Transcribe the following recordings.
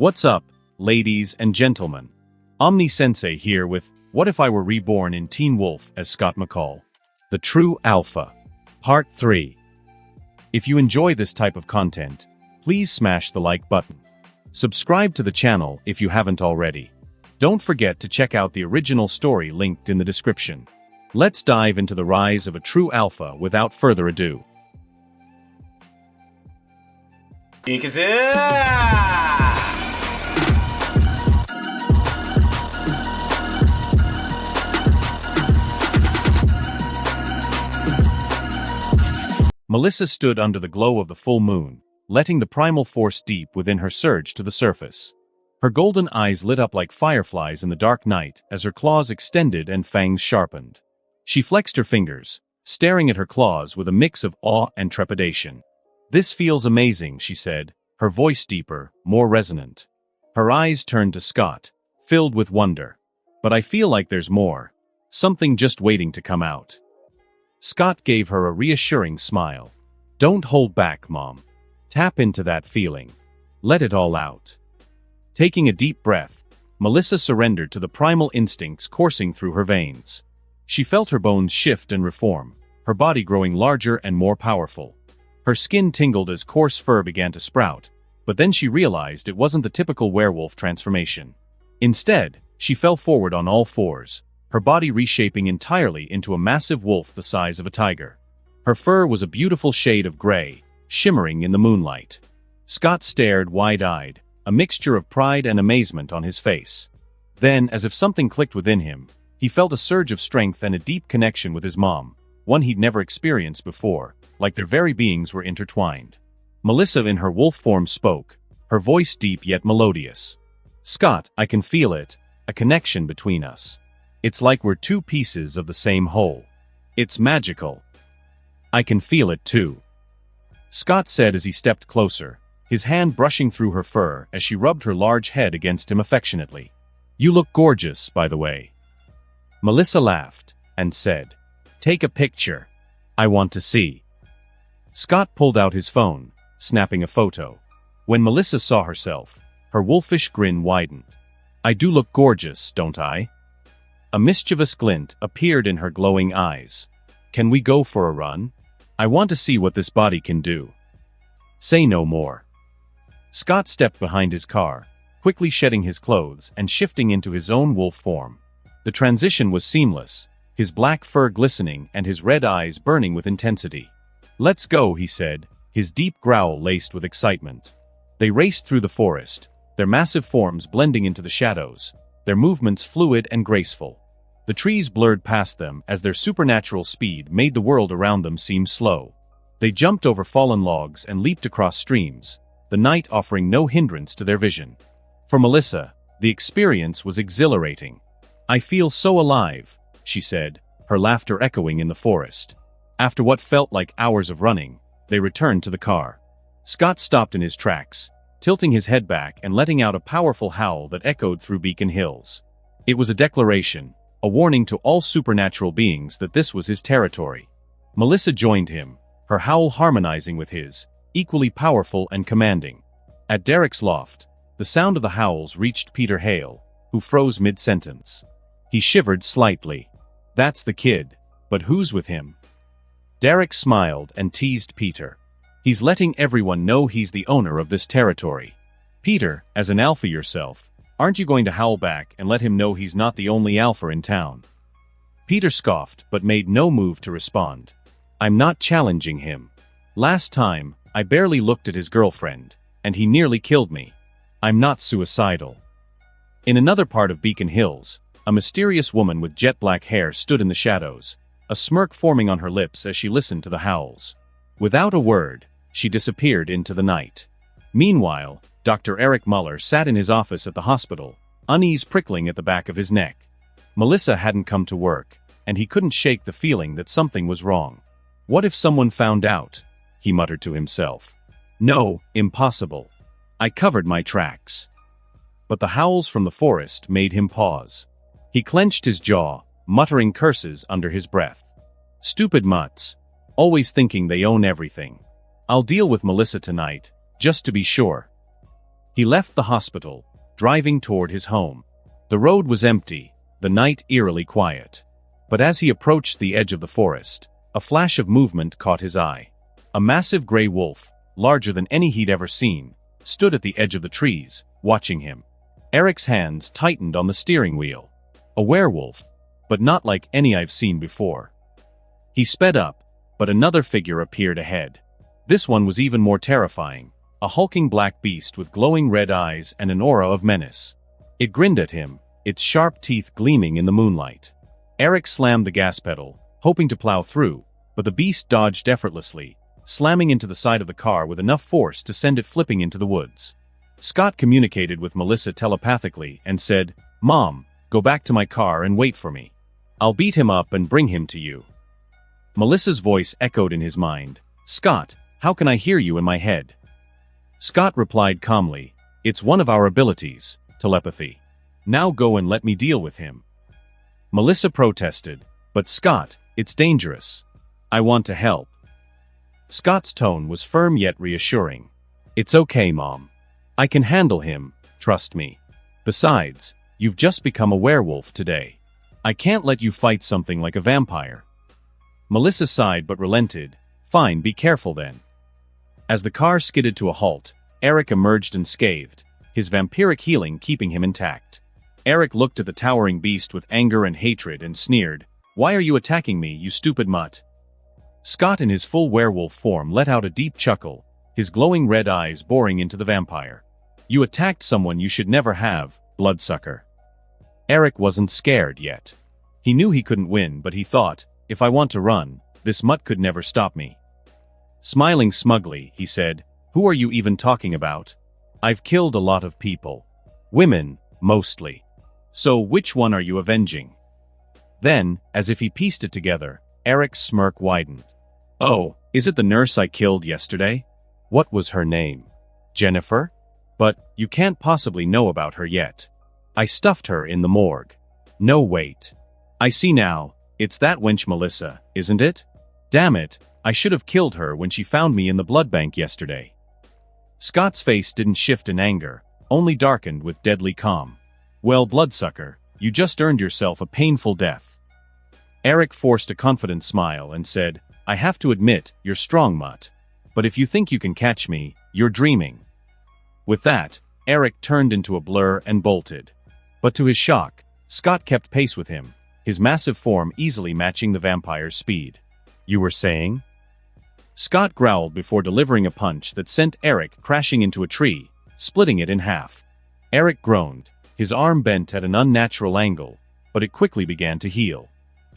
What's up, ladies and gentlemen? Omni-sensei here with What If I Were Reborn in Teen Wolf as Scott McCall? The True Alpha. Part 3. If you enjoy this type of content, please smash the like button. Subscribe to the channel if you haven't already. Don't forget to check out the original story linked in the description. Let's dive into the rise of a true alpha without further ado. Melissa stood under the glow of the full moon, letting the primal force deep within her surge to the surface. Her golden eyes lit up like fireflies in the dark night as her claws extended and fangs sharpened. She flexed her fingers, staring at her claws with a mix of awe and trepidation. "This feels amazing," she said, her voice deeper, more resonant. Her eyes turned to Scott, filled with wonder. "But I feel like there's more. Something just waiting to come out." Scott gave her a reassuring smile. "Don't hold back, Mom. Tap into that feeling. Let it all out." Taking a deep breath, Melissa surrendered to the primal instincts coursing through her veins. She felt her bones shift and reform, her body growing larger and more powerful. Her skin tingled as coarse fur began to sprout, but then she realized it wasn't the typical werewolf transformation. Instead, she fell forward on all fours, her body reshaping entirely into a massive wolf the size of a tiger. Her fur was a beautiful shade of gray, shimmering in the moonlight. Scott stared wide-eyed, a mixture of pride and amazement on his face. Then, as if something clicked within him, he felt a surge of strength and a deep connection with his mom, one he'd never experienced before, like their very beings were intertwined. Melissa in her wolf form spoke, her voice deep yet melodious. "Scott, I can feel it, a connection between us. It's like we're two pieces of the same whole. It's magical. I can feel it too," Scott said as he stepped closer, his hand brushing through her fur as she rubbed her large head against him affectionately. "You look gorgeous, by the way." Melissa laughed and said, "Take a picture. I want to see." Scott pulled out his phone, snapping a photo. When Melissa saw herself, her wolfish grin widened. "I do look gorgeous, don't I?" A mischievous glint appeared in her glowing eyes. "Can we go for a run? I want to see what this body can do." "Say no more." Scott stepped behind his car, quickly shedding his clothes and shifting into his own wolf form. The transition was seamless, his black fur glistening and his red eyes burning with intensity. "Let's go," he said, his deep growl laced with excitement. They raced through the forest, their massive forms blending into the shadows, their movements fluid and graceful. The trees blurred past them as their supernatural speed made the world around them seem slow. They jumped over fallen logs and leaped across streams, the night offering no hindrance to their vision. For Melissa, the experience was exhilarating. "I feel so alive," she said, her laughter echoing in the forest. After what felt like hours of running, they returned to the car. Scott stopped in his tracks, tilting his head back and letting out a powerful howl that echoed through Beacon Hills. It was a declaration, a warning to all supernatural beings that this was his territory. Melissa joined him, her howl harmonizing with his, equally powerful and commanding. At Derek's loft, the sound of the howls reached Peter Hale, who froze mid-sentence. He shivered slightly. "That's the kid, but who's with him?" Derek smiled and teased Peter. "He's letting everyone know he's the owner of this territory." "Peter, as an alpha yourself, aren't you going to howl back and let him know he's not the only alpha in town?" Peter scoffed but made no move to respond. "I'm not challenging him. Last time, I barely looked at his girlfriend, and he nearly killed me. I'm not suicidal." In another part of Beacon Hills, a mysterious woman with jet black hair stood in the shadows, a smirk forming on her lips as she listened to the howls. Without a word, she disappeared into the night. Meanwhile, Dr. Eric Muller sat in his office at the hospital, unease prickling at the back of his neck. Melissa hadn't come to work, and he couldn't shake the feeling that something was wrong. "What if someone found out?" he muttered to himself. "No, impossible. I covered my tracks." But the howls from the forest made him pause. He clenched his jaw, muttering curses under his breath. "Stupid mutts. Always thinking they own everything. I'll deal with Melissa tonight, just to be sure." He left the hospital, driving toward his home. The road was empty, the night eerily quiet. But as he approached the edge of the forest, a flash of movement caught his eye. A massive gray wolf, larger than any he'd ever seen, stood at the edge of the trees, watching him. Eric's hands tightened on the steering wheel. A werewolf, but not like any I've seen before. He sped up, but another figure appeared ahead. This one was even more terrifying, a hulking black beast with glowing red eyes and an aura of menace. It grinned at him, its sharp teeth gleaming in the moonlight. Eric slammed the gas pedal, hoping to plow through, but the beast dodged effortlessly, slamming into the side of the car with enough force to send it flipping into the woods. Scott communicated with Melissa telepathically and said, "Mom, go back to my car and wait for me. I'll beat him up and bring him to you." Melissa's voice echoed in his mind, "Scott, how can I hear you in my head?" Scott replied calmly, "It's one of our abilities, telepathy. Now go and let me deal with him." Melissa protested, "But Scott, it's dangerous. I want to help." Scott's tone was firm yet reassuring. "It's okay, Mom. I can handle him, trust me. Besides, you've just become a werewolf today. I can't let you fight something like a vampire." Melissa sighed but relented. "Fine, be careful then." As the car skidded to a halt, Eric emerged unscathed, his vampiric healing keeping him intact. Eric looked at the towering beast with anger and hatred and sneered, "Why are you attacking me, you stupid mutt?" Scott in his full werewolf form let out a deep chuckle, his glowing red eyes boring into the vampire. "You attacked someone you should never have, bloodsucker." Eric wasn't scared yet. He knew he couldn't win, but he thought, "If I want to run, this mutt could never stop me." Smiling smugly, he said, "Who are you even talking about? I've killed a lot of people. Women, mostly. So which one are you avenging?" Then, as if he pieced it together, Eric's smirk widened. "Oh, is it the nurse I killed yesterday? What was her name? Jennifer? But you can't possibly know about her yet. I stuffed her in the morgue. No, wait. I see now, it's that wench Melissa, isn't it? Damn it, I should have killed her when she found me in the blood bank yesterday." Scott's face didn't shift in anger, only darkened with deadly calm. "Well, bloodsucker, you just earned yourself a painful death." Eric forced a confident smile and said, "I have to admit, you're strong, mutt. But if you think you can catch me, you're dreaming." With that, Eric turned into a blur and bolted. But to his shock, Scott kept pace with him, his massive form easily matching the vampire's speed. "You were saying?" Scott growled before delivering a punch that sent Eric crashing into a tree, splitting it in half. Eric groaned, his arm bent at an unnatural angle, but it quickly began to heal.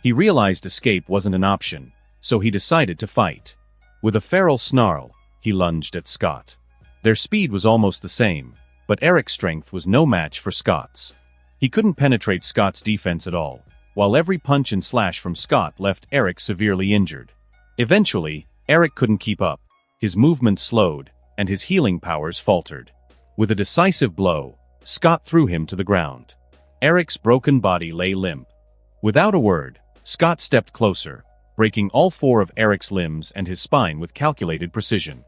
He realized escape wasn't an option, so he decided to fight. With a feral snarl, he lunged at Scott. Their speed was almost the same, but Eric's strength was no match for Scott's. He couldn't penetrate Scott's defense at all, while every punch and slash from Scott left Eric severely injured. Eventually, Eric couldn't keep up, his movements slowed, and his healing powers faltered. With a decisive blow, Scott threw him to the ground. Eric's broken body lay limp. Without a word, Scott stepped closer, breaking all four of Eric's limbs and his spine with calculated precision.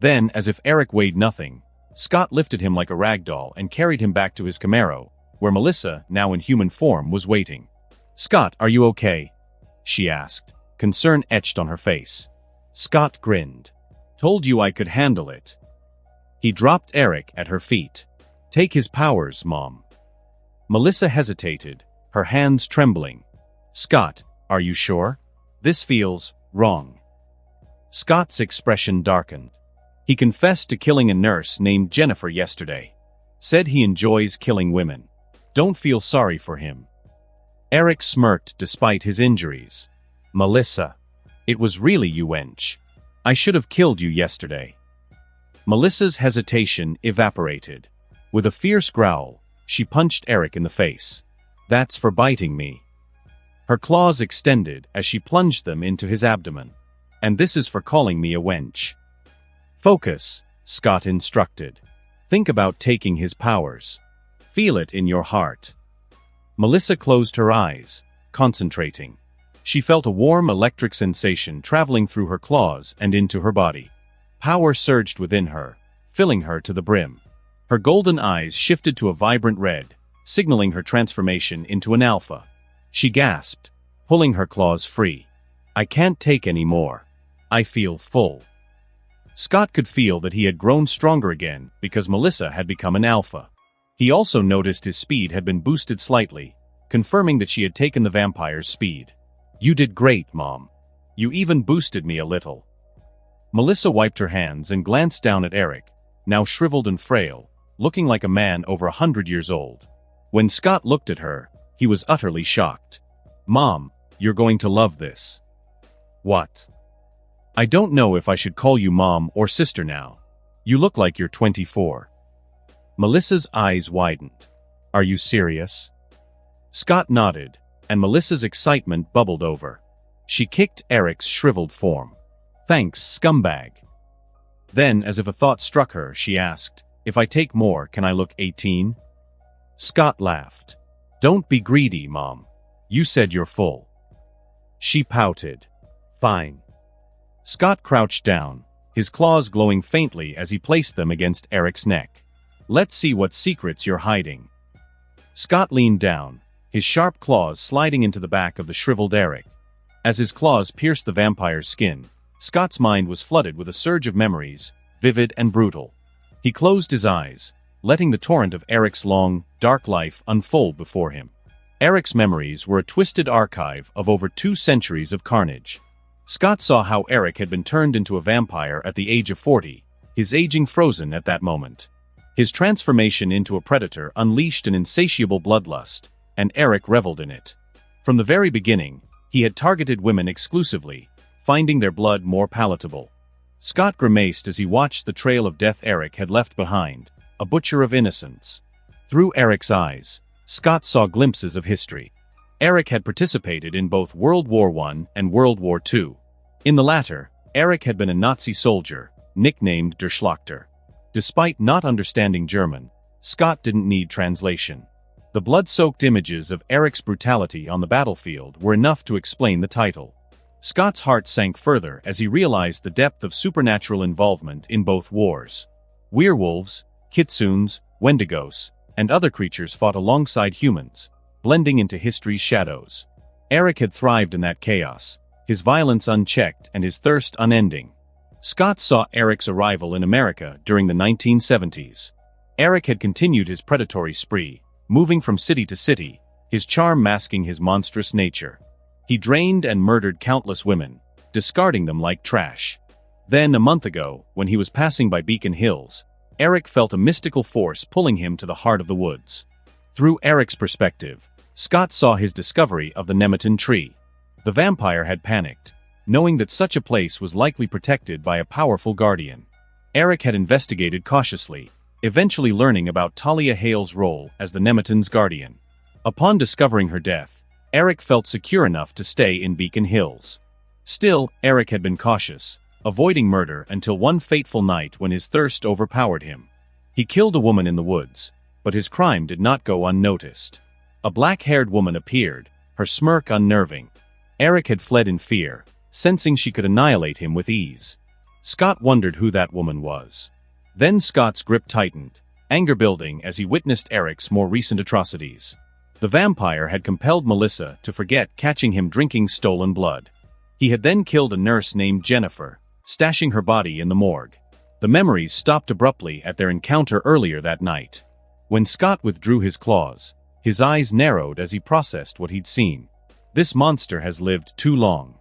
Then, as if Eric weighed nothing, Scott lifted him like a rag doll and carried him back to his Camaro, where Melissa, now in human form, was waiting. "Scott, are you okay?" she asked, concern etched on her face. Scott grinned. "Told you I could handle it." He dropped Eric at her feet. "Take his powers, Mom." Melissa hesitated, her hands trembling. "Scott, are you sure? This feels wrong." Scott's expression darkened. He confessed to killing a nurse named Jennifer yesterday. Said he enjoys killing women. Don't feel sorry for him. Eric smirked despite his injuries. "Melissa, it was really you, wench. I should have killed you yesterday." Melissa's hesitation evaporated. With a fierce growl, she punched Eric in the face. "That's for biting me." Her claws extended as she plunged them into his abdomen. "And this is for calling me a wench." "Focus," Scott instructed. "Think about taking his powers. Feel it in your heart." Melissa closed her eyes, concentrating. She felt a warm electric sensation traveling through her claws and into her body. Power surged within her, filling her to the brim. Her golden eyes shifted to a vibrant red, signaling her transformation into an alpha. She gasped, pulling her claws free. "I can't take any more. I feel full." Scott could feel that he had grown stronger again because Melissa had become an alpha. He also noticed his speed had been boosted slightly, confirming that she had taken the vampire's speed. "You did great, Mom. You even boosted me a little." Melissa wiped her hands and glanced down at Eric, now shriveled and frail, looking like a man over 100 years old. When Scott looked at her, he was utterly shocked. "Mom, you're going to love this." "What?" "I don't know if I should call you mom or sister now. You look like you're 24. Melissa's eyes widened. "Are you serious?" Scott nodded, and Melissa's excitement bubbled over. She kicked Eric's shriveled form. "Thanks, scumbag." Then, as if a thought struck her, she asked, "If I take more, can I look 18? Scott laughed. "Don't be greedy, Mom. You said you're full." She pouted. "Fine." Scott crouched down, his claws glowing faintly as he placed them against Eric's neck. "Let's see what secrets you're hiding." Scott leaned down, his sharp claws sliding into the back of the shriveled Eric. As his claws pierced the vampire's skin, Scott's mind was flooded with a surge of memories, vivid and brutal. He closed his eyes, letting the torrent of Eric's long, dark life unfold before him. Eric's memories were a twisted archive of over 2 centuries of carnage. Scott saw how Eric had been turned into a vampire at the age of 40, his aging frozen at that moment. His transformation into a predator unleashed an insatiable bloodlust, and Eric reveled in it. From the very beginning, he had targeted women exclusively, finding their blood more palatable. Scott grimaced as he watched the trail of death Eric had left behind, a butcher of innocence. Through Eric's eyes, Scott saw glimpses of history. Eric had participated in both World War I and World War II. In the latter, Eric had been a Nazi soldier, nicknamed Der Schlachter. Despite not understanding German, Scott didn't need translation. The blood-soaked images of Eric's brutality on the battlefield were enough to explain the title. Scott's heart sank further as he realized the depth of supernatural involvement in both wars. Werewolves, kitsunes, wendigos, and other creatures fought alongside humans, blending into history's shadows. Eric had thrived in that chaos, his violence unchecked and his thirst unending. Scott saw Eric's arrival in America during the 1970s. Eric had continued his predatory spree, moving from city to city, his charm masking his monstrous nature. He drained and murdered countless women, discarding them like trash. Then, a month ago, when he was passing by Beacon Hills, Eric felt a mystical force pulling him to the heart of the woods. Through Eric's perspective, Scott saw his discovery of the Nemeton tree. The vampire had panicked, knowing that such a place was likely protected by a powerful guardian. Eric had investigated cautiously, eventually learning about Talia Hale's role as the Nemeton's guardian. Upon discovering her death, Eric felt secure enough to stay in Beacon Hills. Still, Eric had been cautious, avoiding murder until one fateful night when his thirst overpowered him. He killed a woman in the woods, but his crime did not go unnoticed. A black-haired woman appeared, her smirk unnerving. Eric had fled in fear, sensing she could annihilate him with ease. Scott wondered who that woman was. Then Scott's grip tightened, anger building as he witnessed Eric's more recent atrocities. The vampire had compelled Melissa to forget catching him drinking stolen blood. He had then killed a nurse named Jennifer, stashing her body in the morgue. The memories stopped abruptly at their encounter earlier that night. When Scott withdrew his claws, his eyes narrowed as he processed what he'd seen. This monster has lived too long,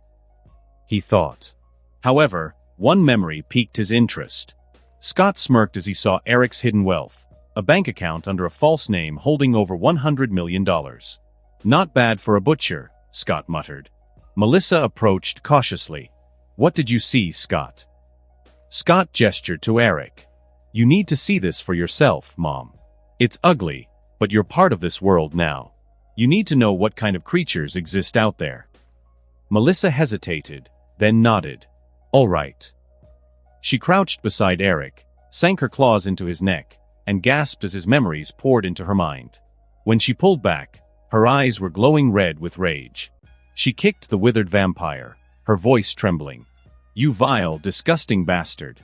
he thought. However, one memory piqued his interest. Scott smirked as he saw Eric's hidden wealth, a bank account under a false name holding over $100 million. "Not bad for a butcher," Scott muttered. Melissa approached cautiously. "What did you see, Scott?" Scott gestured to Eric. "You need to see this for yourself, Mom. It's ugly, but you're part of this world now. You need to know what kind of creatures exist out there." Melissa hesitated, then nodded. "All right." She crouched beside Eric, sank her claws into his neck, and gasped as his memories poured into her mind. When she pulled back, her eyes were glowing red with rage. She kicked the withered vampire, her voice trembling. "You vile, disgusting bastard.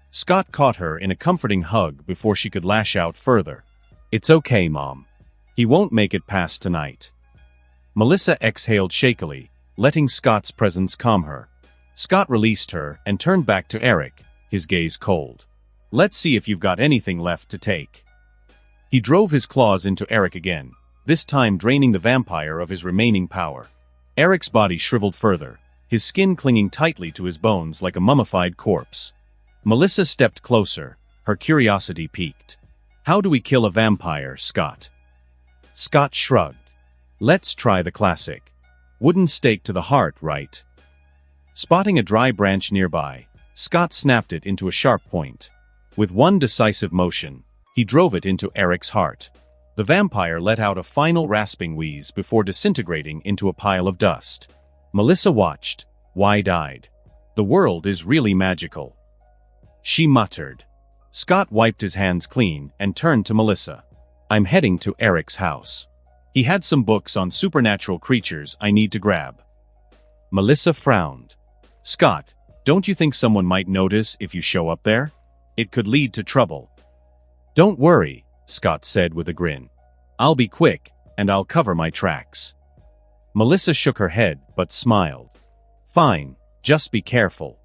Scott caught her in a comforting hug before she could lash out further. "It's okay, Mom. He won't make it past tonight." Melissa exhaled shakily, letting Scott's presence calm her. Scott released her and turned back to Eric, his gaze cold. "Let's see if you've got anything left to take." He drove his claws into Eric again, this time draining the vampire of his remaining power. Eric's body shriveled further, his skin clinging tightly to his bones like a mummified corpse. Melissa stepped closer, her curiosity piqued. "How do we kill a vampire, Scott?" Scott shrugged. "Let's try the classic. Wooden stake to the heart, right?" Spotting a dry branch nearby, Scott snapped it into a sharp point. With one decisive motion, he drove it into Eric's heart. The vampire let out a final rasping wheeze before disintegrating into a pile of dust. Melissa watched, wide-eyed. "The world is really magical," she muttered. Scott wiped his hands clean and turned to Melissa. "I'm heading to Eric's house. He had some books on supernatural creatures I need to grab." Melissa frowned. "Scott, don't you think someone might notice if you show up there? It could lead to trouble." "Don't worry," Scott said with a grin. "I'll be quick, and I'll cover my tracks." Melissa shook her head but smiled. "Fine, just be careful.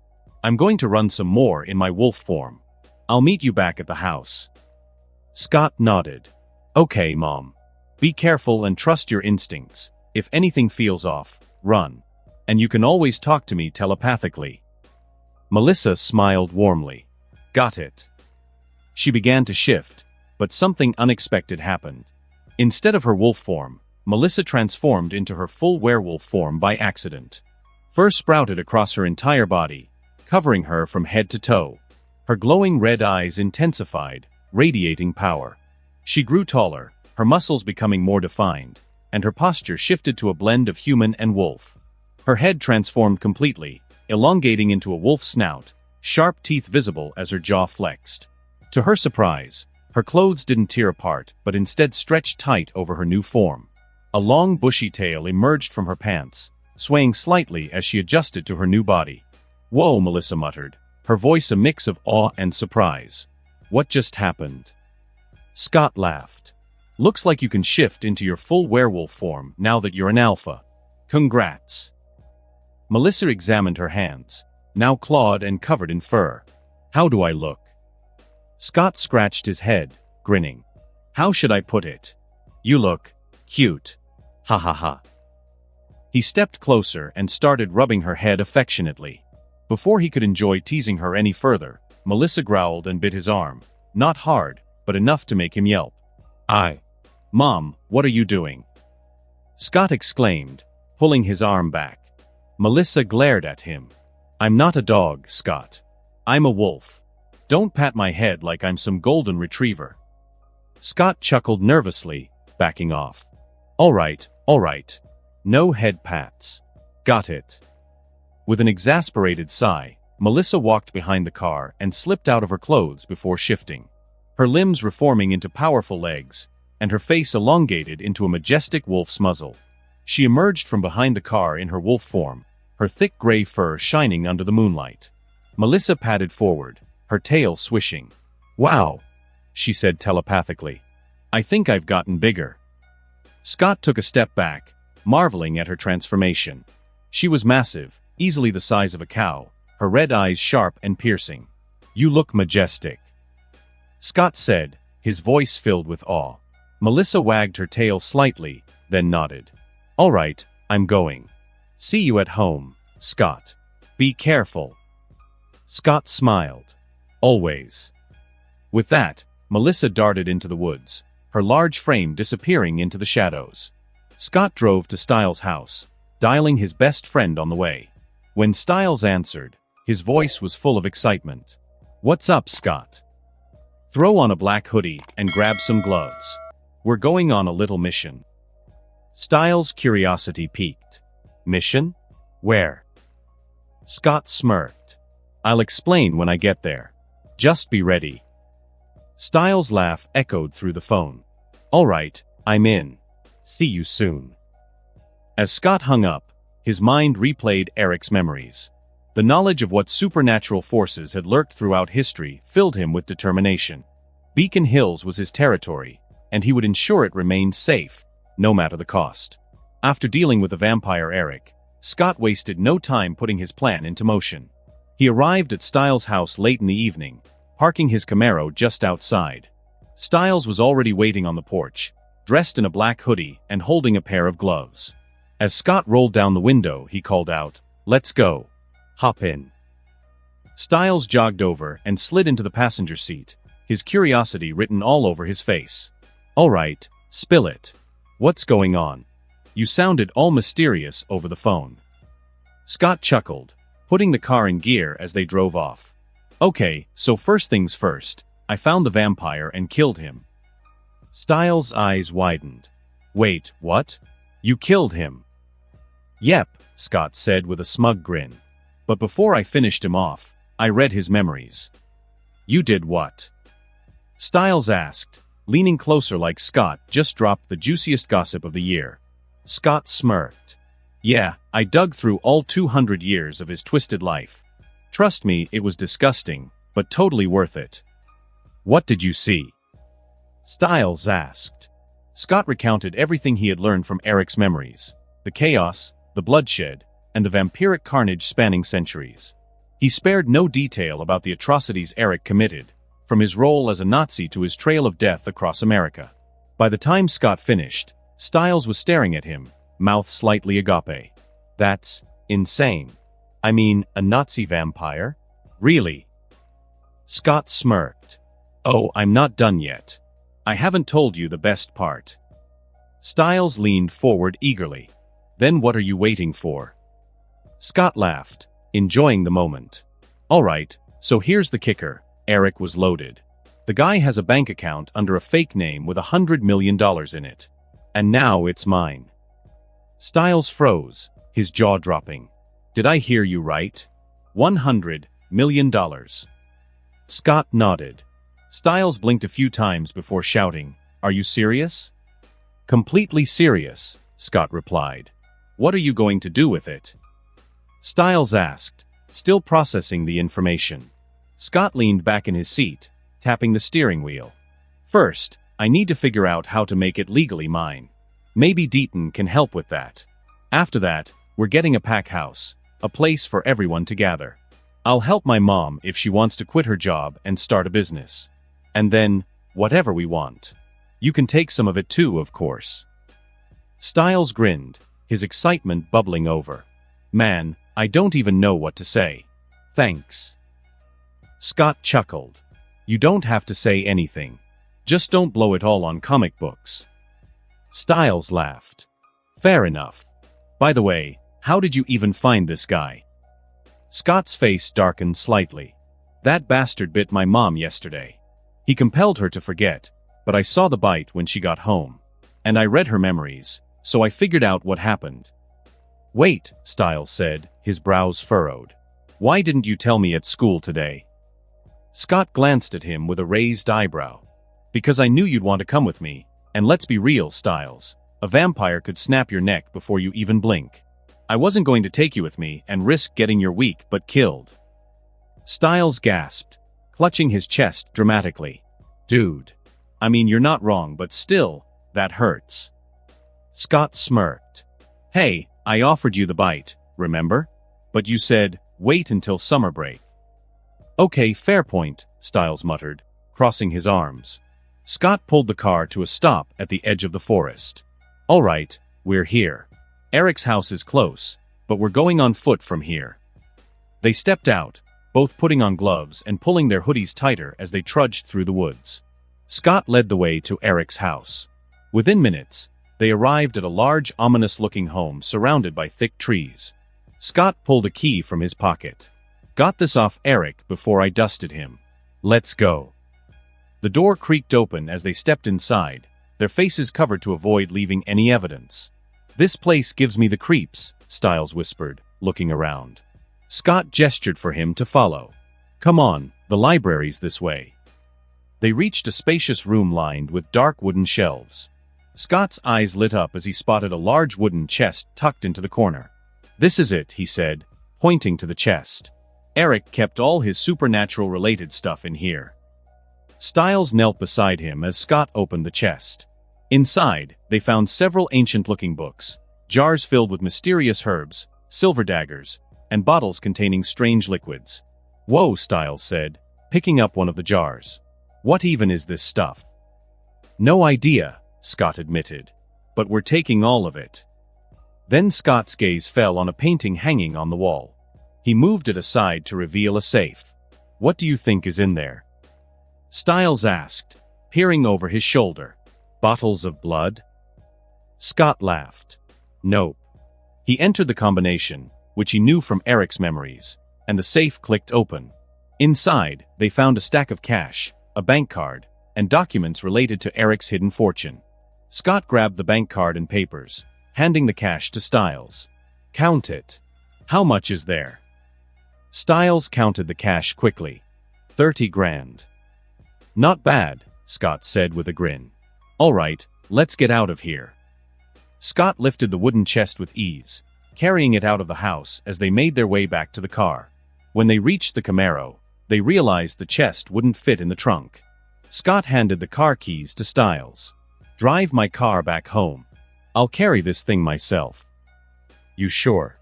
I'm going to run some more in my wolf form. I'll meet you back at the house." Scott nodded. "Okay, Mom. Be careful and trust your instincts. If anything feels off, run. And you can always talk to me telepathically." Melissa smiled warmly. "Got it." She began to shift, but something unexpected happened. Instead of her wolf form, Melissa transformed into her full werewolf form by accident. Fur sprouted across her entire body, covering her from head to toe. Her glowing red eyes intensified, radiating power. She grew taller, her muscles becoming more defined, and her posture shifted to a blend of human and wolf. Her head transformed completely, elongating into a wolf's snout, sharp teeth visible as her jaw flexed. To her surprise, her clothes didn't tear apart but instead stretched tight over her new form. A long bushy tail emerged from her pants, swaying slightly as she adjusted to her new body. "Whoa," Melissa muttered, her voice a mix of awe and surprise. "What just happened?" Scott laughed. "Looks like you can shift into your full werewolf form now that you're an alpha. Congrats." Melissa examined her hands, now clawed and covered in fur. "How do I look?" Scott scratched his head, grinning. "How should I put it? You look cute. Ha ha ha." He stepped closer and started rubbing her head affectionately. Before he could enjoy teasing her any further, Melissa growled and bit his arm. Not hard, but enough to make him yelp. "Mom, what are you doing?" Scott exclaimed, pulling his arm back. Melissa glared at him. "I'm not a dog, Scott. I'm a wolf. Don't pat my head like I'm some golden retriever." Scott chuckled nervously, backing off. All right. No head pats. Got it." With an exasperated sigh, Melissa walked behind the car and slipped out of her clothes before shifting. Her limbs reforming into powerful legs, and her face elongated into a majestic wolf's muzzle. She emerged from behind the car in her wolf form, her thick gray fur shining under the moonlight. Melissa padded forward, her tail swishing. "Wow," she said telepathically. "I think I've gotten bigger." Scott took a step back, marveling at her transformation. She was massive, easily the size of a cow, her red eyes sharp and piercing. "You look majestic," Scott said, his voice filled with awe. Melissa wagged her tail slightly, then nodded. "All right, I'm going. See you at home, Scott. Be careful." Scott smiled. "Always." With that, Melissa darted into the woods, her large frame disappearing into the shadows. Scott drove to Styles' house, dialing his best friend on the way. When Styles answered, his voice was full of excitement. "What's up, Scott? Throw on a black hoodie and grab some gloves. We're going on a little mission." Styles' curiosity piqued. "Mission? Where?" Scott smirked. "I'll explain when I get there. Just be ready." Styles' laugh echoed through the phone. "All right, I'm in. See you soon." As Scott hung up, his mind replayed Eric's memories. The knowledge of what supernatural forces had lurked throughout history filled him with determination. Beacon Hills was his territory, and he would ensure it remained safe, no matter the cost. After dealing with the vampire Eric, Scott wasted no time putting his plan into motion. He arrived at Styles' house late in the evening, parking his Camaro just outside. Styles was already waiting on the porch, dressed in a black hoodie and holding a pair of gloves. As Scott rolled down the window, he called out, "Let's go. Hop in." Styles jogged over and slid into the passenger seat, his curiosity written all over his face. "All right, spill it. What's going on? You sounded all mysterious over the phone." Scott chuckled, putting the car in gear as they drove off. "Okay, so first things first, I found the vampire and killed him." Styles' eyes widened. "Wait, what? You killed him?" "Yep," Scott said with a smug grin. "But before I finished him off, I read his memories." "You did what?" Styles asked, leaning closer like Scott just dropped the juiciest gossip of the year. Scott smirked. "Yeah, I dug through all 200 years of his twisted life. Trust me, it was disgusting, but totally worth it." "What did you see?" Styles asked. Scott recounted everything he had learned from Eric's memories: the chaos, the bloodshed, and the vampiric carnage spanning centuries. He spared no detail about the atrocities Eric committed, from his role as a Nazi to his trail of death across America. By the time Scott finished, Styles was staring at him, mouth slightly agape. "That's insane. I mean, a Nazi vampire? Really?" Scott smirked. "Oh, I'm not done yet. I haven't told you the best part." Styles leaned forward eagerly. "Then what are you waiting for?" Scott laughed, enjoying the moment. "All right, so here's the kicker." Eric was loaded. "The guy has a bank account under a fake name with $100 million in it. And now it's mine." Styles froze, his jaw dropping. "Did I hear you right? $100 million. Scott nodded. Styles blinked a few times before shouting, "Are you serious?" "Completely serious," Scott replied. "What are you going to do with it?" Styles asked, still processing the information. Scott leaned back in his seat, tapping the steering wheel. "First, I need to figure out how to make it legally mine. Maybe Deaton can help with that. After that, we're getting a pack house, a place for everyone to gather. I'll help my mom if she wants to quit her job and start a business. And then, whatever we want. You can take some of it too, of course." Styles grinned, his excitement bubbling over. "Man, I don't even know what to say. Thanks." Scott chuckled. "You don't have to say anything. Just don't blow it all on comic books." Styles laughed. "Fair enough. By the way, how did you even find this guy?" Scott's face darkened slightly. "That bastard bit my mom yesterday. He compelled her to forget, but I saw the bite when she got home. And I read her memories, so I figured out what happened." "Wait," Styles said, his brows furrowed. "Why didn't you tell me at school today?" Scott glanced at him with a raised eyebrow. "Because I knew you'd want to come with me, and let's be real, Styles. A vampire could snap your neck before you even blink. I wasn't going to take you with me and risk getting your weak but killed." Styles gasped, clutching his chest dramatically. "Dude. I mean, you're not wrong, but still, that hurts." Scott smirked. "Hey, I offered you the bite, remember? But you said, wait until summer break." "Okay, fair point," Styles muttered, crossing his arms. Scott pulled the car to a stop at the edge of the forest. "All right, we're here. Eric's house is close, but we're going on foot from here." They stepped out, both putting on gloves and pulling their hoodies tighter as they trudged through the woods. Scott led the way to Eric's house. Within minutes, they arrived at a large, ominous-looking home surrounded by thick trees. Scott pulled a key from his pocket. "Got this off Eric before I dusted him. Let's go." The door creaked open as they stepped inside, their faces covered to avoid leaving any evidence. "This place gives me the creeps," Styles whispered, looking around. Scott gestured for him to follow. "Come on, the library's this way." They reached a spacious room lined with dark wooden shelves. Scott's eyes lit up as he spotted a large wooden chest tucked into the corner. "This is it," he said, pointing to the chest. Eric kept all his supernatural-related stuff in here. Stiles knelt beside him as Scott opened the chest. Inside, they found several ancient-looking books, jars filled with mysterious herbs, silver daggers, and bottles containing strange liquids. "Whoa," Stiles said, picking up one of the jars. "What even is this stuff?" "No idea," Scott admitted. "But we're taking all of it." Then Scott's gaze fell on a painting hanging on the wall. He moved it aside to reveal a safe. "What do you think is in there?" Stiles asked, peering over his shoulder. "Bottles of blood?" Scott laughed. "Nope." He entered the combination, which he knew from Eric's memories, and the safe clicked open. Inside, they found a stack of cash, a bank card, and documents related to Eric's hidden fortune. Scott grabbed the bank card and papers, handing the cash to Stiles. "Count it. How much is there?" Stiles counted the cash quickly. 30 grand. "Not bad," Scott said with a grin. "All right, let's get out of here." Scott lifted the wooden chest with ease, carrying it out of the house as they made their way back to the car. When they reached the Camaro, they realized the chest wouldn't fit in the trunk. Scott handed the car keys to Stiles. "Drive my car back home. I'll carry this thing myself." "You sure?"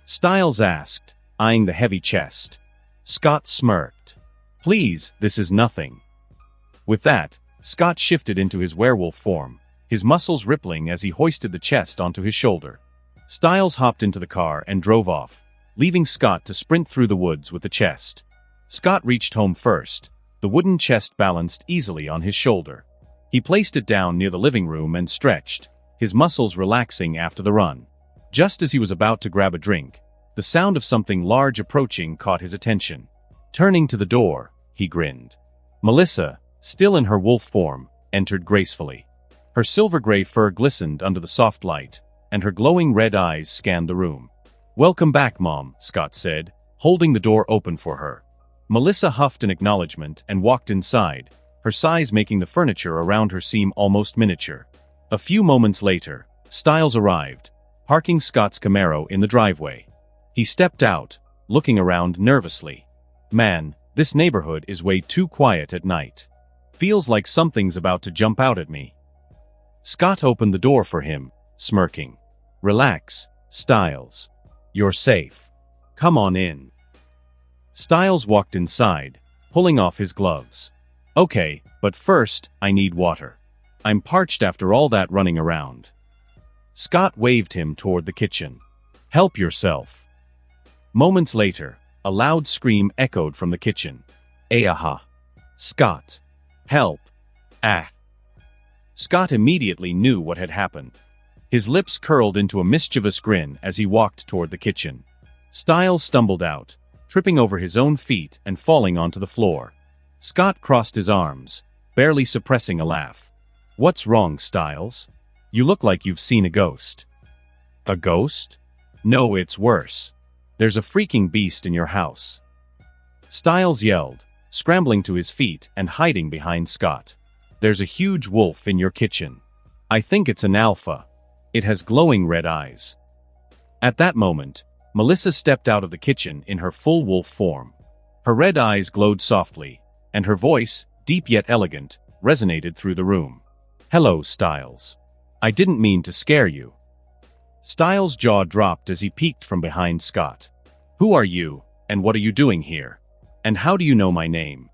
Stiles asked, eyeing the heavy chest. Scott smirked. "Please, this is nothing." With that, Scott shifted into his werewolf form, his muscles rippling as he hoisted the chest onto his shoulder. Stiles hopped into the car and drove off, leaving Scott to sprint through the woods with the chest. Scott reached home first, the wooden chest balanced easily on his shoulder. He placed it down near the living room and stretched, his muscles relaxing after the run. Just as he was about to grab a drink, the sound of something large approaching caught his attention. Turning to the door, he grinned. Melissa, still in her wolf form, entered gracefully. Her silver-gray fur glistened under the soft light, and her glowing red eyes scanned the room. "Welcome back, Mom," Scott said, holding the door open for her. Melissa huffed in acknowledgement and walked inside, her size making the furniture around her seem almost miniature. A few moments later, Stiles arrived, parking Scott's Camaro in the driveway. He stepped out, looking around nervously. "Man, this neighborhood is way too quiet at night. Feels like something's about to jump out at me." Scott opened the door for him, smirking. "Relax, Stiles. You're safe. Come on in." Stiles walked inside, pulling off his gloves. "Okay, but first, I need water. I'm parched after all that running around." Scott waved him toward the kitchen. "Help yourself." Moments later, a loud scream echoed from the kitchen. "Aha! Scott! Help! Ah!" Scott immediately knew what had happened. His lips curled into a mischievous grin as he walked toward the kitchen. Stiles stumbled out, tripping over his own feet and falling onto the floor. Scott crossed his arms, barely suppressing a laugh. "What's wrong, Stiles? You look like you've seen a ghost." "A ghost? No, it's worse. There's a freaking beast in your house." Stiles yelled, scrambling to his feet and hiding behind Scott. "There's a huge wolf in your kitchen. I think it's an alpha. It has glowing red eyes." At that moment, Melissa stepped out of the kitchen in her full wolf form. Her red eyes glowed softly, and her voice, deep yet elegant, resonated through the room. "Hello, Stiles. I didn't mean to scare you." Stiles' jaw dropped as he peeked from behind Scott. "Who are you, and what are you doing here? And how do you know my name?"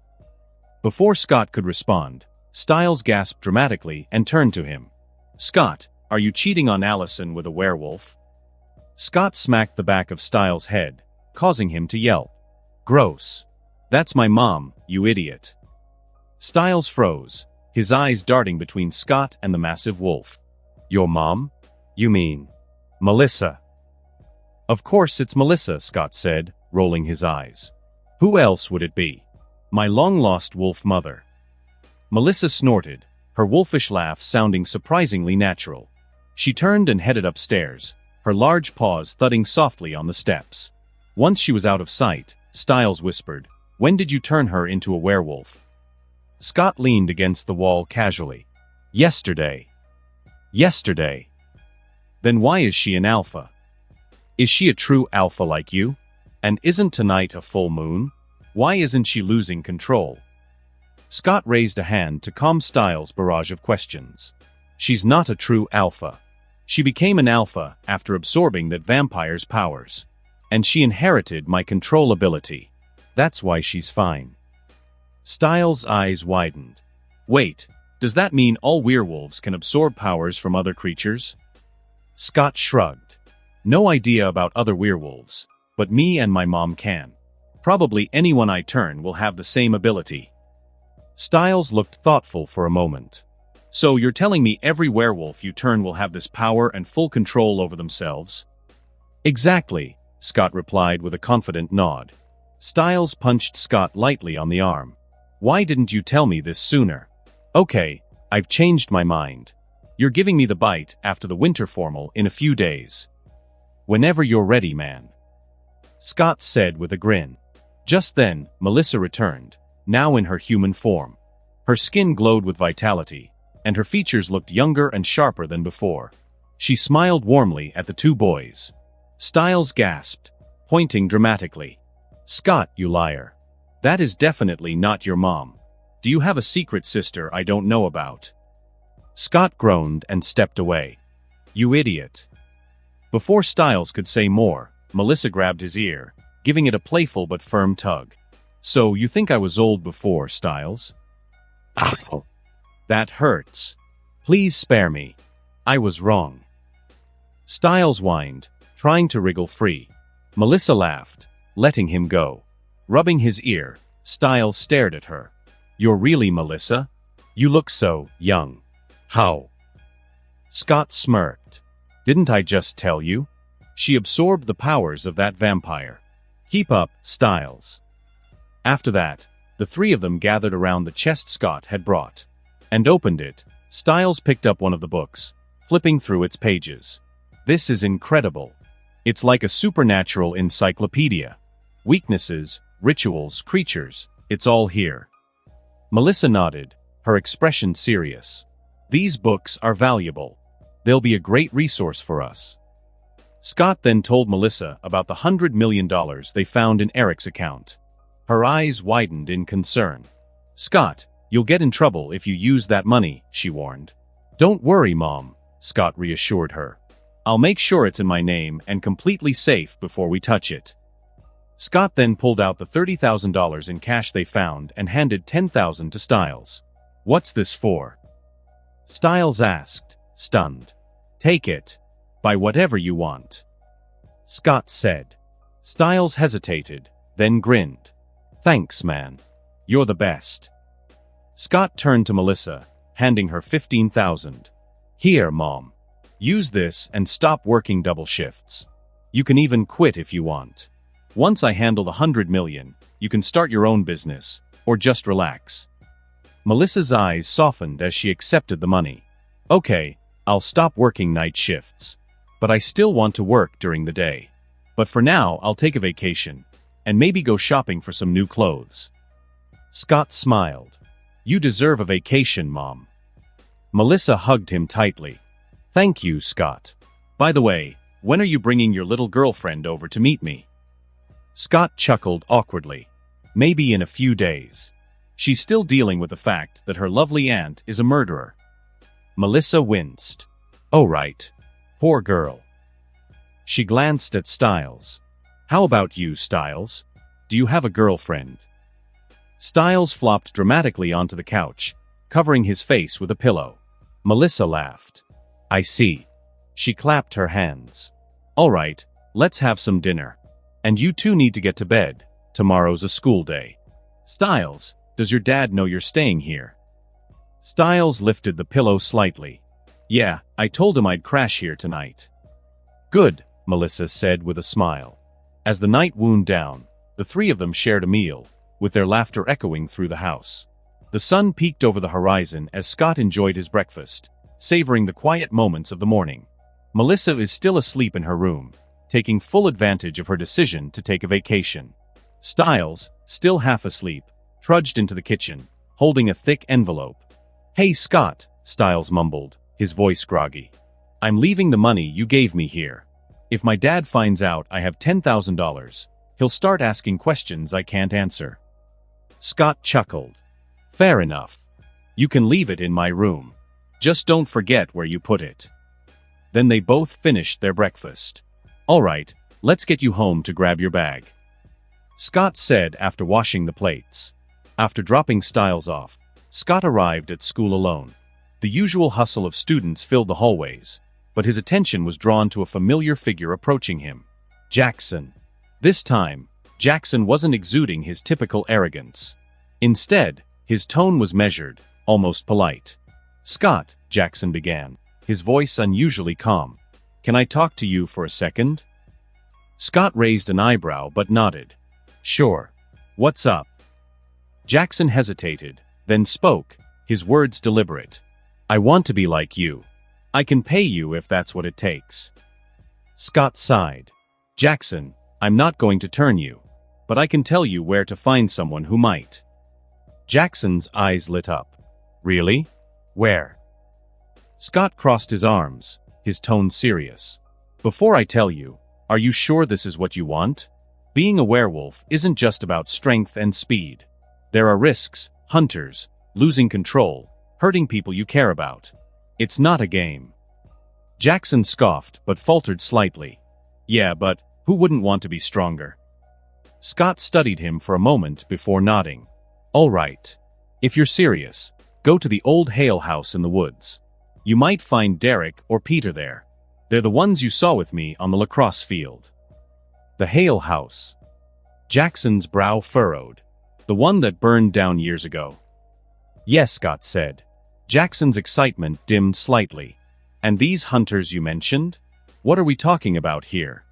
Before Scott could respond, Stiles gasped dramatically and turned to him. "Scott, are you cheating on Allison with a werewolf?" Scott smacked the back of Stiles' head, causing him to yelp. "Gross. That's my mom, you idiot." Stiles froze, his eyes darting between Scott and the massive wolf. "Your mom? You mean Melissa?" "Of course it's Melissa," Scott said, rolling his eyes. "Who else would it be? My long-lost wolf mother." Melissa snorted, her wolfish laugh sounding surprisingly natural. She turned and headed upstairs, her large paws thudding softly on the steps. Once she was out of sight, Stiles whispered, "When did you turn her into a werewolf?" Scott leaned against the wall casually. "Yesterday." "Yesterday? Then why is she an alpha?" Is she a true alpha like you? And isn't tonight a full moon? Why isn't she losing control? Scott raised a hand to calm Styles' barrage of questions. She's not a true alpha. She became an alpha after absorbing that vampire's powers. And she inherited my control ability. That's why she's fine. Styles' eyes widened. Wait, does that mean all werewolves can absorb powers from other creatures? Scott shrugged. No idea about other werewolves, but me and my mom can. Probably anyone I turn will have the same ability. Styles looked thoughtful for a moment. So you're telling me every werewolf you turn will have this power and full control over themselves? Exactly, Scott replied with a confident nod. Styles punched Scott lightly on the arm. Why didn't you tell me this sooner? Okay, I've changed my mind. You're giving me the bite after the winter formal in a few days. Whenever you're ready, man. Scott said with a grin. Just then, Melissa returned, now in her human form. Her skin glowed with vitality, and her features looked younger and sharper than before. She smiled warmly at the two boys. Styles gasped, pointing dramatically. Scott, you liar. That is definitely not your mom. Do you have a secret sister I don't know about? Scott groaned and stepped away. You idiot. Before Styles could say more, Melissa grabbed his ear, giving it a playful but firm tug. So you think I was old before, Styles? Ow. That hurts. Please spare me. I was wrong. Styles whined, trying to wriggle free. Melissa laughed, letting him go. Rubbing his ear, Styles stared at her. You're really Melissa? You look so young. How? Scott smirked. Didn't I just tell you? She absorbed the powers of that vampire. Keep up, Styles. After that, the three of them gathered around the chest Scott had brought and opened it. Styles picked up one of the books, flipping through its pages. This is incredible. It's like a supernatural encyclopedia. Weaknesses, rituals, creatures, it's all here. Melissa nodded, her expression serious. These books are valuable. They'll be a great resource for us. Scott then told Melissa about the $100 million they found in Eric's account. Her eyes widened in concern. Scott, you'll get in trouble if you use that money, she warned. Don't worry, Mom, Scott reassured her. I'll make sure it's in my name and completely safe before we touch it. Scott then pulled out the $30,000 in cash they found and handed $10,000 to Styles. What's this for? Styles asked, stunned. Take it. Buy whatever you want. Scott said. Styles hesitated, then grinned. Thanks, man. You're the best. Scott turned to Melissa, handing her $15,000. Here, Mom. Use this and stop working double shifts. You can even quit if you want. Once I handle the $100 million, you can start your own business, or just relax. Melissa's eyes softened as she accepted the money. Okay, I'll stop working night shifts. But I still want to work during the day. But for now, I'll take a vacation, and maybe go shopping for some new clothes. Scott smiled. You deserve a vacation, Mom. Melissa hugged him tightly. Thank you, Scott. By the way, when are you bringing your little girlfriend over to meet me? Scott chuckled awkwardly. Maybe in a few days. She's still dealing with the fact that her lovely aunt is a murderer. Melissa winced. Oh, right. Poor girl. She glanced at Styles. How about you, Styles? Do you have a girlfriend? Styles flopped dramatically onto the couch, covering his face with a pillow. Melissa laughed. I see. She clapped her hands. All right, let's have some dinner. And you two need to get to bed. Tomorrow's a school day. Styles, does your dad know you're staying here? Styles lifted the pillow slightly. Yeah, I told him I'd crash here tonight. Good, Melissa said with a smile. As the night wound down, the three of them shared a meal, with their laughter echoing through the house. The sun peeked over the horizon as Scott enjoyed his breakfast, savoring the quiet moments of the morning. Melissa is still asleep in her room, taking full advantage of her decision to take a vacation. Styles, still half asleep, trudged into the kitchen, holding a thick envelope. Hey, Scott, Styles mumbled, his voice groggy. I'm leaving the money you gave me here. If my dad finds out I have $10,000, he'll start asking questions I can't answer." Scott chuckled. "Fair enough. You can leave it in my room. Just don't forget where you put it." Then they both finished their breakfast. "All right, let's get you home to grab your bag," Scott said after washing the plates. After dropping Styles off, Scott arrived at school alone. The usual hustle of students filled the hallways, but his attention was drawn to a familiar figure approaching him. Jackson. This time, Jackson wasn't exuding his typical arrogance. Instead, his tone was measured, almost polite. "Scott," Jackson began, his voice unusually calm. "Can I talk to you for a second?" Scott raised an eyebrow but nodded. "Sure. What's up?" Jackson hesitated, then spoke, his words deliberate. "I want to be like you. I can pay you if that's what it takes." Scott sighed. "Jackson, I'm not going to turn you, but I can tell you where to find someone who might." Jackson's eyes lit up. "Really? Where?" Scott crossed his arms, his tone serious. "Before I tell you, are you sure this is what you want? Being a werewolf isn't just about strength and speed. There are risks, hunters, losing control, hurting people you care about. It's not a game." Jackson scoffed but faltered slightly. "Yeah, but who wouldn't want to be stronger?" Scott studied him for a moment before nodding. "All right. If you're serious, go to the old Hale house in the woods. You might find Derek or Peter there. They're the ones you saw with me on the lacrosse field." The Hale house. Jackson's brow furrowed. "The one that burned down years ago?" "Yes," Scott said. Jackson's excitement dimmed slightly. "And these hunters you mentioned? What are we talking about here?"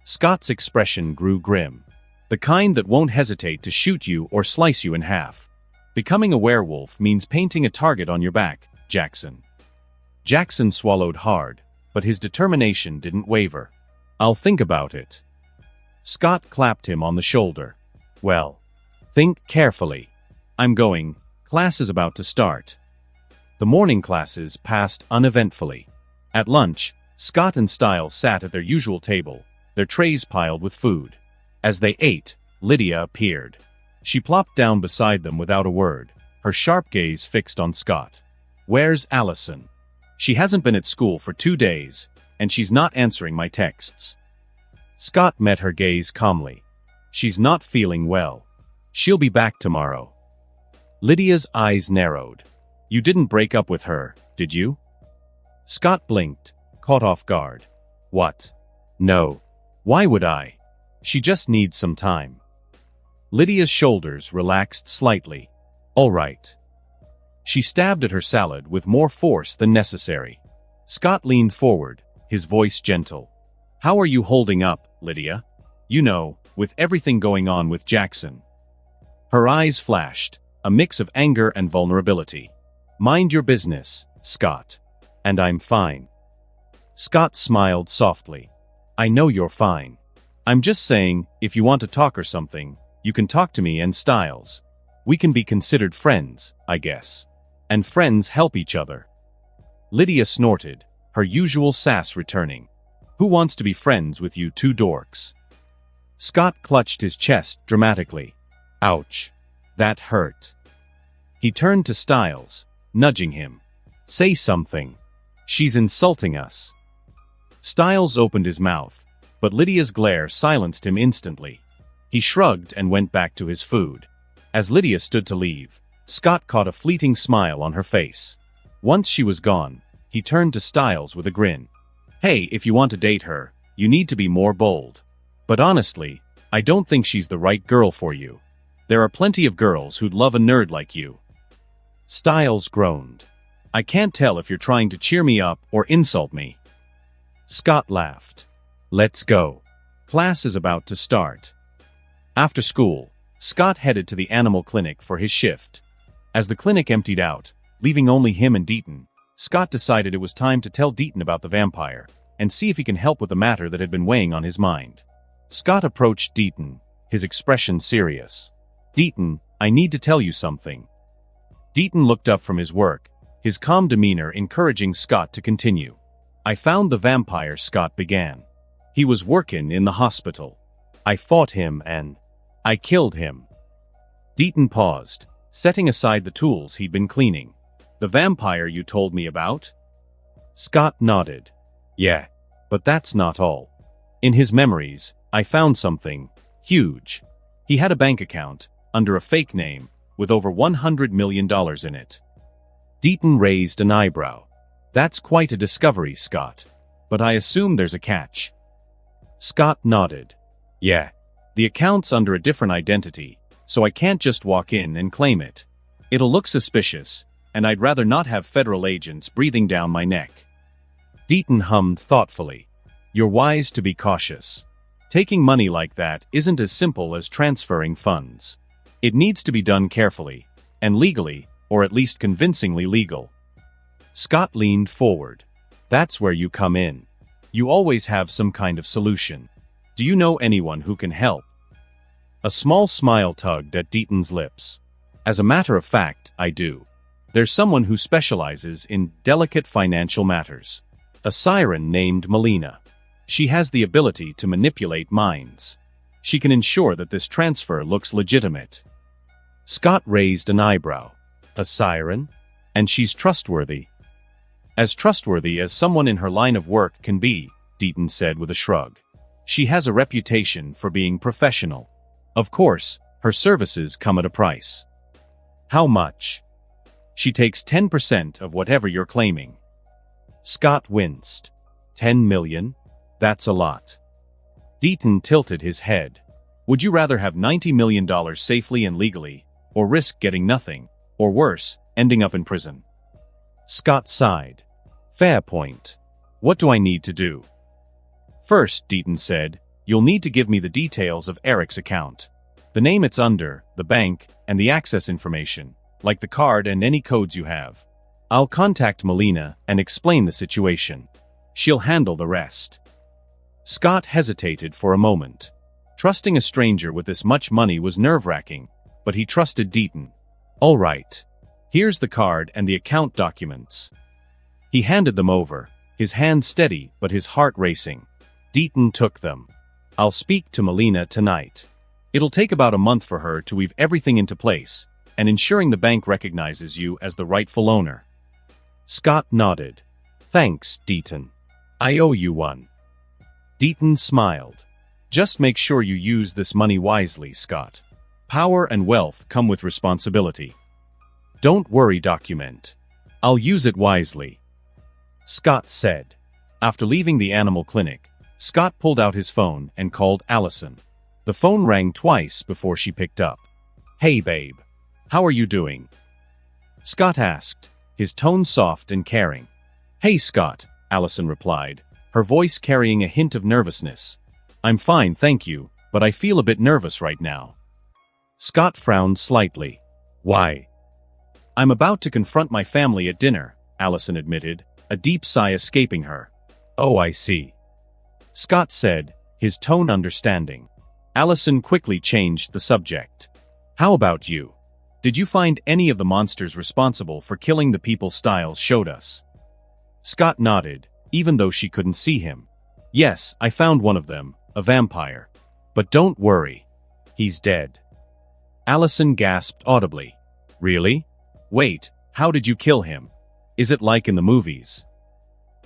Scott's expression grew grim. "The kind that won't hesitate to shoot you or slice you in half. Becoming a werewolf means painting a target on your back, Jackson." Jackson swallowed hard, but his determination didn't waver. "I'll think about it." Scott clapped him on the shoulder. "Well, think carefully. I'm going. Class is about to start." The morning classes passed uneventfully. At lunch, Scott and Styles sat at their usual table, their trays piled with food. As they ate, Lydia appeared. She plopped down beside them without a word, her sharp gaze fixed on Scott. "Where's Allison? She hasn't been at school for 2 days, and she's not answering my texts." Scott met her gaze calmly. "She's not feeling well. She'll be back tomorrow." Lydia's eyes narrowed. "You didn't break up with her, did you?" Scott blinked, caught off guard. "What? No. Why would I? She just needs some time." Lydia's shoulders relaxed slightly. "All right." She stabbed at her salad with more force than necessary. Scott leaned forward, his voice gentle. "How are you holding up, Lydia? You know, with everything going on with Jackson." Her eyes flashed, a mix of anger and vulnerability. "Mind your business, Scott. And I'm fine." Scott smiled softly. "I know you're fine. I'm just saying, if you want to talk or something, you can talk to me and Styles. We can be considered friends, I guess. And friends help each other." Lydia snorted, her usual sass returning. "Who wants to be friends with you two dorks?" Scott clutched his chest dramatically. Ouch. That hurt. He turned to Styles, nudging him. "Say something. She's insulting us." Styles opened his mouth, but Lydia's glare silenced him instantly. He shrugged and went back to his food. As Lydia stood to leave, Scott caught a fleeting smile on her face. Once she was gone, he turned to Styles with a grin. "Hey, if you want to date her, you need to be more bold. But honestly, I don't think she's the right girl for you. There are plenty of girls who'd love a nerd like you." Styles groaned. "I can't tell if you're trying to cheer me up or insult me." Scott laughed. "Let's go. Class is about to start." After school, Scott headed to the animal clinic for his shift. As the clinic emptied out, leaving only him and Deaton, Scott decided it was time to tell Deaton about the vampire, and see if he can help with the matter that had been weighing on his mind. Scott approached Deaton, his expression serious. "Deaton, I need to tell you something." Deaton looked up from his work, his calm demeanor encouraging Scott to continue. "I found the vampire," Scott began. He was working in the hospital. I fought him and I killed him. Deaton paused, setting aside the tools he'd been cleaning. The vampire you told me about? Scott nodded. Yeah, but that's not all. In his memories, I found something huge. He had a bank account, under a fake name, with over $100 million in it. Deaton raised an eyebrow. That's quite a discovery, Scott. But I assume there's a catch. Scott nodded. Yeah. The account's under a different identity, so I can't just walk in and claim it. It'll look suspicious, and I'd rather not have federal agents breathing down my neck. Deaton hummed thoughtfully. You're wise to be cautious. Taking money like that isn't as simple as transferring funds. It needs to be done carefully, and legally, or at least convincingly legal. Scott leaned forward. That's where you come in. You always have some kind of solution. Do you know anyone who can help? A small smile tugged at Deaton's lips. As a matter of fact, I do. There's someone who specializes in delicate financial matters. A siren named Melina. She has the ability to manipulate minds. She can ensure that this transfer looks legitimate. Scott raised an eyebrow. A siren? And she's trustworthy. As trustworthy as someone in her line of work can be, Deaton said with a shrug. She has a reputation for being professional. Of course, her services come at a price. How much? She takes 10% of whatever you're claiming. Scott winced. 10 million? That's a lot. Deaton tilted his head. Would you rather have $90 million safely and legally, or risk getting nothing, or worse, ending up in prison? Scott sighed. Fair point. What do I need to do? First, Deaton said, you'll need to give me the details of Eric's account. The name it's under, the bank, and the access information, like the card and any codes you have. I'll contact Melina and explain the situation. She'll handle the rest. Scott hesitated for a moment. Trusting a stranger with this much money was nerve-wracking, but he trusted Deaton. All right. Here's the card and the account documents. He handed them over, his hand steady but his heart racing. Deaton took them. I'll speak to Melina tonight. It'll take about a month for her to weave everything into place, and ensuring the bank recognizes you as the rightful owner. Scott nodded. Thanks, Deaton. I owe you one. Deaton smiled. Just make sure you use this money wisely, Scott. Power and wealth come with responsibility. Don't worry, document. I'll use it wisely. Scott said. After leaving the animal clinic, Scott pulled out his phone and called Allison. The phone rang twice before she picked up. Hey, babe. How are you doing? Scott asked, his tone soft and caring. Hey, Scott, Allison replied, her voice carrying a hint of nervousness. I'm fine, thank you, but I feel a bit nervous right now. Scott frowned slightly. Why? I'm about to confront my family at dinner, Allison admitted, a deep sigh escaping her. Oh, I see. Scott said, his tone understanding. Allison quickly changed the subject. How about you? Did you find any of the monsters responsible for killing the people Styles showed us? Scott nodded, even though she couldn't see him. Yes, I found one of them, a vampire. But don't worry. He's dead. Allison gasped audibly. Really? Wait, how did you kill him? Is it like in the movies?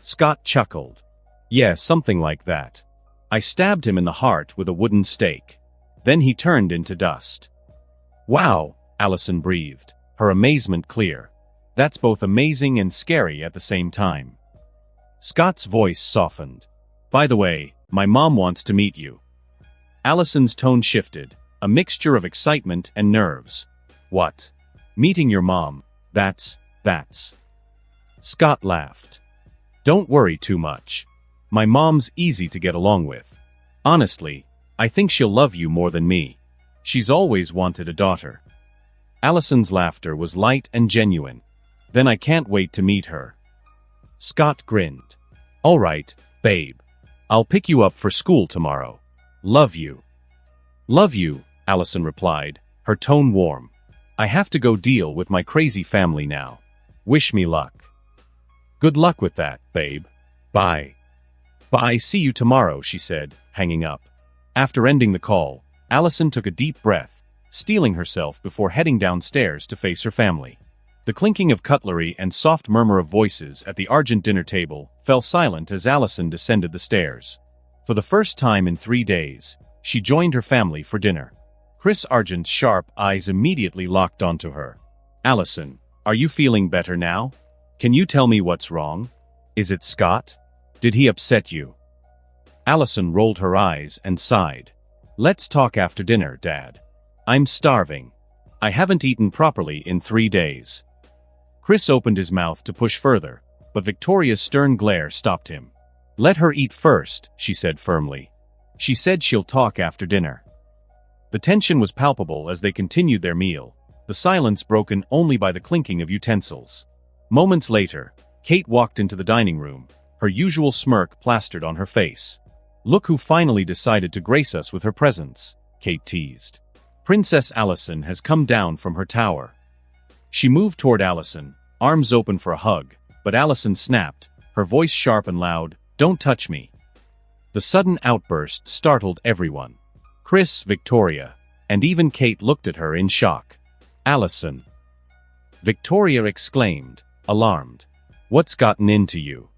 Scott chuckled. Yeah, something like that. I stabbed him in the heart with a wooden stake. Then he turned into dust. Wow, Allison breathed, her amazement clear. That's both amazing and scary at the same time. Scott's voice softened. By the way, my mom wants to meet you. Allison's tone shifted, a mixture of excitement and nerves. What? Meeting your mom, that's. Scott laughed. Don't worry too much. My mom's easy to get along with. Honestly, I think she'll love you more than me. She's always wanted a daughter. Allison's laughter was light and genuine. Then I can't wait to meet her. Scott grinned. All right, babe. I'll pick you up for school tomorrow. Love you. Love you, Allison replied, her tone warm. I have to go deal with my crazy family now. Wish me luck. Good luck with that, babe. Bye. Bye, see you tomorrow, she said, hanging up. After ending the call, Allison took a deep breath, steeling herself before heading downstairs to face her family. The clinking of cutlery and soft murmur of voices at the Argent dinner table fell silent as Allison descended the stairs. For the first time in 3 days, she joined her family for dinner. Chris Argent's sharp eyes immediately locked onto her. Allison, are you feeling better now? Can you tell me what's wrong? Is it Scott? Did he upset you? Allison rolled her eyes and sighed. Let's talk after dinner, Dad. I'm starving. I haven't eaten properly in 3 days. Chris opened his mouth to push further, but Victoria's stern glare stopped him. Let her eat first, she said firmly. She said she'll talk after dinner. The tension was palpable as they continued their meal, the silence broken only by the clinking of utensils. Moments later, Kate walked into the dining room, her usual smirk plastered on her face. Look who finally decided to grace us with her presence, Kate teased. Princess Allison has come down from her tower. She moved toward Allison, arms open for a hug, but Allison snapped, her voice sharp and loud, "Don't touch me." The sudden outburst startled everyone. Chris, Victoria, and even Kate looked at her in shock. Allison. Victoria exclaimed, alarmed. What's gotten into you?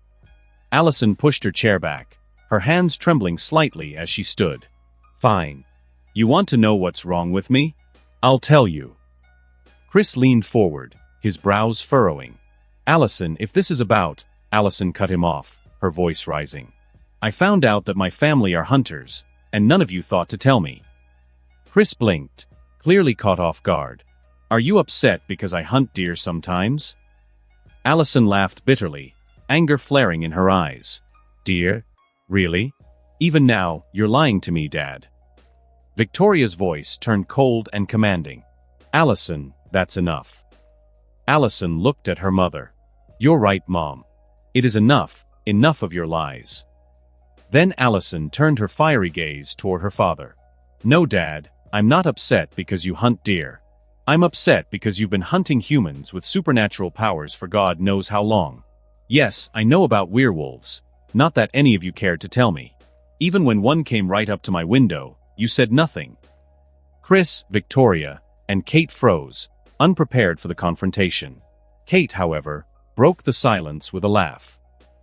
Allison pushed her chair back, her hands trembling slightly as she stood. Fine. You want to know what's wrong with me? I'll tell you. Chris leaned forward, his brows furrowing. Allison, if this is about... Allison cut him off, her voice rising. I found out that my family are hunters, and none of you thought to tell me. Chris blinked, clearly caught off guard. Are you upset because I hunt deer sometimes? Allison laughed bitterly, anger flaring in her eyes. Deer? Really? Even now, you're lying to me, Dad. Victoria's voice turned cold and commanding. Allison, that's enough. Allison looked at her mother. You're right, Mom. It is enough, enough of your lies. Then Allison turned her fiery gaze toward her father. No, Dad, I'm not upset because you hunt deer. I'm upset because you've been hunting humans with supernatural powers for God knows how long. Yes, I know about werewolves, not that any of you cared to tell me. Even when one came right up to my window, you said nothing. Chris, Victoria, and Kate froze, unprepared for the confrontation. Kate, however, broke the silence with a laugh.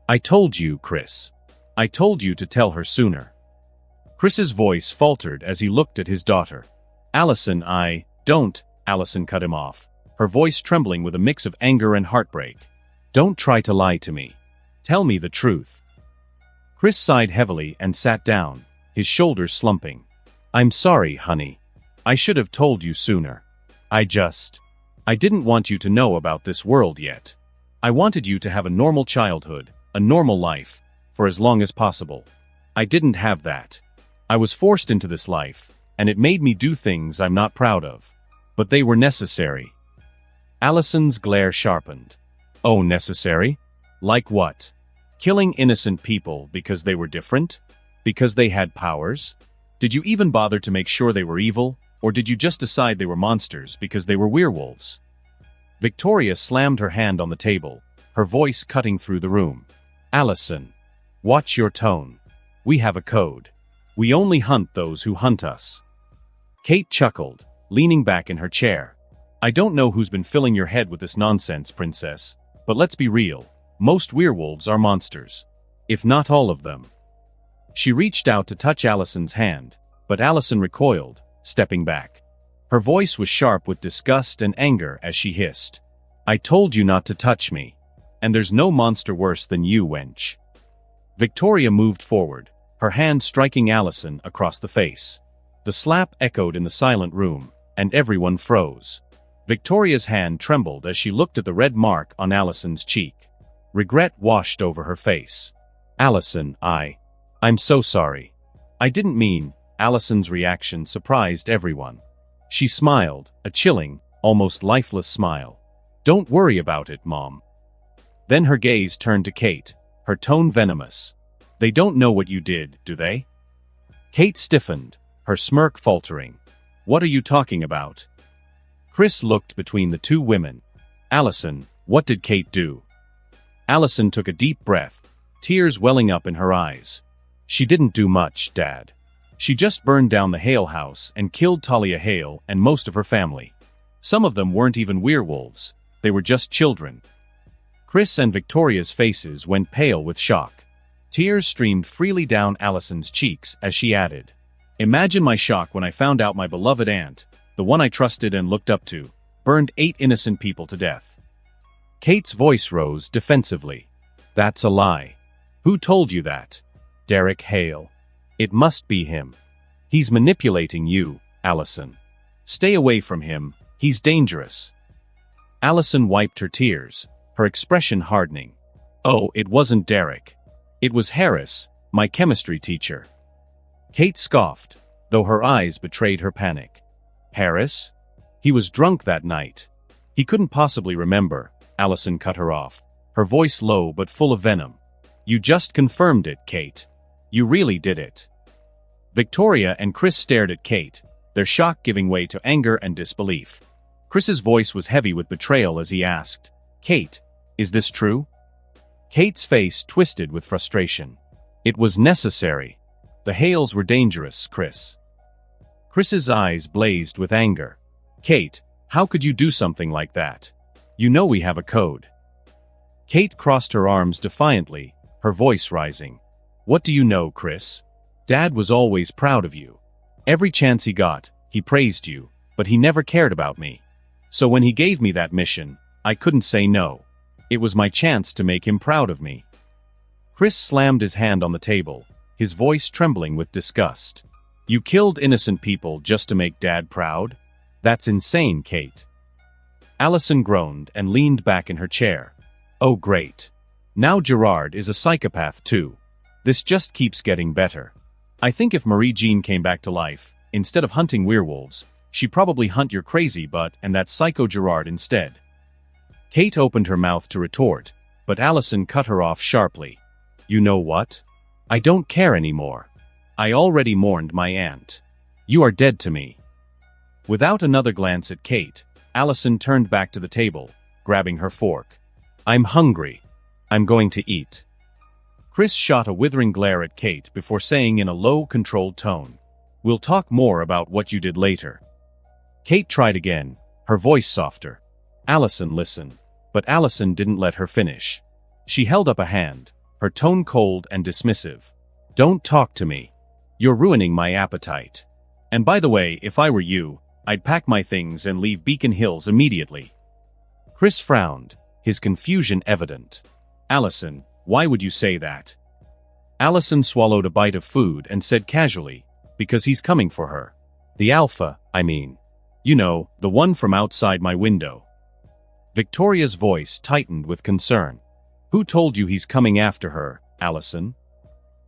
I told you, Chris. I told you to tell her sooner. Chris's voice faltered as he looked at his daughter. Allison, don't, Allison cut him off, her voice trembling with a mix of anger and heartbreak. Don't try to lie to me. Tell me the truth. Chris sighed heavily and sat down, his shoulders slumping. I'm sorry, honey. I should have told you sooner. I didn't want you to know about this world yet. I wanted you to have a normal childhood, a normal life, for as long as possible. I didn't have that. I was forced into this life, and it made me do things I'm not proud of. But they were necessary. Allison's glare sharpened. Oh, necessary? Like what? Killing innocent people because they were different? Because they had powers? Did you even bother to make sure they were evil, or did you just decide they were monsters because they were werewolves? Victoria slammed her hand on the table, her voice cutting through the room. Allison, watch your tone. We have a code. We only hunt those who hunt us. Kate chuckled, leaning back in her chair. I don't know who's been filling your head with this nonsense, Princess, but let's be real. Most werewolves are monsters. If not all of them. She reached out to touch Allison's hand, but Allison recoiled, stepping back. Her voice was sharp with disgust and anger as she hissed. I told you not to touch me. And there's no monster worse than you, wench. Victoria moved forward, her hand striking Allison across the face. The slap echoed in the silent room, and everyone froze. Victoria's hand trembled as she looked at the red mark on Allison's cheek. Regret washed over her face. Allison, I'm so sorry. I didn't mean. Allison's reaction surprised everyone. She smiled, a chilling, almost lifeless smile. Don't worry about it, Mom. Then her gaze turned to Kate, her tone venomous. They don't know what you did, do they? Kate stiffened, her smirk faltering. What are you talking about? Chris looked between the two women. Allison, what did Kate do? Allison took a deep breath, tears welling up in her eyes. She didn't do much, Dad. She just burned down the Hale house and killed Talia Hale and most of her family. Some of them weren't even werewolves, they were just children. Chris and Victoria's faces went pale with shock. Tears streamed freely down Allison's cheeks as she added, "Imagine my shock when I found out my beloved aunt, the one I trusted and looked up to, burned 8 innocent people to death." Kate's voice rose defensively. "That's a lie. Who told you that?" "Derek Hale. It must be him. He's manipulating you, Allison. Stay away from him, he's dangerous." Allison wiped her tears, her expression hardening. "Oh, it wasn't Derek. It was Harris, my chemistry teacher." Kate scoffed, though her eyes betrayed her panic. "Harris? He was drunk that night. He couldn't possibly remember." Allison cut her off, her voice low but full of venom. "You just confirmed it, Kate. You really did it." Victoria and Chris stared at Kate, their shock giving way to anger and disbelief. Chris's voice was heavy with betrayal as he asked, "Kate, is this true?" Kate's face twisted with frustration. "It was necessary. The Hales were dangerous, Chris." Chris's eyes blazed with anger. "Kate, how could you do something like that? You know we have a code." Kate crossed her arms defiantly, her voice rising. "What do you know, Chris? Dad was always proud of you. Every chance he got, he praised you, but he never cared about me. So when he gave me that mission, I couldn't say no. It was my chance to make him proud of me." Chris slammed his hand on the table, his voice trembling with disgust. "You killed innocent people just to make Dad proud? That's insane, Kate." Allison groaned and leaned back in her chair. "Oh great. Now Gerard is a psychopath too. This just keeps getting better. I think if Marie Jean came back to life, instead of hunting werewolves, she'd probably hunt your crazy butt and that psycho Gerard instead." Kate opened her mouth to retort, but Allison cut her off sharply. "You know what? I don't care anymore. I already mourned my aunt. You are dead to me." Without another glance at Kate, Allison turned back to the table, grabbing her fork. "I'm hungry. I'm going to eat." Chris shot a withering glare at Kate before saying in a low, controlled tone, "We'll talk more about what you did later." Kate tried again, her voice softer. "Allison, listen." But Allison didn't let her finish. She held up a hand, her tone cold and dismissive. "Don't talk to me. You're ruining my appetite. And by the way, if I were you, I'd pack my things and leave Beacon Hills immediately." Chris frowned, his confusion evident. "Allison, why would you say that?" Allison swallowed a bite of food and said casually, "Because he's coming for her. The Alpha, I mean. You know, the one from outside my window." Victoria's voice tightened with concern. "Who told you he's coming after her, Allison?"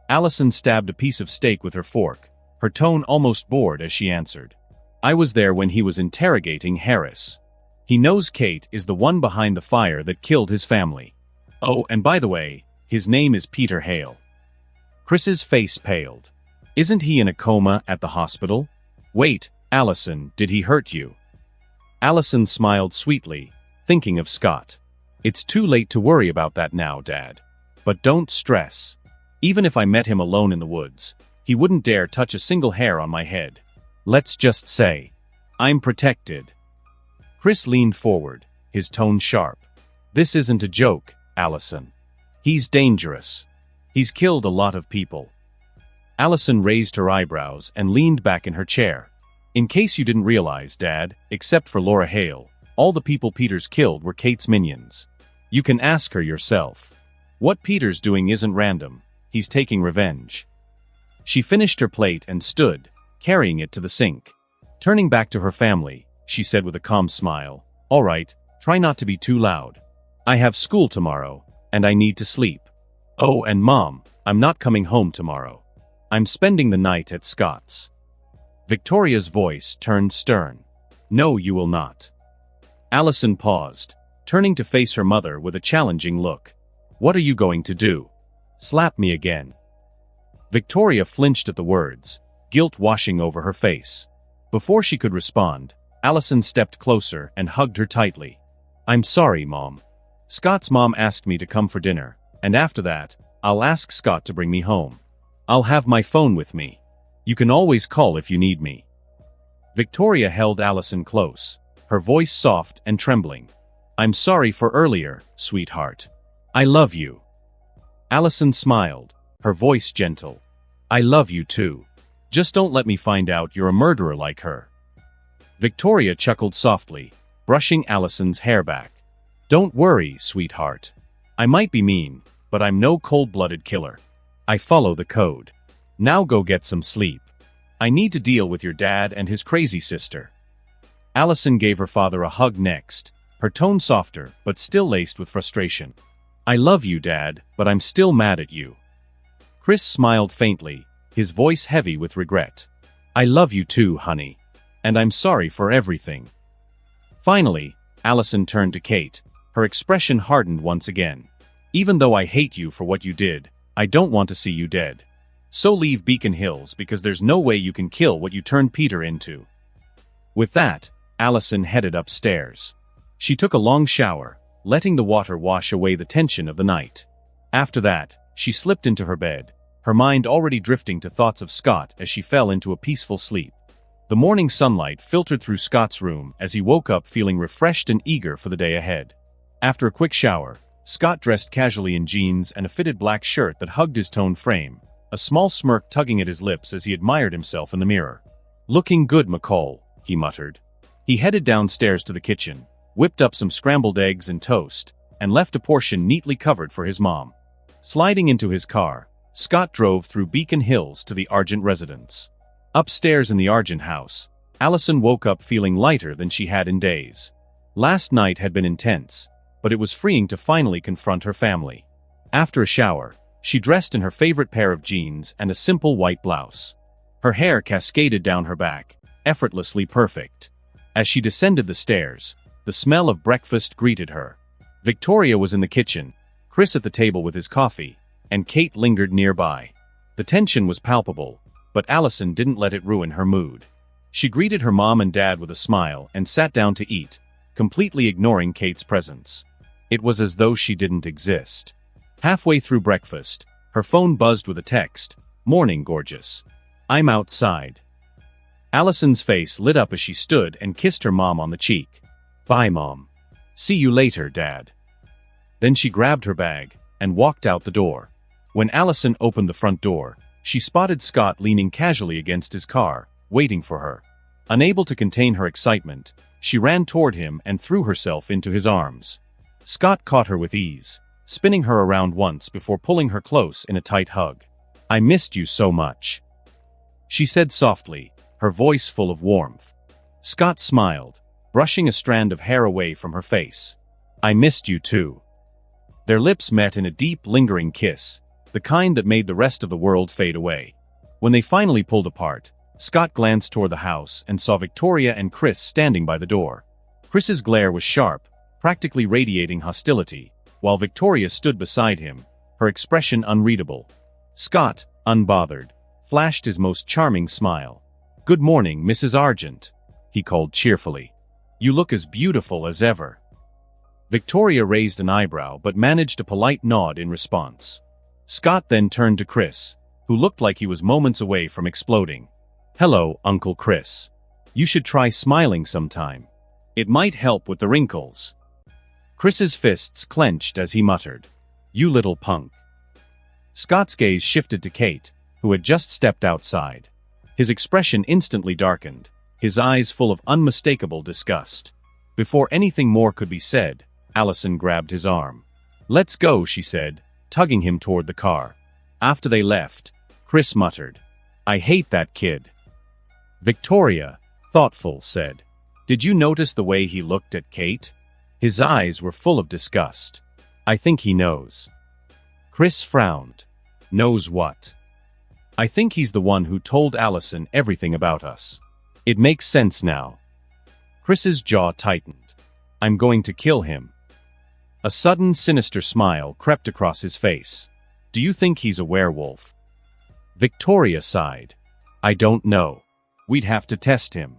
Allison stabbed a piece of steak with her fork, her tone almost bored as she answered. "I was there when he was interrogating Harris. He knows Kate is the one behind the fire that killed his family. Oh, and by the way, his name is Peter Hale." Chris's face paled. "Isn't he in a coma at the hospital?" "Wait, Allison, did he hurt you?" Allison smiled sweetly, thinking of Scott. "It's too late to worry about that now, Dad. But don't stress. Even if I met him alone in the woods, he wouldn't dare touch a single hair on my head. Let's just say, I'm protected." Chris leaned forward, his tone sharp. "This isn't a joke, Allison. He's dangerous. He's killed a lot of people." Allison raised her eyebrows and leaned back in her chair. "In case you didn't realize, Dad, except for Laura Hale, all the people Peter's killed were Kate's minions. You can ask her yourself. What Peter's doing isn't random, he's taking revenge." She finished her plate and stood, carrying it to the sink. Turning back to her family, she said with a calm smile, "All right, try not to be too loud. I have school tomorrow, and I need to sleep. Oh, and Mom, I'm not coming home tomorrow. I'm spending the night at Scott's." Victoria's voice turned stern. "No, you will not." Allison paused, turning to face her mother with a challenging look. "What are you going to do? Slap me again?" Victoria flinched at the words, guilt washing over her face. Before she could respond, Allison stepped closer and hugged her tightly. "I'm sorry, Mom. Scott's mom asked me to come for dinner, and after that, I'll ask Scott to bring me home. I'll have my phone with me. You can always call if you need me." Victoria held Allison close, her voice soft and trembling. "I'm sorry for earlier, sweetheart. I love you." Allison smiled, her voice gentle. "I love you too. Just don't let me find out you're a murderer like her." Victoria chuckled softly, brushing Allison's hair back. "Don't worry, sweetheart. I might be mean, but I'm no cold-blooded killer. I follow the code. Now go get some sleep. I need to deal with your dad and his crazy sister." Allison gave her father a hug next, her tone softer but still laced with frustration. "I love you, Dad, but I'm still mad at you." Chris smiled faintly, his voice heavy with regret. "I love you too, honey. And I'm sorry for everything." Finally, Allison turned to Kate, her expression hardened once again. "Even though I hate you for what you did, I don't want to see you dead. So leave Beacon Hills because there's no way you can kill what you turned Peter into." With that, Allison headed upstairs. She took a long shower, letting the water wash away the tension of the night. After that, she slipped into her bed, her mind already drifting to thoughts of Scott as she fell into a peaceful sleep. The morning sunlight filtered through Scott's room as he woke up feeling refreshed and eager for the day ahead. After a quick shower, Scott dressed casually in jeans and a fitted black shirt that hugged his toned frame, a small smirk tugging at his lips as he admired himself in the mirror. "Looking good, McCall," he muttered. He headed downstairs to the kitchen, whipped up some scrambled eggs and toast, and left a portion neatly covered for his mom. Sliding into his car, Scott drove through Beacon Hills to the Argent residence. Upstairs in the Argent house, Allison woke up feeling lighter than she had in days. Last night had been intense, but it was freeing to finally confront her family. After a shower, she dressed in her favorite pair of jeans and a simple white blouse. Her hair cascaded down her back, effortlessly perfect. As she descended the stairs, the smell of breakfast greeted her. Victoria was in the kitchen, Chris at the table with his coffee, and Kate lingered nearby. The tension was palpable, but Allison didn't let it ruin her mood. She greeted her mom and dad with a smile and sat down to eat, completely ignoring Kate's presence. It was as though she didn't exist. Halfway through breakfast, her phone buzzed with a text. "Morning, gorgeous. I'm outside." Allison's face lit up as she stood and kissed her mom on the cheek. "Bye, Mom. See you later, Dad." Then she grabbed her bag and walked out the door. When Allison opened the front door, she spotted Scott leaning casually against his car, waiting for her. Unable to contain her excitement, she ran toward him and threw herself into his arms. Scott caught her with ease, spinning her around once before pulling her close in a tight hug. "I missed you so much," she said softly, her voice full of warmth. Scott smiled, brushing a strand of hair away from her face. "I missed you too." Their lips met in a deep, lingering kiss, the kind that made the rest of the world fade away. When they finally pulled apart, Scott glanced toward the house and saw Victoria and Chris standing by the door. Chris's glare was sharp, practically radiating hostility, while Victoria stood beside him, her expression unreadable. Scott, unbothered, flashed his most charming smile. "Good morning, Mrs. Argent," he called cheerfully. "You look as beautiful as ever." Victoria raised an eyebrow but managed a polite nod in response. Scott then turned to Chris, who looked like he was moments away from exploding. "Hello, Uncle Chris. You should try smiling sometime. It might help with the wrinkles." Chris's fists clenched as he muttered, "You little punk." Scott's gaze shifted to Kate, who had just stepped outside. His expression instantly darkened, his eyes full of unmistakable disgust. Before anything more could be said, Allison grabbed his arm. "Let's go," she said, tugging him toward the car. After they left, Chris muttered, "I hate that kid." Victoria, thoughtful, said, "Did you notice the way he looked at Kate? His eyes were full of disgust. I think he knows." Chris frowned. "Knows what?" "I think he's the one who told Allison everything about us. It makes sense now." Chris's jaw tightened. "I'm going to kill him." A sudden sinister smile crept across his face. "Do you think he's a werewolf?" Victoria sighed. "I don't know. We'd have to test him."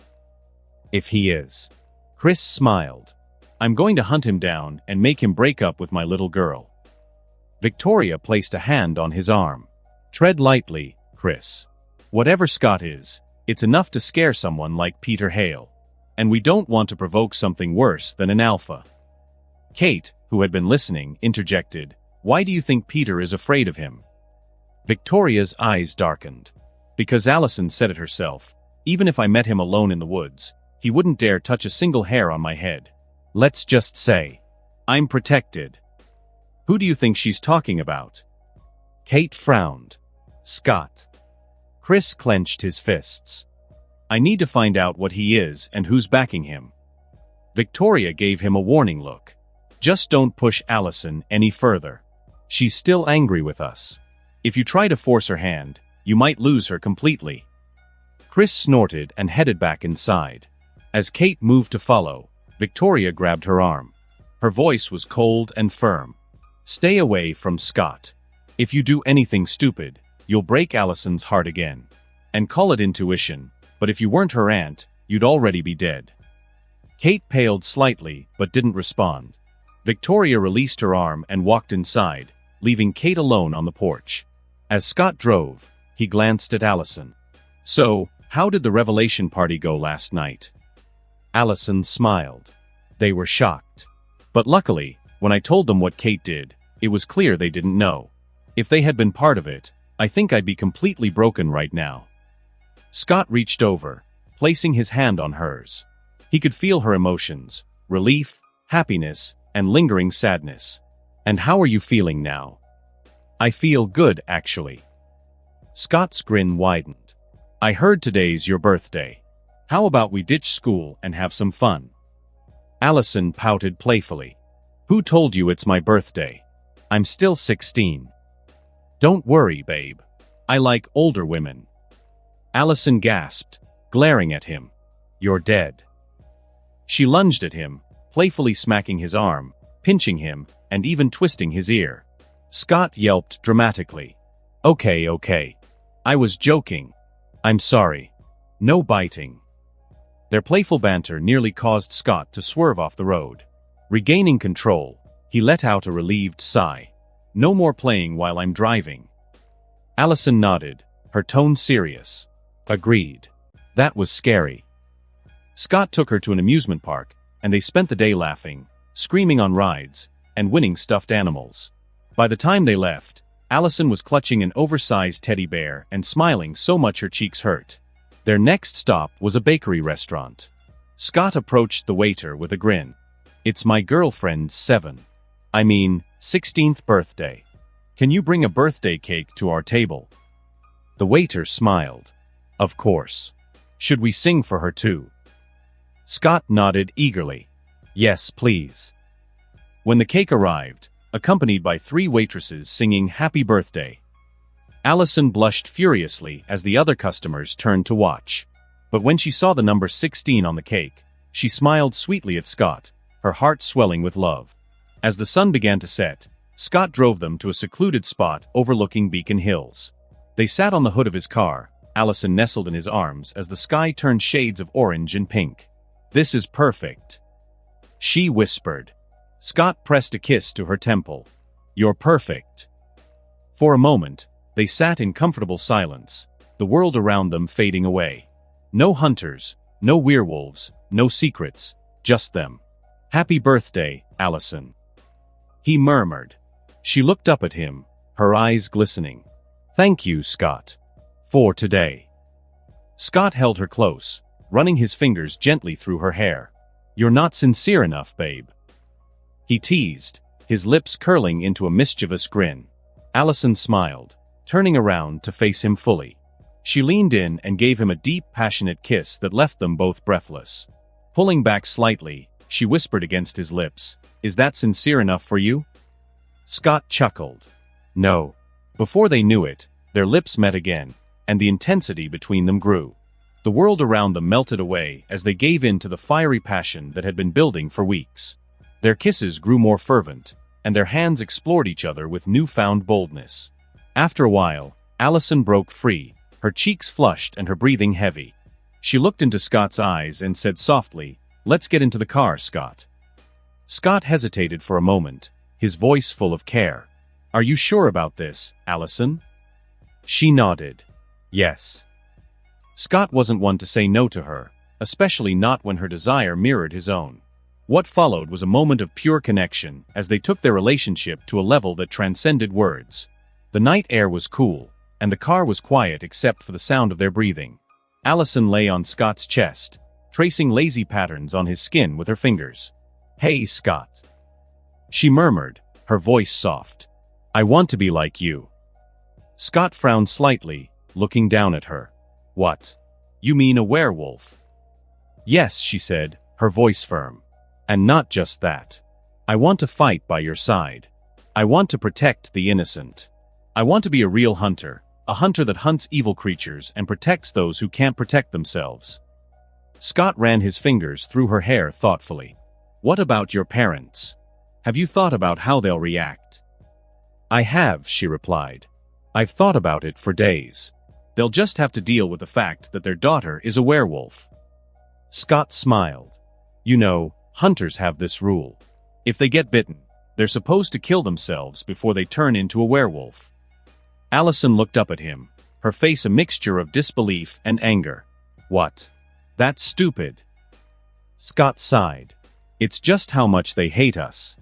"If he is." Chris smiled. "I'm going to hunt him down and make him break up with my little girl." Victoria placed a hand on his arm. Tread lightly, Chris. Whatever Scott is, it's enough to scare someone like Peter Hale. And we don't want to provoke something worse than an alpha. Kate, who had been listening, interjected, "Why do you think Peter is afraid of him?" Victoria's eyes darkened. Because Allison said it herself. Even if I met him alone in the woods, he wouldn't dare touch a single hair on my head. Let's just say, I'm protected. Who do you think she's talking about? Kate frowned. Scott. Chris clenched his fists. I need to find out what he is and who's backing him. Victoria gave him a warning look. Just don't push Allison any further. She's still angry with us. If you try to force her hand, you might lose her completely. Chris snorted and headed back inside. As Kate moved to follow, Victoria grabbed her arm. Her voice was cold and firm. Stay away from Scott. If you do anything stupid, you'll break Allison's heart again. And call it intuition, but if you weren't her aunt, you'd already be dead. Kate paled slightly, but didn't respond. Victoria released her arm and walked inside, leaving Kate alone on the porch. As Scott drove, he glanced at Allison. So, how did the revelation party go last night? Allison smiled. They were shocked. But luckily, when I told them what Kate did, it was clear they didn't know. If they had been part of it, I think I'd be completely broken right now. Scott reached over, placing his hand on hers. He could feel her emotions, relief, happiness, and lingering sadness. And how are you feeling now? I feel good, actually. Scott's grin widened. I heard today's your birthday. How about we ditch school and have some fun? Allison pouted playfully. Who told you it's my birthday? I'm still 16. Don't worry, babe. I like older women. Allison gasped, glaring at him. You're dead. She lunged at him, playfully smacking his arm, pinching him, and even twisting his ear. Scott yelped dramatically. Okay. I was joking. I'm sorry. No biting. Their playful banter nearly caused Scott to swerve off the road. Regaining control, he let out a relieved sigh. No more playing while I'm driving. Allison nodded, her tone serious. Agreed. That was scary. Scott took her to an amusement park, and they spent the day laughing, screaming on rides, and winning stuffed animals. By the time they left, Allison was clutching an oversized teddy bear and smiling so much her cheeks hurt. Their next stop was a bakery restaurant. Scott approached the waiter with a grin. It's my girlfriend's 16th birthday. Can you bring a birthday cake to our table? The waiter smiled. Of course. Should we sing for her too? Scott nodded eagerly. Yes, please. When the cake arrived, accompanied by 3 waitresses singing Happy Birthday, Allison blushed furiously as the other customers turned to watch. But when she saw the number 16 on the cake, she smiled sweetly at Scott, her heart swelling with love. As the sun began to set, Scott drove them to a secluded spot overlooking Beacon Hills. They sat on the hood of his car, Allison nestled in his arms as the sky turned shades of orange and pink. This is perfect, she whispered. Scott pressed a kiss to her temple. You're perfect. For a moment, they sat in comfortable silence, the world around them fading away. No hunters, no werewolves, no secrets, just them. Happy birthday, Allison. He murmured. She looked up at him, her eyes glistening. Thank you, Scott. For today. Scott held her close, running his fingers gently through her hair. You're not sincere enough, babe. He teased, his lips curling into a mischievous grin. Allison smiled, turning around to face him fully. She leaned in and gave him a deep, passionate kiss that left them both breathless. Pulling back slightly, she whispered against his lips, Is that sincere enough for you? Scott chuckled. No. Before they knew it, their lips met again, and the intensity between them grew. The world around them melted away as they gave in to the fiery passion that had been building for weeks. Their kisses grew more fervent, and their hands explored each other with newfound boldness. After a while, Allison broke free, her cheeks flushed and her breathing heavy. She looked into Scott's eyes and said softly, Let's get into the car, Scott. Scott hesitated for a moment, his voice full of care. Are you sure about this, Allison? She nodded. Yes. Scott wasn't one to say no to her, especially not when her desire mirrored his own. What followed was a moment of pure connection as they took their relationship to a level that transcended words. The night air was cool, and the car was quiet except for the sound of their breathing. Allison lay on Scott's chest, tracing lazy patterns on his skin with her fingers. "Hey, Scott," she murmured, her voice soft. "I want to be like you." Scott frowned slightly, looking down at her. "What? You mean a werewolf?" "Yes," she said, her voice firm. "And not just that. I want to fight by your side. I want to protect the innocent. I want to be a real hunter, a hunter that hunts evil creatures and protects those who can't protect themselves." Scott ran his fingers through her hair thoughtfully. "What about your parents? Have you thought about how they'll react?" "I have," she replied. "I've thought about it for days. They'll just have to deal with the fact that their daughter is a werewolf." Scott smiled. "You know, hunters have this rule. If they get bitten, they're supposed to kill themselves before they turn into a werewolf." Allison looked up at him, her face a mixture of disbelief and anger. "What? That's stupid." Scott sighed. "It's just how much they hate us."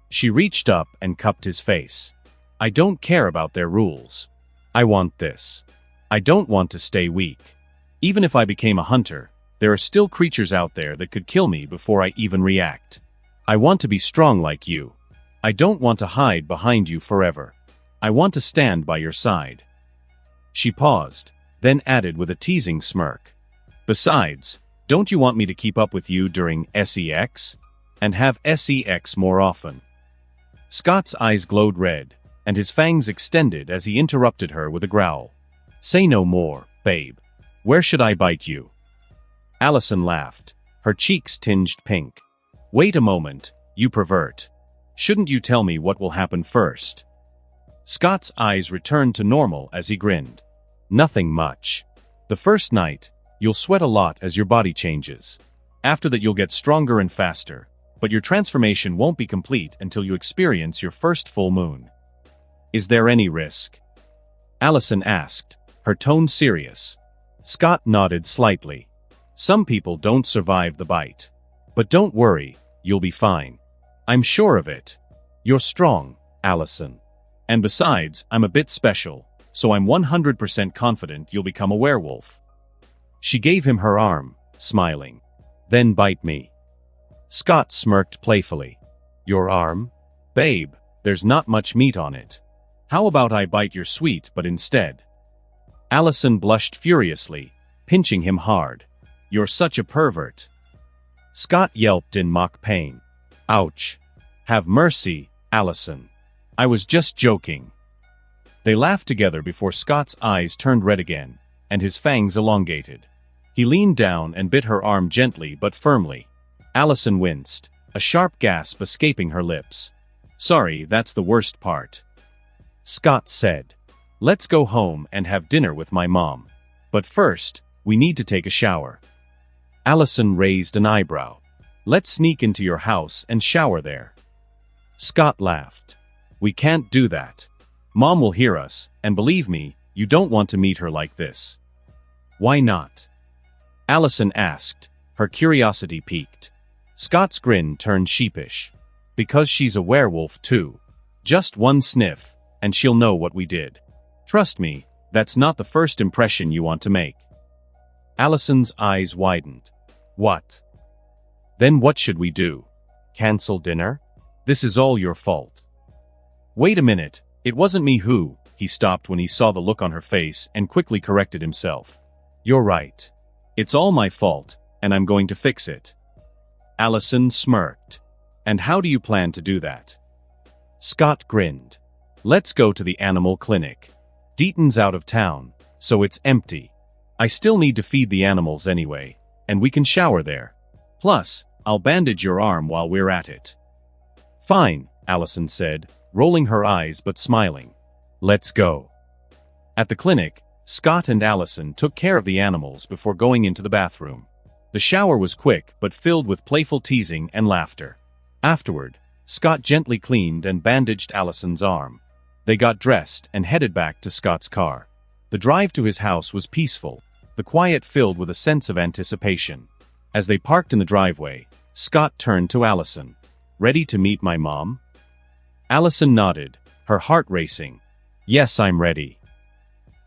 She reached up and cupped his face. "I don't care about their rules. I want this. I don't want to stay weak. Even if I became a hunter, there are still creatures out there that could kill me before I even react. I want to be strong like you. I don't want to hide behind you forever. I want to stand by your side." She paused, then added with a teasing smirk. "Besides, don't you want me to keep up with you during sex? And have sex more often?" Scott's eyes glowed red, and his fangs extended as he interrupted her with a growl. "Say no more, babe. Where should I bite you?" Allison laughed, her cheeks tinged pink. "Wait a moment, you pervert. Shouldn't you tell me what will happen first?" Scott's eyes returned to normal as he grinned. "Nothing much. The first night, you'll sweat a lot as your body changes. After that you'll get stronger and faster, but your transformation won't be complete until you experience your first full moon." "Is there any risk?" Allison asked, her tone serious. Scott nodded slightly. "Some people don't survive the bite. But don't worry, you'll be fine. I'm sure of it. You're strong, Allison. And besides, I'm a bit special, so I'm 100% confident you'll become a werewolf." She gave him her arm, smiling. "Then bite me." Scott smirked playfully. "Your arm? Babe, there's not much meat on it. How about I bite your sweet butt instead?" Allison blushed furiously, pinching him hard. "You're such a pervert." Scott yelped in mock pain. "Ouch. Have mercy, Allison. I was just joking." They laughed together before Scott's eyes turned red again, and his fangs elongated. He leaned down and bit her arm gently but firmly. Allison winced, a sharp gasp escaping her lips. "Sorry, that's the worst part." Scott said, "Let's go home and have dinner with my mom. But first, we need to take a shower." Allison raised an eyebrow. "Let's sneak into your house and shower there." Scott laughed. "We can't do that. Mom will hear us, and believe me, you don't want to meet her like this." "Why not?" Allison asked, her curiosity piqued. Scott's grin turned sheepish. "Because she's a werewolf too. Just one sniff, and she'll know what we did. Trust me, that's not the first impression you want to make." Allison's eyes widened. "What? Then what should we do? Cancel dinner? This is all your fault." "Wait a minute, it wasn't me who—" He stopped when he saw the look on her face and quickly corrected himself. "You're right. It's all my fault, and I'm going to fix it." Allison smirked. "And how do you plan to do that?" Scott grinned. "Let's go to the animal clinic. Deaton's out of town, so it's empty. I still need to feed the animals anyway, and we can shower there. Plus, I'll bandage your arm while we're at it." "Fine," Allison said, rolling her eyes but smiling. "Let's go." At the clinic, Scott and Allison took care of the animals before going into the bathroom. The shower was quick but filled with playful teasing and laughter. Afterward, Scott gently cleaned and bandaged Allison's arm, They got dressed and headed back to Scott's car. The drive to his house was peaceful, the quiet filled with a sense of anticipation. As they parked in the driveway, Scott turned to Allison. "Ready to meet my mom?" Allison nodded, her heart racing. "Yes, I'm ready."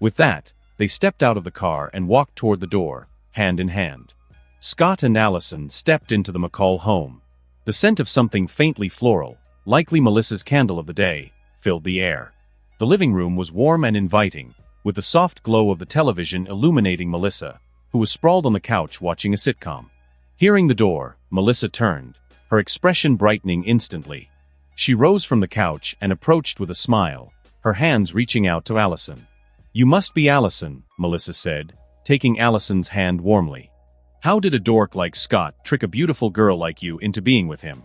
With that, they stepped out of the car and walked toward the door, hand in hand. Scott and Allison stepped into the McCall home. The scent of something faintly floral, likely Melissa's candle of the day, filled the air. The living room was warm and inviting, with the soft glow of the television illuminating Melissa, who was sprawled on the couch watching a sitcom. Hearing the door, Melissa turned, her expression brightening instantly. She rose from the couch and approached with a smile, her hands reaching out to Allison. "You must be Allison," Melissa said, taking Allison's hand warmly. "How did a dork like Scott trick a beautiful girl like you into being with him?"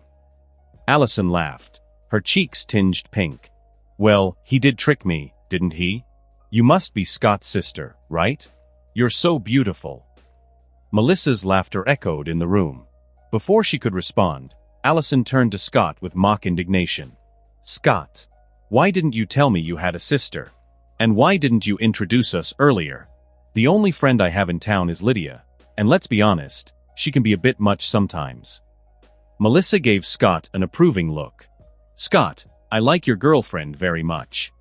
Allison laughed, her cheeks tinged pink. "Well, he did trick me, didn't he? You must be Scott's sister, right? You're so beautiful." Melissa's laughter echoed in the room. Before she could respond, Allison turned to Scott with mock indignation. "Scott, why didn't you tell me you had a sister? And why didn't you introduce us earlier? The only friend I have in town is Lydia, and let's be honest, she can be a bit much sometimes." Melissa gave Scott an approving look. "Scott, I like your girlfriend very much."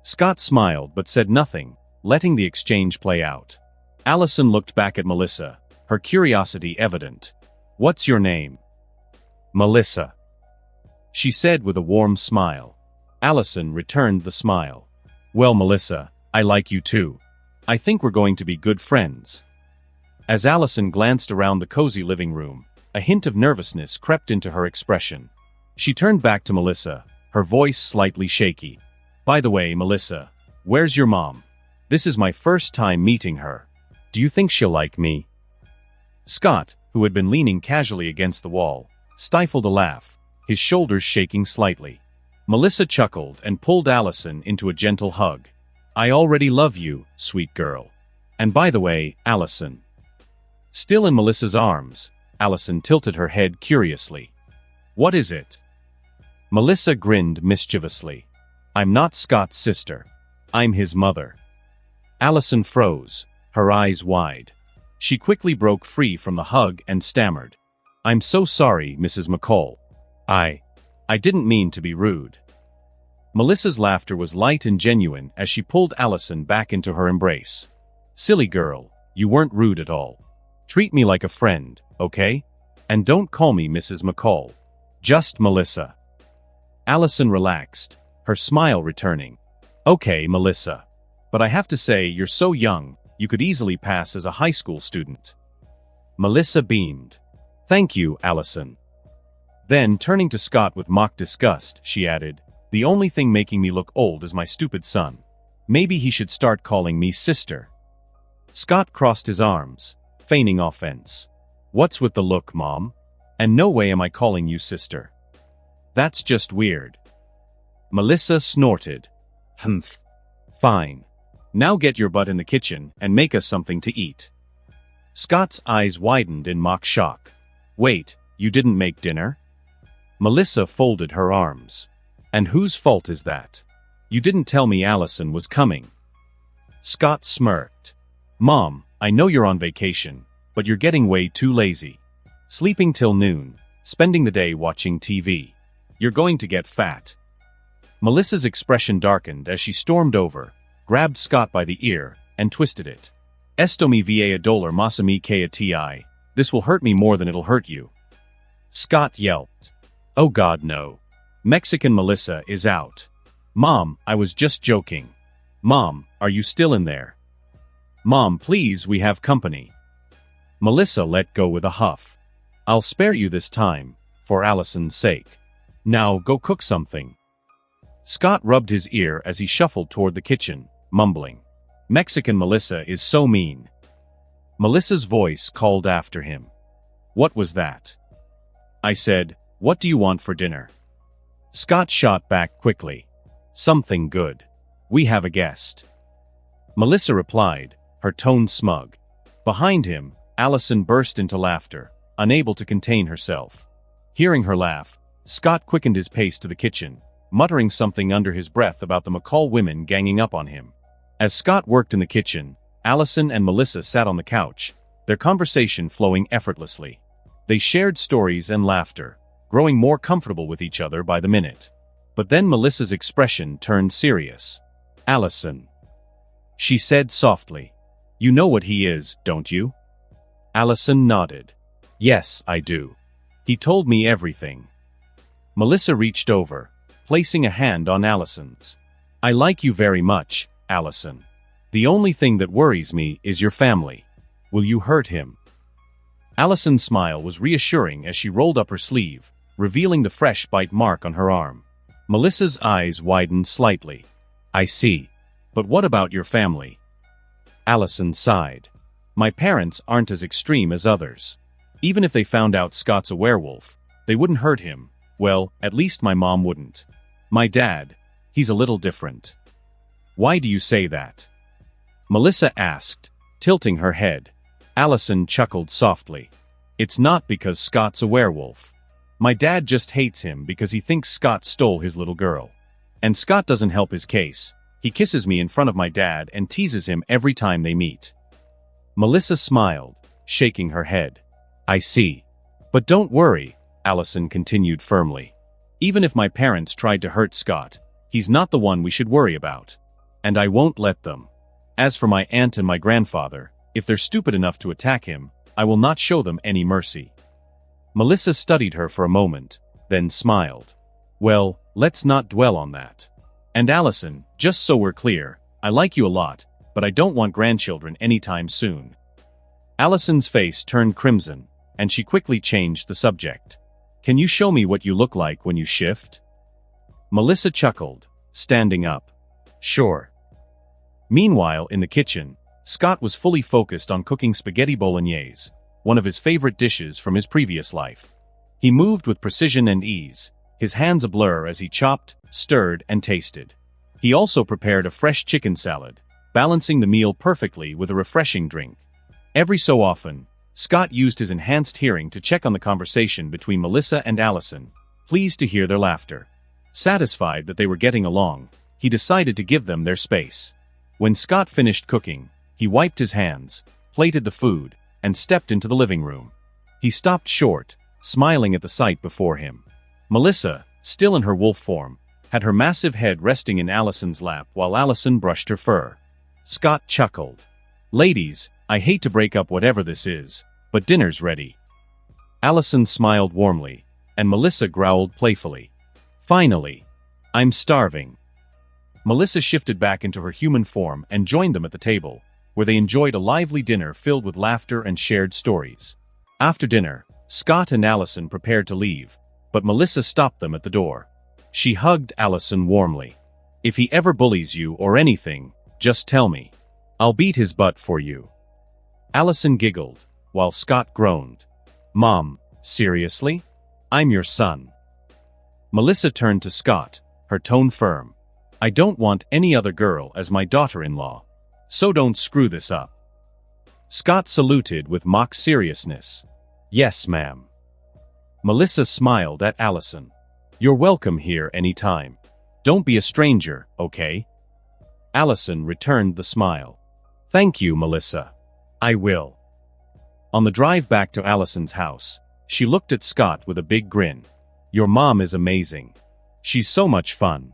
Scott smiled but said nothing, letting the exchange play out. Allison looked back at Melissa, her curiosity evident. "What's your name?" "Melissa," she said with a warm smile. Allison returned the smile. "Well, Melissa, I like you too. I think we're going to be good friends." As Allison glanced around the cozy living room, a hint of nervousness crept into her expression. She turned back to Melissa, her voice slightly shaky. "By the way, Melissa, where's your mom? This is my first time meeting her. Do you think she'll like me?" Scott, who had been leaning casually against the wall, stifled a laugh, his shoulders shaking slightly. Melissa chuckled and pulled Allison into a gentle hug. "I already love you, sweet girl. And by the way, Allison." Still in Melissa's arms, Allison tilted her head curiously. "What is it?" Melissa grinned mischievously. "I'm not Scott's sister. I'm his mother." Allison froze, her eyes wide. She quickly broke free from the hug and stammered. "I'm so sorry, Mrs. McCall. I didn't mean to be rude." Melissa's laughter was light and genuine as she pulled Allison back into her embrace. "Silly girl, you weren't rude at all. Treat me like a friend, okay? And don't call me Mrs. McCall. Just Melissa." Allison relaxed, her smile returning. "Okay, Melissa. But I have to say, you're so young, you could easily pass as a high school student." Melissa beamed. "Thank you, Allison." Then, turning to Scott with mock disgust, she added, "The only thing making me look old is my stupid son. Maybe he should start calling me sister." Scott crossed his arms, feigning offense. "What's with the look, Mom? And no way am I calling you sister. That's just weird." Melissa snorted. "Humph. Fine. Now get your butt in the kitchen and make us something to eat." Scott's eyes widened in mock shock. "Wait, you didn't make dinner?" Melissa folded her arms. "And whose fault is that? You didn't tell me Allison was coming." Scott smirked. "Mom, I know you're on vacation, but you're getting way too lazy. Sleeping till noon, spending the day watching TV. You're going to get fat." Melissa's expression darkened as she stormed over, grabbed Scott by the ear, and twisted it. "Esto me va a doler más a mí que a ti. This will hurt me more than it'll hurt you." Scott yelped. "Oh God, no. Mexican Melissa is out." "Mom, I was just joking. Mom, are you still in there?" "Mom, please, we have company." Melissa let go with a huff. "I'll spare you this time, for Allison's sake. Now go cook something." Scott rubbed his ear as he shuffled toward the kitchen, mumbling, "Mexican Melissa is so mean." Melissa's voice called after him. "What was that?" I said, "What do you want for dinner?" Scott shot back quickly. "Something good. We have a guest." Melissa replied, her tone smug. Behind him, Allison burst into laughter, unable to contain herself. Hearing her laugh, Scott quickened his pace to the kitchen, muttering something under his breath about the McCall women ganging up on him. As Scott worked in the kitchen, Allison and Melissa sat on the couch, their conversation flowing effortlessly. They shared stories and laughter, growing more comfortable with each other by the minute. But then Melissa's expression turned serious. "Allison," she said softly. "You know what he is, don't you?" Allison nodded. "Yes, I do. He told me everything." Melissa reached over, placing a hand on Allison's. "I like you very much, Allison. The only thing that worries me is your family. Will you hurt him?" Allison's smile was reassuring as she rolled up her sleeve, revealing the fresh bite mark on her arm. Melissa's eyes widened slightly. "I see. But what about your family?" Allison sighed. "My parents aren't as extreme as others. Even if they found out Scott's a werewolf, they wouldn't hurt him. Well, at least my mom wouldn't. My dad, he's a little different." "Why do you say that?" Melissa asked, tilting her head. Allison chuckled softly. "It's not because Scott's a werewolf. My dad just hates him because he thinks Scott stole his little girl. And Scott doesn't help his case. He kisses me in front of my dad and teases him every time they meet." Melissa smiled, shaking her head. "I see. But don't worry," Allison continued firmly. "Even if my parents tried to hurt Scott, he's not the one we should worry about. And I won't let them. As for my aunt and my grandfather, if they're stupid enough to attack him, I will not show them any mercy." Melissa studied her for a moment, then smiled. "Well, let's not dwell on that. And Allison, just so we're clear, I like you a lot, but I don't want grandchildren anytime soon." Allison's face turned crimson, and she quickly changed the subject. "Can you show me what you look like when you shift?" Melissa chuckled, standing up. "Sure." Meanwhile, in the kitchen, Scott was fully focused on cooking spaghetti bolognese, one of his favorite dishes from his previous life. He moved with precision and ease, his hands a blur as he chopped, stirred, and tasted. He also prepared a fresh chicken salad, balancing the meal perfectly with a refreshing drink. Every so often, Scott used his enhanced hearing to check on the conversation between Melissa and Allison, pleased to hear their laughter. Satisfied that they were getting along, he decided to give them their space. When Scott finished cooking, he wiped his hands, plated the food, and stepped into the living room. He stopped short, smiling at the sight before him. Melissa, still in her wolf form, had her massive head resting in Allison's lap while Allison brushed her fur. Scott chuckled. "Ladies, I hate to break up whatever this is, but dinner's ready." Allison smiled warmly, and Melissa growled playfully. "Finally. I'm starving." Melissa shifted back into her human form and joined them at the table, where they enjoyed a lively dinner filled with laughter and shared stories. After dinner, Scott and Allison prepared to leave, but Melissa stopped them at the door. She hugged Allison warmly. "If he ever bullies you or anything, just tell me. I'll beat his butt for you." Allison giggled, while Scott groaned. "Mom, seriously? I'm your son." Melissa turned to Scott, her tone firm. "I don't want any other girl as my daughter-in-law. So don't screw this up." Scott saluted with mock seriousness. "Yes, ma'am." Melissa smiled at Allison. "You're welcome here anytime. Don't be a stranger, okay?" Allison returned the smile. "Thank you, Melissa. I will." On the drive back to Allison's house, she looked at Scott with a big grin. "Your mom is amazing. She's so much fun."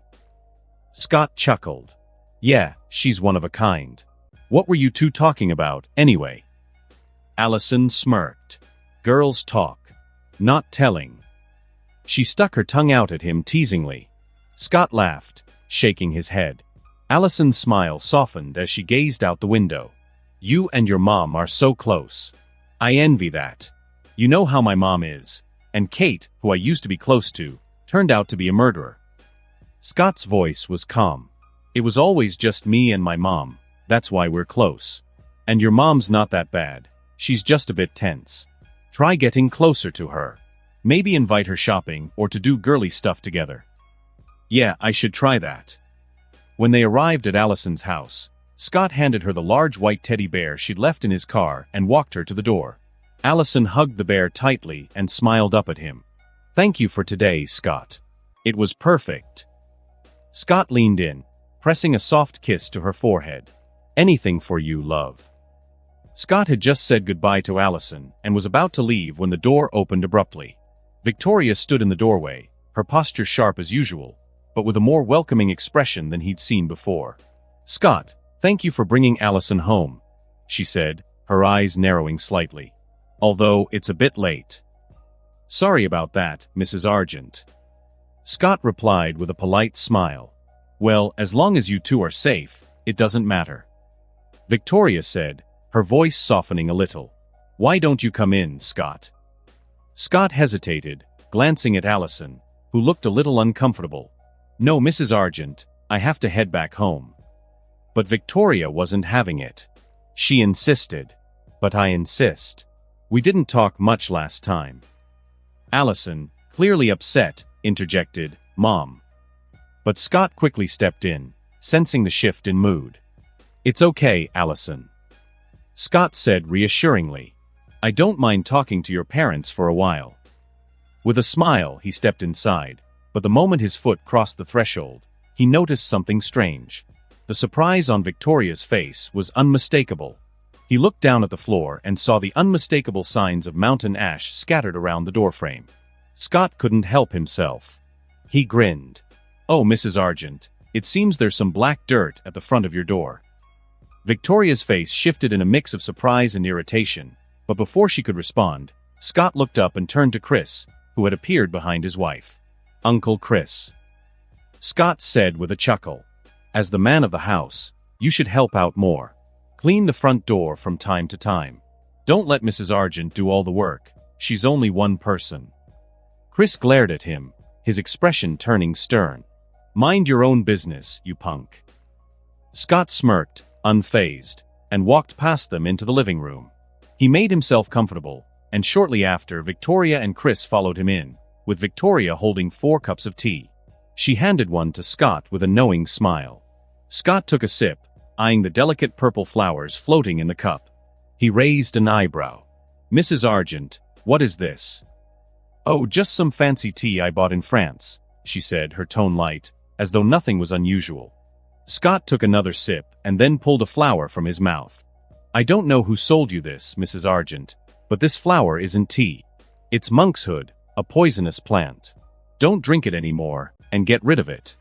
Scott chuckled. "Yeah, she's one of a kind. What were you two talking about, anyway?" Allison smirked. "Girls talk. Not telling." She stuck her tongue out at him teasingly. Scott laughed, shaking his head. Allison's smile softened as she gazed out the window. "You and your mom are so close. I envy that. You know how my mom is. And Kate, who I used to be close to, turned out to be a murderer." Scott's voice was calm. "It was always just me and my mom. That's why we're close. And your mom's not that bad. She's just a bit tense. Try getting closer to her. Maybe invite her shopping or to do girly stuff together." "Yeah, I should try that." When they arrived at Allison's house, Scott handed her the large white teddy bear she'd left in his car and walked her to the door. Allison hugged the bear tightly and smiled up at him. "Thank you for today, Scott. It was perfect. Scott leaned in, pressing a soft kiss to her forehead. Anything for you, love. Scott had just said goodbye to Allison and was about to leave when the door opened abruptly. Victoria stood in the doorway, her posture sharp as usual, but with a more welcoming expression than he'd seen before. Scott, thank you for bringing Allison home, she said, her eyes narrowing slightly. Although it's a bit late. Sorry about that, Mrs. Argent. Scott replied with a polite smile. Well, as long as you two are safe, it doesn't matter. Victoria said, her voice softening a little. Why don't you come in, Scott? Scott hesitated, glancing at Allison, who looked a little uncomfortable. No, Mrs. Argent, I have to head back home. But Victoria wasn't having it. She insisted. But I insist. We didn't talk much last time. Allison, clearly upset, interjected, Mom. But Scott quickly stepped in, sensing the shift in mood. It's okay, Allison. Scott said reassuringly. I don't mind talking to your parents for a while. With a smile, he stepped inside, but the moment his foot crossed the threshold, he noticed something strange. The surprise on Victoria's face was unmistakable. He looked down at the floor and saw the unmistakable signs of mountain ash scattered around the doorframe. Scott couldn't help himself. He grinned. Oh, Mrs. Argent, it seems there's some black dirt at the front of your door. Victoria's face shifted in a mix of surprise and irritation, but before she could respond, Scott looked up and turned to Chris, who had appeared behind his wife. Uncle Chris. Scott said with a chuckle. As the man of the house, you should help out more. Clean the front door from time to time. Don't let Mrs. Argent do all the work. She's only one person. Chris glared at him, his expression turning stern. Mind your own business, you punk. Scott smirked, unfazed, and walked past them into the living room. He made himself comfortable, and shortly after, Victoria and Chris followed him in, with Victoria holding 4 cups of tea. She handed one to Scott with a knowing smile. Scott took a sip, eyeing the delicate purple flowers floating in the cup. He raised an eyebrow. Mrs. Argent, what is this? Oh, just some fancy tea I bought in France, she said, her tone light, as though nothing was unusual. Scott took another sip and then pulled a flower from his mouth. I don't know who sold you this, Mrs. Argent, but this flower isn't tea. It's monkshood, a poisonous plant. Don't drink it anymore, and get rid of it.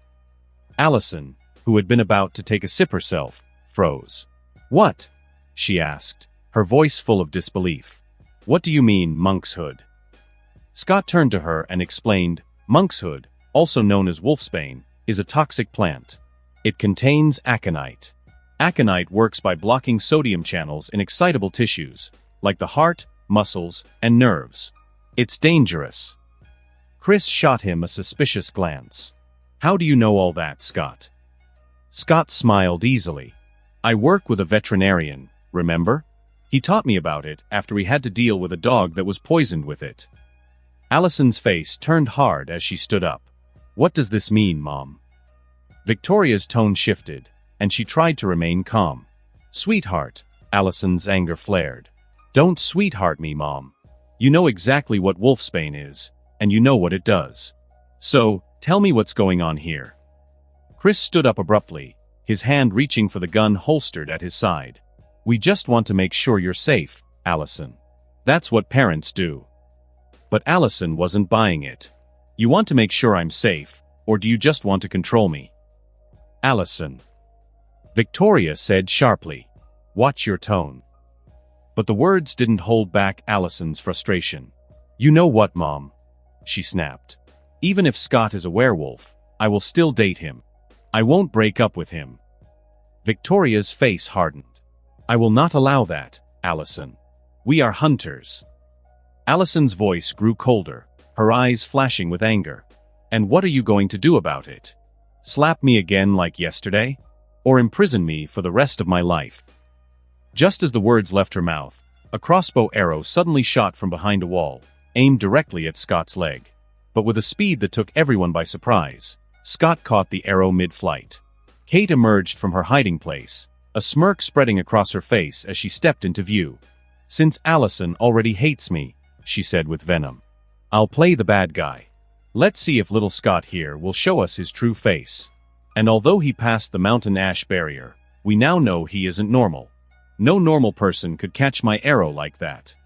Allison, who had been about to take a sip herself, froze. What? She asked, her voice full of disbelief. What do you mean, monkshood? Scott turned to her and explained, monkshood, also known as wolfsbane, is a toxic plant. It contains aconite. Aconite works by blocking sodium channels in excitable tissues, like the heart, muscles, and nerves. It's dangerous. Chris shot him a suspicious glance. How do you know all that, Scott? Scott smiled easily. I work with a veterinarian, remember? He taught me about it after we had to deal with a dog that was poisoned with it. Allison's face turned hard as she stood up. What does this mean, Mom? Victoria's tone shifted, and she tried to remain calm. Sweetheart, Allison's anger flared. Don't sweetheart me, Mom. You know exactly what wolfsbane is, and you know what it does. So, tell me what's going on here. Chris stood up abruptly, his hand reaching for the gun holstered at his side. We just want to make sure you're safe, Allison. That's what parents do. But Allison wasn't buying it. You want to make sure I'm safe, or do you just want to control me? Allison. Victoria said sharply. Watch your tone. But the words didn't hold back Allison's frustration. You know what, Mom? She snapped. Even if Scott is a werewolf, I will still date him. I won't break up with him. Victoria's face hardened. I will not allow that, Allison. We are hunters. Allison's voice grew colder, her eyes flashing with anger. And what are you going to do about it? Slap me again like yesterday? Or imprison me for the rest of my life? Just as the words left her mouth, a crossbow arrow suddenly shot from behind a wall, aimed directly at Scott's leg. But with a speed that took everyone by surprise, Scott caught the arrow mid-flight. Kate emerged from her hiding place, a smirk spreading across her face as she stepped into view. Since Allison already hates me, she said with venom, I'll play the bad guy. Let's see if little Scott here will show us his true face. And although he passed the mountain ash barrier, we now know he isn't normal. No normal person could catch my arrow like that.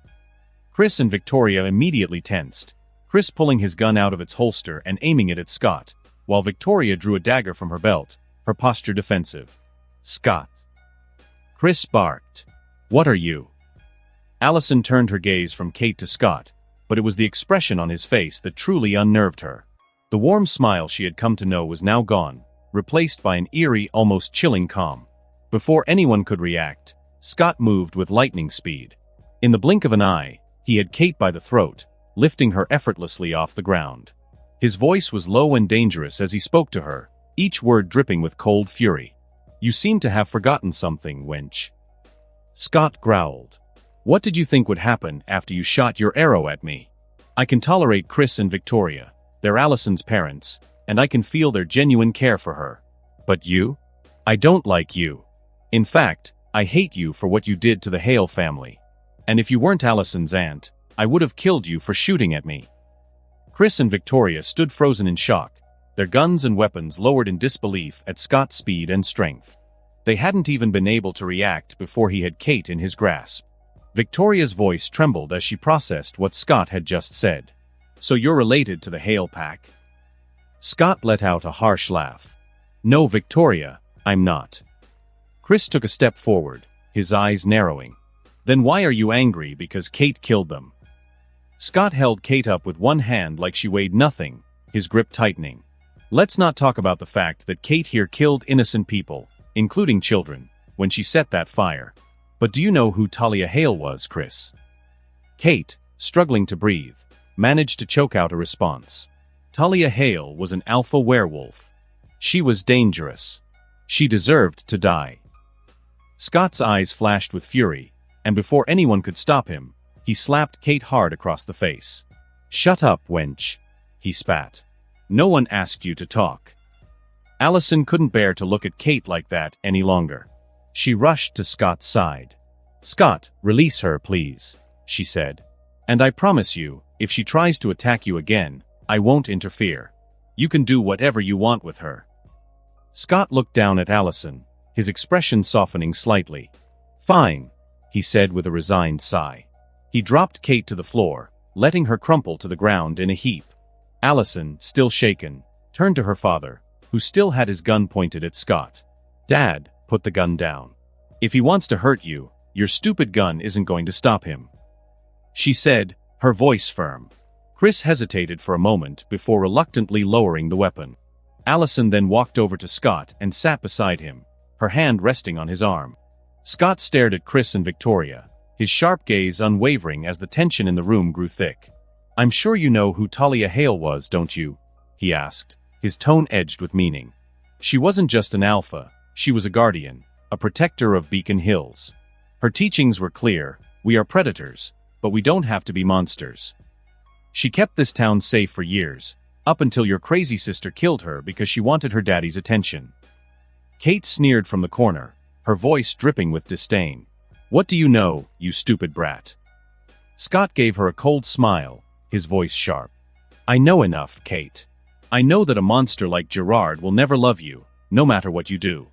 Chris and Victoria immediately tensed, Chris pulling his gun out of its holster and aiming it at Scott, while Victoria drew a dagger from her belt, her posture defensive. Scott. Chris barked. What are you? Allison turned her gaze from Kate to Scott, but it was the expression on his face that truly unnerved her. The warm smile she had come to know was now gone, replaced by an eerie, almost chilling calm. Before anyone could react, Scott moved with lightning speed. In the blink of an eye, he had Kate by the throat, lifting her effortlessly off the ground. His voice was low and dangerous as he spoke to her, each word dripping with cold fury. You seem to have forgotten something, wench. Scott growled. What did you think would happen after you shot your arrow at me? I can tolerate Chris and Victoria. They're Allison's parents, and I can feel their genuine care for her. But you? I don't like you. In fact, I hate you for what you did to the Hale family. And if you weren't Allison's aunt, I would have killed you for shooting at me. Chris and Victoria stood frozen in shock, their guns and weapons lowered in disbelief at Scott's speed and strength. They hadn't even been able to react before he had Kate in his grasp. Victoria's voice trembled as she processed what Scott had just said. So you're related to the Hale pack? Scott let out a harsh laugh. No, Victoria, I'm not. Chris took a step forward, his eyes narrowing. Then why are you angry because Kate killed them? Scott held Kate up with one hand like she weighed nothing, his grip tightening. Let's not talk about the fact that Kate here killed innocent people, including children, when she set that fire. But do you know who Talia Hale was, Chris? Kate, struggling to breathe, managed to choke out a response. Talia Hale was an alpha werewolf. She was dangerous. She deserved to die. Scott's eyes flashed with fury, and before anyone could stop him, he slapped Kate hard across the face. Shut up, wench, he spat. No one asked you to talk. Allison couldn't bear to look at Kate like that any longer. She rushed to Scott's side. Scott, release her, please, she said. And I promise you, if she tries to attack you again, I won't interfere. You can do whatever you want with her. Scott looked down at Allison, his expression softening slightly. Fine, he said with a resigned sigh. He dropped Kate to the floor, letting her crumple to the ground in a heap. Allison, still shaken, turned to her father, who still had his gun pointed at Scott. Dad, put the gun down. If he wants to hurt you, your stupid gun isn't going to stop him. She said, her voice firm. Chris hesitated for a moment before reluctantly lowering the weapon. Allison then walked over to Scott and sat beside him, her hand resting on his arm. Scott stared at Chris and Victoria, his sharp gaze unwavering as the tension in the room grew thick. I'm sure you know who Talia Hale was, don't you? He asked, his tone edged with meaning. She wasn't just an alpha, she was a guardian, a protector of Beacon Hills. Her teachings were clear: we are predators, but we don't have to be monsters. She kept this town safe for years, up until your crazy sister killed her because she wanted her daddy's attention. Kate sneered from the corner, her voice dripping with disdain. What do you know, you stupid brat? Scott gave her a cold smile, his voice sharp. I know enough, Kate. I know that a monster like Gerard will never love you, no matter what you do.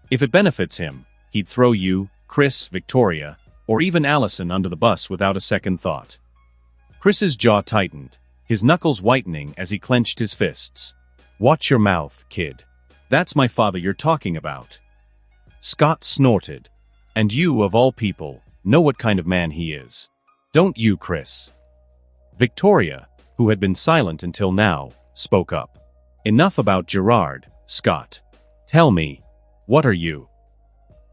If it benefits him, he'd throw you, Chris, Victoria, or even Allison under the bus without a second thought. Chris's jaw tightened, his knuckles whitening as he clenched his fists. Watch your mouth, kid. That's my father you're talking about. Scott snorted. And you, of all people, know what kind of man he is. Don't you, Chris? Victoria, who had been silent until now, spoke up. Enough about Gerard, Scott. Tell me, what are you?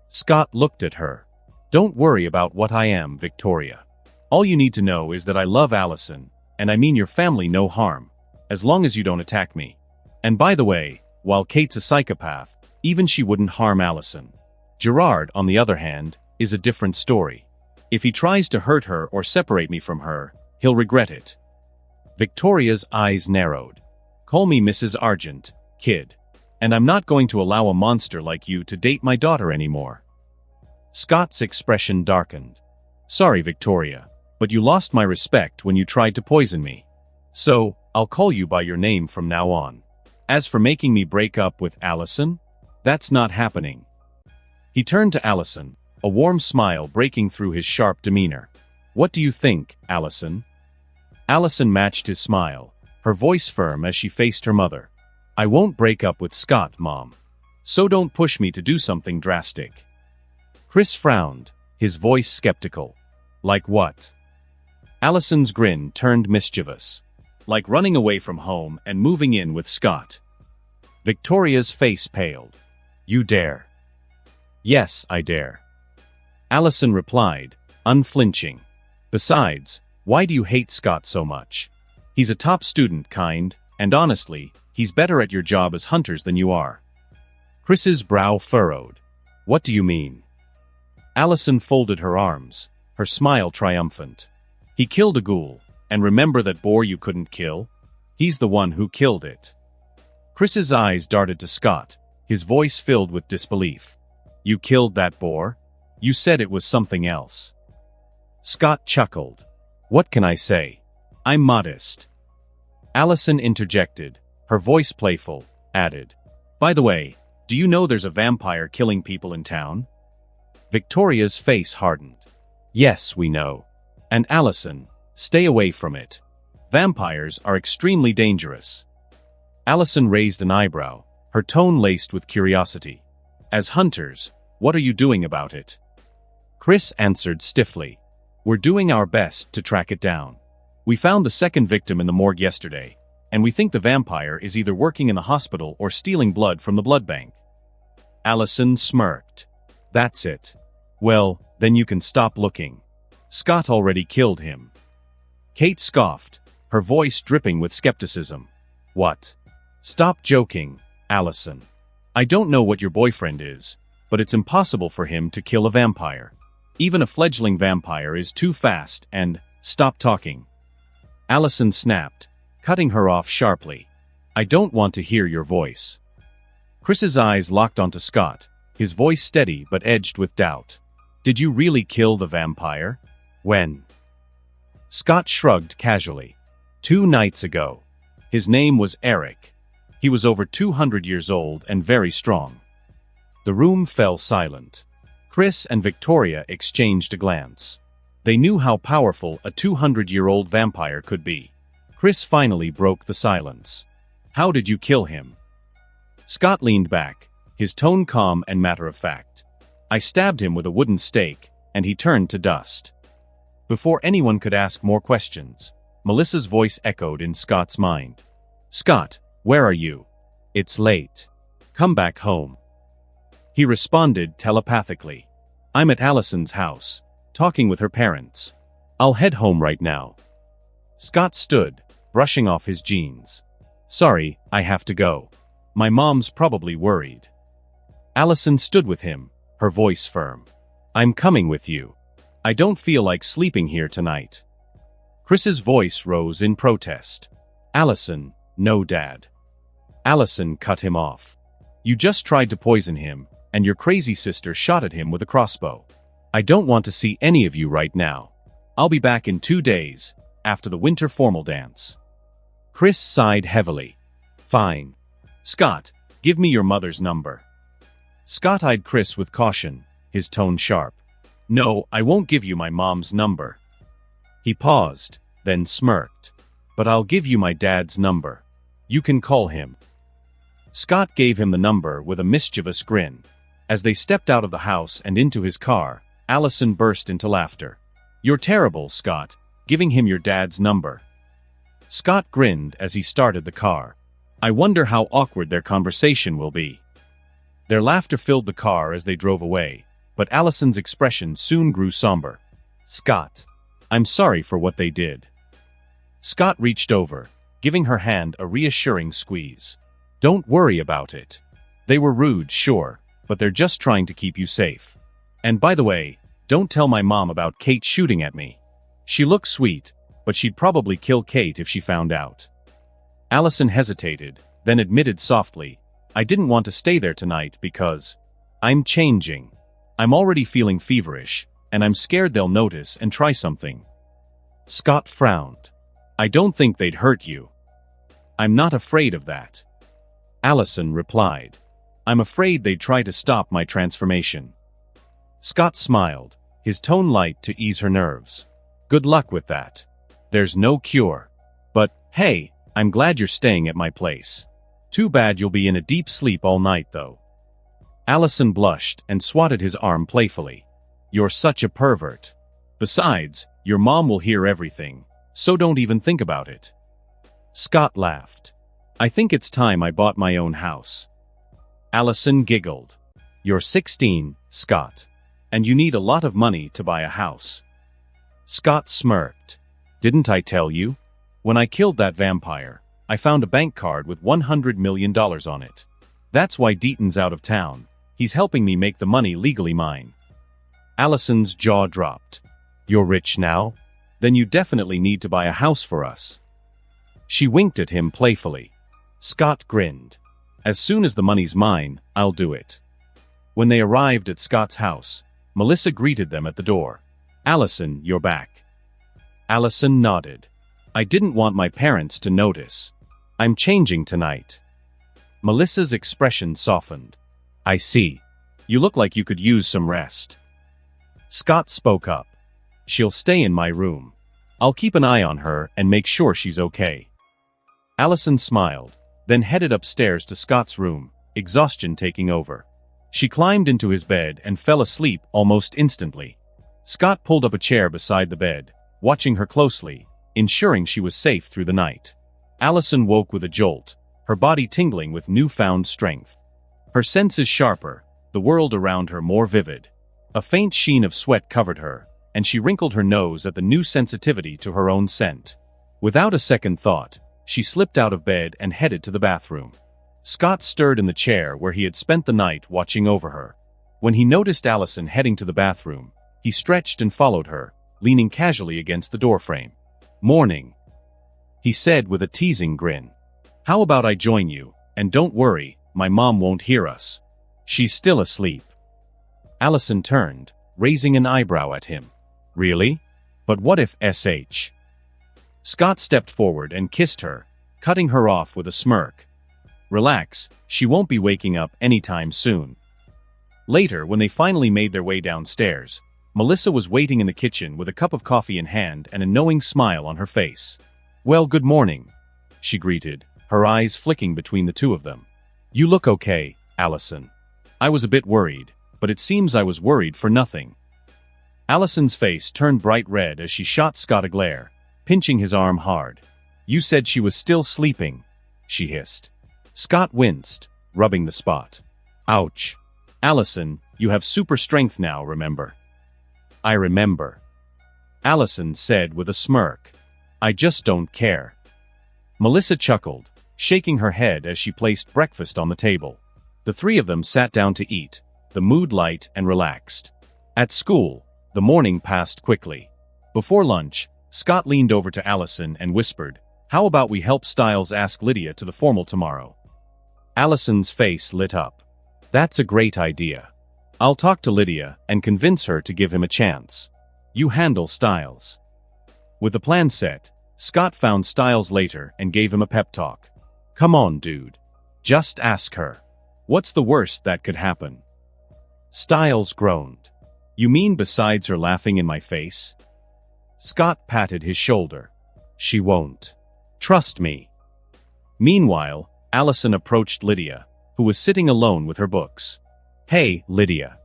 Scott looked at her. Don't worry about what I am, Victoria. All you need to know is that I love Allison, and I mean your family no harm, as long as you don't attack me. And by the way, while Kate's a psychopath, even she wouldn't harm Allison. Gerard, on the other hand, is a different story. If he tries to hurt her or separate me from her, he'll regret it. Victoria's eyes narrowed. Call me Mrs. Argent, kid. And I'm not going to allow a monster like you to date my daughter anymore. Scott's expression darkened. Sorry, Victoria, but you lost my respect when you tried to poison me. So, I'll call you by your name from now on. As for making me break up with Allison, That's not happening. He turned to Allison, a warm smile breaking through his sharp demeanor. What do you think, Allison? Allison matched his smile, her voice firm as she faced her mother. I won't break up with Scott, Mom. So don't push me to do something drastic. Chris frowned, his voice skeptical. Like what? Allison's grin turned mischievous. Like running away from home and moving in with Scott. Victoria's face paled. You dare? Yes, I dare. Allison replied, unflinching. Besides, why do you hate Scott so much? He's a top student, kind, and honestly, he's better at your job as hunters than you are. Chris's brow furrowed. What do you mean? Allison folded her arms, her smile triumphant. He killed a ghoul, and remember that boar you couldn't kill? He's the one who killed it. Chris's eyes darted to Scott, his voice filled with disbelief. You killed that boar? You said it was something else. Scott chuckled. What can I say? I'm modest. Allison interjected, her voice playful, added. By the way, do you know there's a vampire killing people in town? Victoria's face hardened. Yes, we know. And Allison, stay away from it. Vampires are extremely dangerous. Allison raised an eyebrow, her tone laced with curiosity. As hunters, what are you doing about it? Chris answered stiffly. We're doing our best to track it down. We found the second victim in the morgue yesterday, and we think the vampire is either working in the hospital or stealing blood from the blood bank. Allison smirked. That's it. Well, then you can stop looking. Scott already killed him. Kate scoffed, her voice dripping with skepticism. What? Stop joking, Allison. I don't know what your boyfriend is, but it's impossible for him to kill a vampire. Even a fledgling vampire is too fast and, stop talking. Allison snapped, cutting her off sharply. I don't want to hear your voice. Chris's eyes locked onto Scott, his voice steady but edged with doubt. Did you really kill the vampire? When? Scott shrugged casually. 2 nights ago. His name was Eric. He was over 200 years old and very strong. The room fell silent. Chris and Victoria exchanged a glance. They knew how powerful a 200-year-old vampire could be. Chris finally broke the silence. How did you kill him? Scott leaned back, his tone calm and matter-of-fact. I stabbed him with a wooden stake, and he turned to dust. Before anyone could ask more questions, Melissa's voice echoed in Scott's mind. Scott, where are you? It's late. Come back home. He responded telepathically. I'm at Allison's house, talking with her parents. I'll head home right now. Scott stood, brushing off his jeans. Sorry, I have to go. My mom's probably worried. Allison stood with him, her voice firm. I'm coming with you. I don't feel like sleeping here tonight. Chris's voice rose in protest. Allison, no, Dad. Allison cut him off. You just tried to poison him, and your crazy sister shot at him with a crossbow. I don't want to see any of you right now. I'll be back in 2 days, after the winter formal dance. Chris sighed heavily. Fine. Scott, give me your mother's number. Scott eyed Chris with caution, his tone sharp. No, I won't give you my mom's number. He paused, then smirked. But I'll give you my dad's number. You can call him. Scott gave him the number with a mischievous grin. As they stepped out of the house and into his car, Allison burst into laughter. You're terrible, Scott, giving him your dad's number. Scott grinned as he started the car. I wonder how awkward their conversation will be. Their laughter filled the car as they drove away, but Allison's expression soon grew somber. Scott, I'm sorry for what they did. Scott reached over, giving her hand a reassuring squeeze. Don't worry about it. They were rude, sure, but they're just trying to keep you safe. And by the way, don't tell my mom about Kate shooting at me. She looks sweet, but she'd probably kill Kate if she found out. Allison hesitated, then admitted softly, I didn't want to stay there tonight because I'm changing. I'm already feeling feverish, and I'm scared they'll notice and try something. Scott frowned. I don't think they'd hurt you. I'm not afraid of that. Allison replied. I'm afraid they'd try to stop my transformation. Scott smiled, his tone light to ease her nerves. Good luck with that. There's no cure. But, hey, I'm glad you're staying at my place. Too bad you'll be in a deep sleep all night, though. Allison blushed and swatted his arm playfully. You're such a pervert. Besides, your mom will hear everything, so don't even think about it. Scott laughed. I think it's time I bought my own house. Allison giggled. You're 16, Scott. And you need a lot of money to buy a house. Scott smirked. Didn't I tell you? When I killed that vampire, I found a bank card with $100 million on it. That's why Deaton's out of town. He's helping me make the money legally mine. Allison's jaw dropped. You're rich now? Then you definitely need to buy a house for us. She winked at him playfully. Scott grinned. As soon as the money's mine, I'll do it. When they arrived at Scott's house, Melissa greeted them at the door. Allison, you're back. Allison nodded. I didn't want my parents to notice. I'm changing tonight. Melissa's expression softened. I see. You look like you could use some rest. Scott spoke up. She'll stay in my room. I'll keep an eye on her and make sure she's okay. Allison smiled, then headed upstairs to Scott's room, exhaustion taking over. She climbed into his bed and fell asleep almost instantly. Scott pulled up a chair beside the bed, watching her closely, ensuring she was safe through the night. Allison woke with a jolt, her body tingling with newfound strength. Her senses sharper, the world around her more vivid. A faint sheen of sweat covered her, and she wrinkled her nose at the new sensitivity to her own scent. Without a second thought, she slipped out of bed and headed to the bathroom. Scott stirred in the chair where he had spent the night watching over her. When he noticed Allison heading to the bathroom, he stretched and followed her, leaning casually against the doorframe. Morning, he said with a teasing grin. How about I join you, and don't worry, my mom won't hear us. She's still asleep. Allison turned, raising an eyebrow at him. Really? But what if SH? Scott stepped forward and kissed her, cutting her off with a smirk. Relax, she won't be waking up anytime soon. Later, when they finally made their way downstairs, Melissa was waiting in the kitchen with a cup of coffee in hand and a knowing smile on her face. Well, good morning, she greeted, her eyes flicking between the two of them. You look okay, Allison. I was a bit worried, but it seems I was worried for nothing. Allison's face turned bright red as she shot Scott a glare, pinching his arm hard. You said she was still sleeping, she hissed. Scott winced, rubbing the spot. Ouch. Allison, you have super strength now, remember? I remember. Allison said with a smirk. I just don't care. Melissa chuckled, shaking her head as she placed breakfast on the table. The three of them sat down to eat, the mood light and relaxed. At school, the morning passed quickly. Before lunch, Scott leaned over to Allison and whispered, How about we help Styles ask Lydia to the formal tomorrow? Allison's face lit up. That's a great idea. I'll talk to Lydia and convince her to give him a chance. You handle Styles. With the plan set, Scott found Styles later and gave him a pep talk. Come on, dude. Just ask her. What's the worst that could happen? Styles groaned. You mean besides her laughing in my face? Scott patted his shoulder. She won't. Trust me. Meanwhile, Allison approached Lydia, who was sitting alone with her books. Hey, Lydia.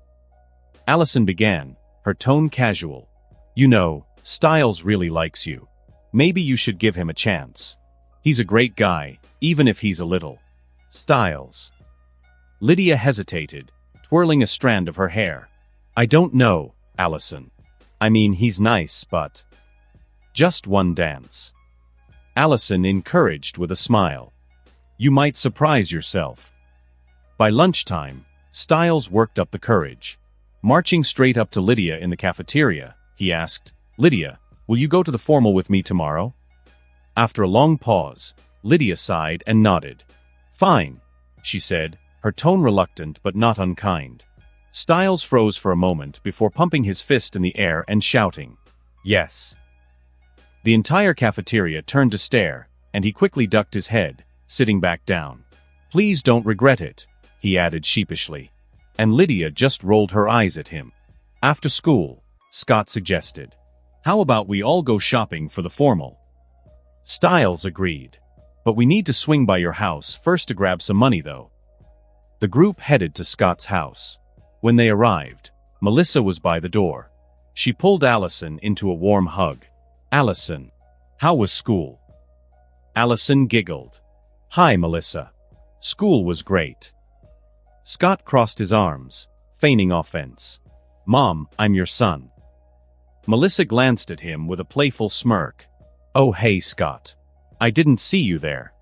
Allison began, her tone casual. You know, Styles really likes you. Maybe you should give him a chance. He's a great guy, even if he's a little. Styles. Lydia hesitated, twirling a strand of her hair. I don't know, Allison. I mean, he's nice, but... Just one dance. Allison encouraged with a smile. You might surprise yourself. By lunchtime, Styles worked up the courage. Marching straight up to Lydia in the cafeteria, he asked, Lydia, will you go to the formal with me tomorrow? After a long pause, Lydia sighed and nodded. Fine, she said, her tone reluctant but not unkind. Styles froze for a moment before pumping his fist in the air and shouting, Yes. The entire cafeteria turned to stare, and he quickly ducked his head, sitting back down. Please don't regret it, he added sheepishly. And Lydia just rolled her eyes at him. After school, Scott suggested. How about we all go shopping for the formal? Styles agreed. But we need to swing by your house first to grab some money though. The group headed to Scott's house. When they arrived, Melissa was by the door. She pulled Allison into a warm hug. Allison, how was school? Allison giggled. Hi, Melissa. School was great. Scott crossed his arms, feigning offense. Mom, I'm your son. Melissa glanced at him with a playful smirk. Oh hey Scott. I didn't see you there.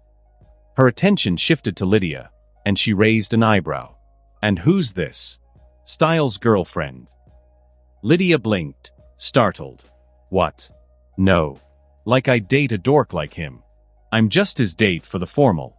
Her attention shifted to Lydia, and she raised an eyebrow. And who's this? Styles' girlfriend. Lydia blinked, startled. What? No. Like I'd date a dork like him. I'm just his date for the formal.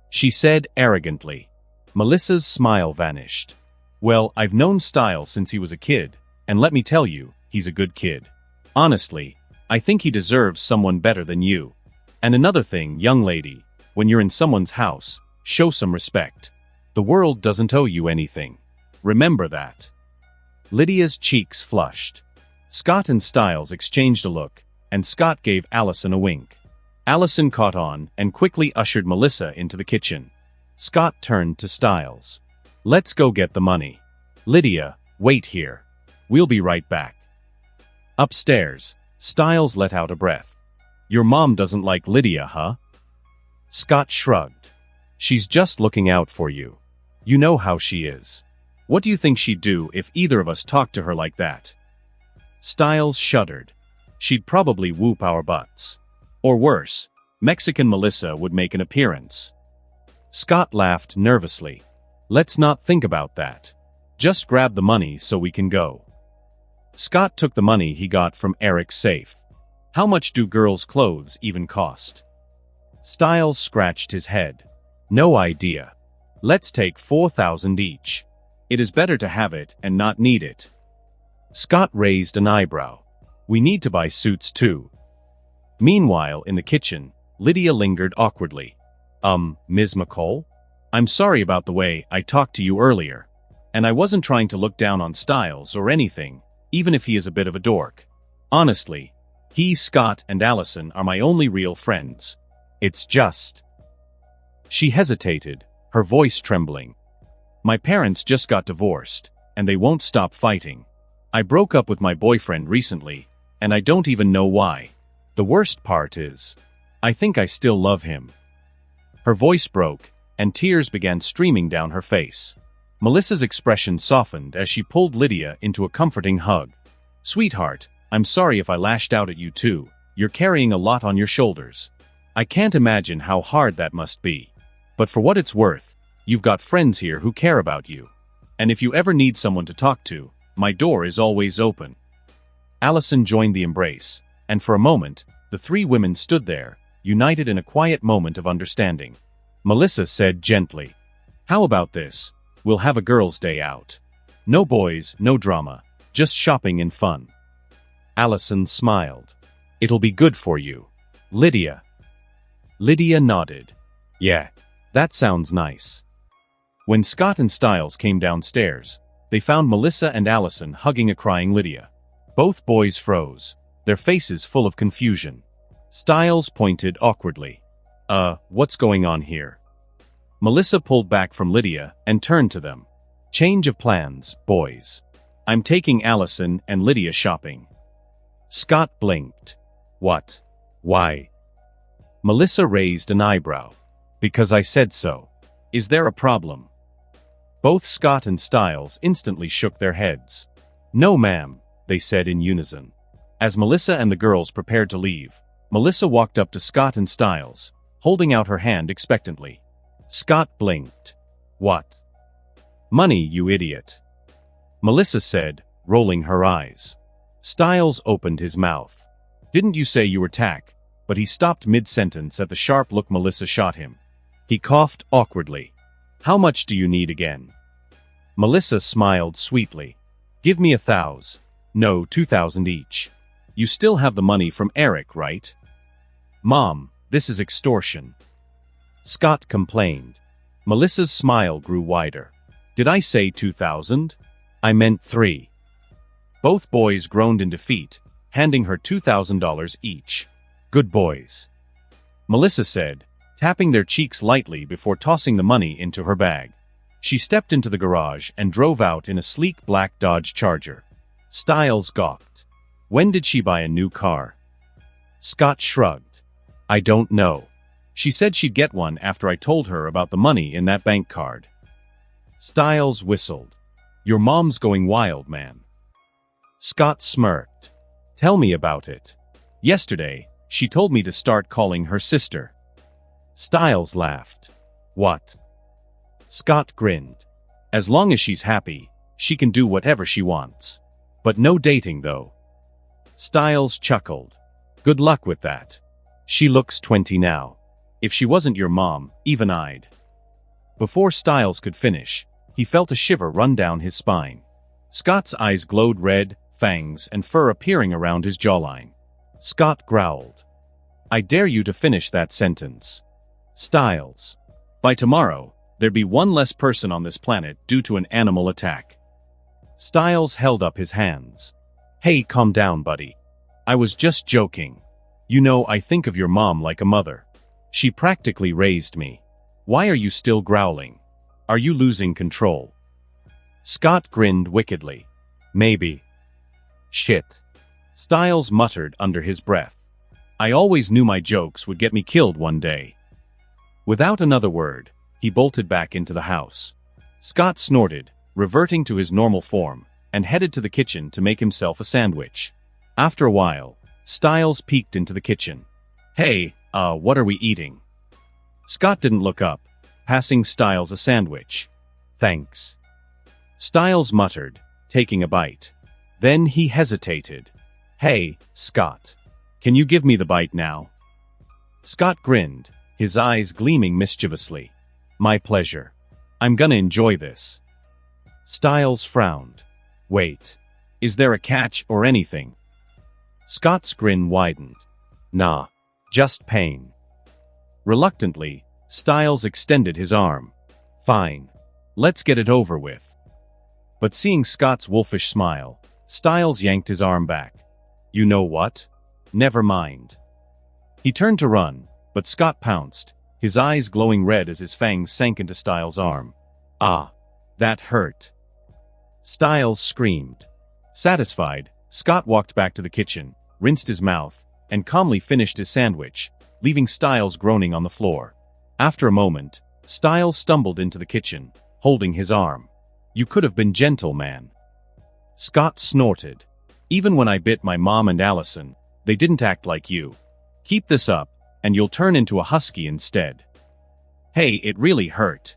She said arrogantly. Melissa's smile vanished. Well, I've known Styles since he was a kid, and let me tell you, he's a good kid. Honestly, I think he deserves someone better than you. And another thing, young lady, when you're in someone's house, show some respect. The world doesn't owe you anything. Remember that. Lydia's cheeks flushed. Scott and Styles exchanged a look, and Scott gave Allison a wink. Allison caught on and quickly ushered Melissa into the kitchen. Scott turned to Styles. Let's go get the money. Lydia, wait here. We'll be right back. Upstairs, Styles let out a breath. Your mom doesn't like Lydia, huh? Scott shrugged. She's just looking out for you. You know how she is. What do you think she'd do if either of us talked to her like that? Styles shuddered. She'd probably whoop our butts. Or worse, Mexican Melissa would make an appearance. Scott laughed nervously. Let's not think about that. Just grab the money so we can go. Scott took the money he got from Eric's safe. How much do girls' clothes even cost? Styles scratched his head. No idea. Let's take 4,000 each. It is better to have it and not need it. Scott raised an eyebrow. We need to buy suits too. Meanwhile, in the kitchen, Lydia lingered awkwardly. Ms. McCall? I'm sorry about the way I talked to you earlier. And I wasn't trying to look down on Styles or anything, even if he is a bit of a dork. Honestly, he, Scott, and Allison are my only real friends. It's just... She hesitated, her voice trembling. My parents just got divorced, and they won't stop fighting. I broke up with my boyfriend recently, and I don't even know why. The worst part is, I think I still love him. Her voice broke, and tears began streaming down her face. Melissa's expression softened as she pulled Lydia into a comforting hug. Sweetheart, I'm sorry if I lashed out at you too. You're carrying a lot on your shoulders. I can't imagine how hard that must be. But for what it's worth, you've got friends here who care about you. And if you ever need someone to talk to, my door is always open. Allison joined the embrace, and for a moment, the three women stood there, united in a quiet moment of understanding. Melissa said gently, How about this? We'll have a girls' day out. No boys, no drama, just shopping and fun. Allison smiled. It'll be good for you. Lydia. Lydia nodded. Yeah, that sounds nice. When Scott and Styles came downstairs, they found Melissa and Allison hugging a crying Lydia. Both boys froze, their faces full of confusion. Styles pointed awkwardly. What's going on here? Melissa pulled back from Lydia and turned to them. Change of plans, boys. I'm taking Allison and Lydia shopping. Scott blinked. What? Why? Melissa raised an eyebrow. Because I said so. Is there a problem? Both Scott and Styles instantly shook their heads. No ma'am, they said in unison. As Melissa and the girls prepared to leave, Melissa walked up to Scott and Styles, holding out her hand expectantly. Scott blinked. What? Money, you idiot. Melissa said, rolling her eyes. Styles opened his mouth. Didn't you say you were tack? But he stopped mid-sentence at the sharp look Melissa shot him. He coughed awkwardly. How much do you need again? Melissa smiled sweetly. Give me 1,000. No, 2,000 each. You still have the money from Eric, right? Mom, this is extortion. Scott complained. Melissa's smile grew wider. Did I say 2,000? I meant 3. Both boys groaned in defeat, handing her $2,000 each. Good boys, Melissa said, tapping their cheeks lightly before tossing the money into her bag. She stepped into the garage and drove out in a sleek black Dodge Charger. Styles gawked. When did she buy a new car? Scott shrugged. I don't know. She said she'd get one after I told her about the money in that bank card. Styles whistled. Your mom's going wild, man. Scott smirked. Tell me about it. Yesterday, she told me to start calling her sister. Styles laughed. What? Scott grinned. As long as she's happy, she can do whatever she wants. But no dating, though. Styles chuckled. Good luck with that. She looks 20 now. If she wasn't your mom, even I'd. Before Styles could finish, he felt a shiver run down his spine. Scott's eyes glowed red, fangs and fur appearing around his jawline. Scott growled. I dare you to finish that sentence. Styles. By tomorrow, there'd be one less person on this planet due to an animal attack. Styles held up his hands. Hey, calm down, buddy. I was just joking. You know, I think of your mom like a mother. She practically raised me. Why are you still growling? Are you losing control? Scott grinned wickedly. Maybe. Shit. Styles muttered under his breath. I always knew my jokes would get me killed one day. Without another word, he bolted back into the house. Scott snorted, reverting to his normal form, and headed to the kitchen to make himself a sandwich. After a while, Styles peeked into the kitchen. Hey, what are we eating? Scott didn't look up, passing Styles a sandwich. Thanks. Styles muttered, taking a bite. Then he hesitated. Hey, Scott. Can you give me the bite now? Scott grinned, his eyes gleaming mischievously. My pleasure. I'm gonna enjoy this. Styles frowned. Wait. Is there a catch or anything? Scott's grin widened. Nah. Just pain. Reluctantly, Styles extended his arm. Fine. Let's get it over with. But seeing Scott's wolfish smile, Styles yanked his arm back. You know what? Never mind. He turned to run, but Scott pounced, his eyes glowing red as his fangs sank into Styles' arm. Ah. That hurt. Styles screamed. Satisfied, Scott walked back to the kitchen, rinsed his mouth, and calmly finished his sandwich, leaving Styles groaning on the floor. After a moment, Styles stumbled into the kitchen, holding his arm. You could have been gentle, man. Scott snorted. Even when I bit my mom and Allison, they didn't act like you. Keep this up, and you'll turn into a husky instead. Hey, it really hurt.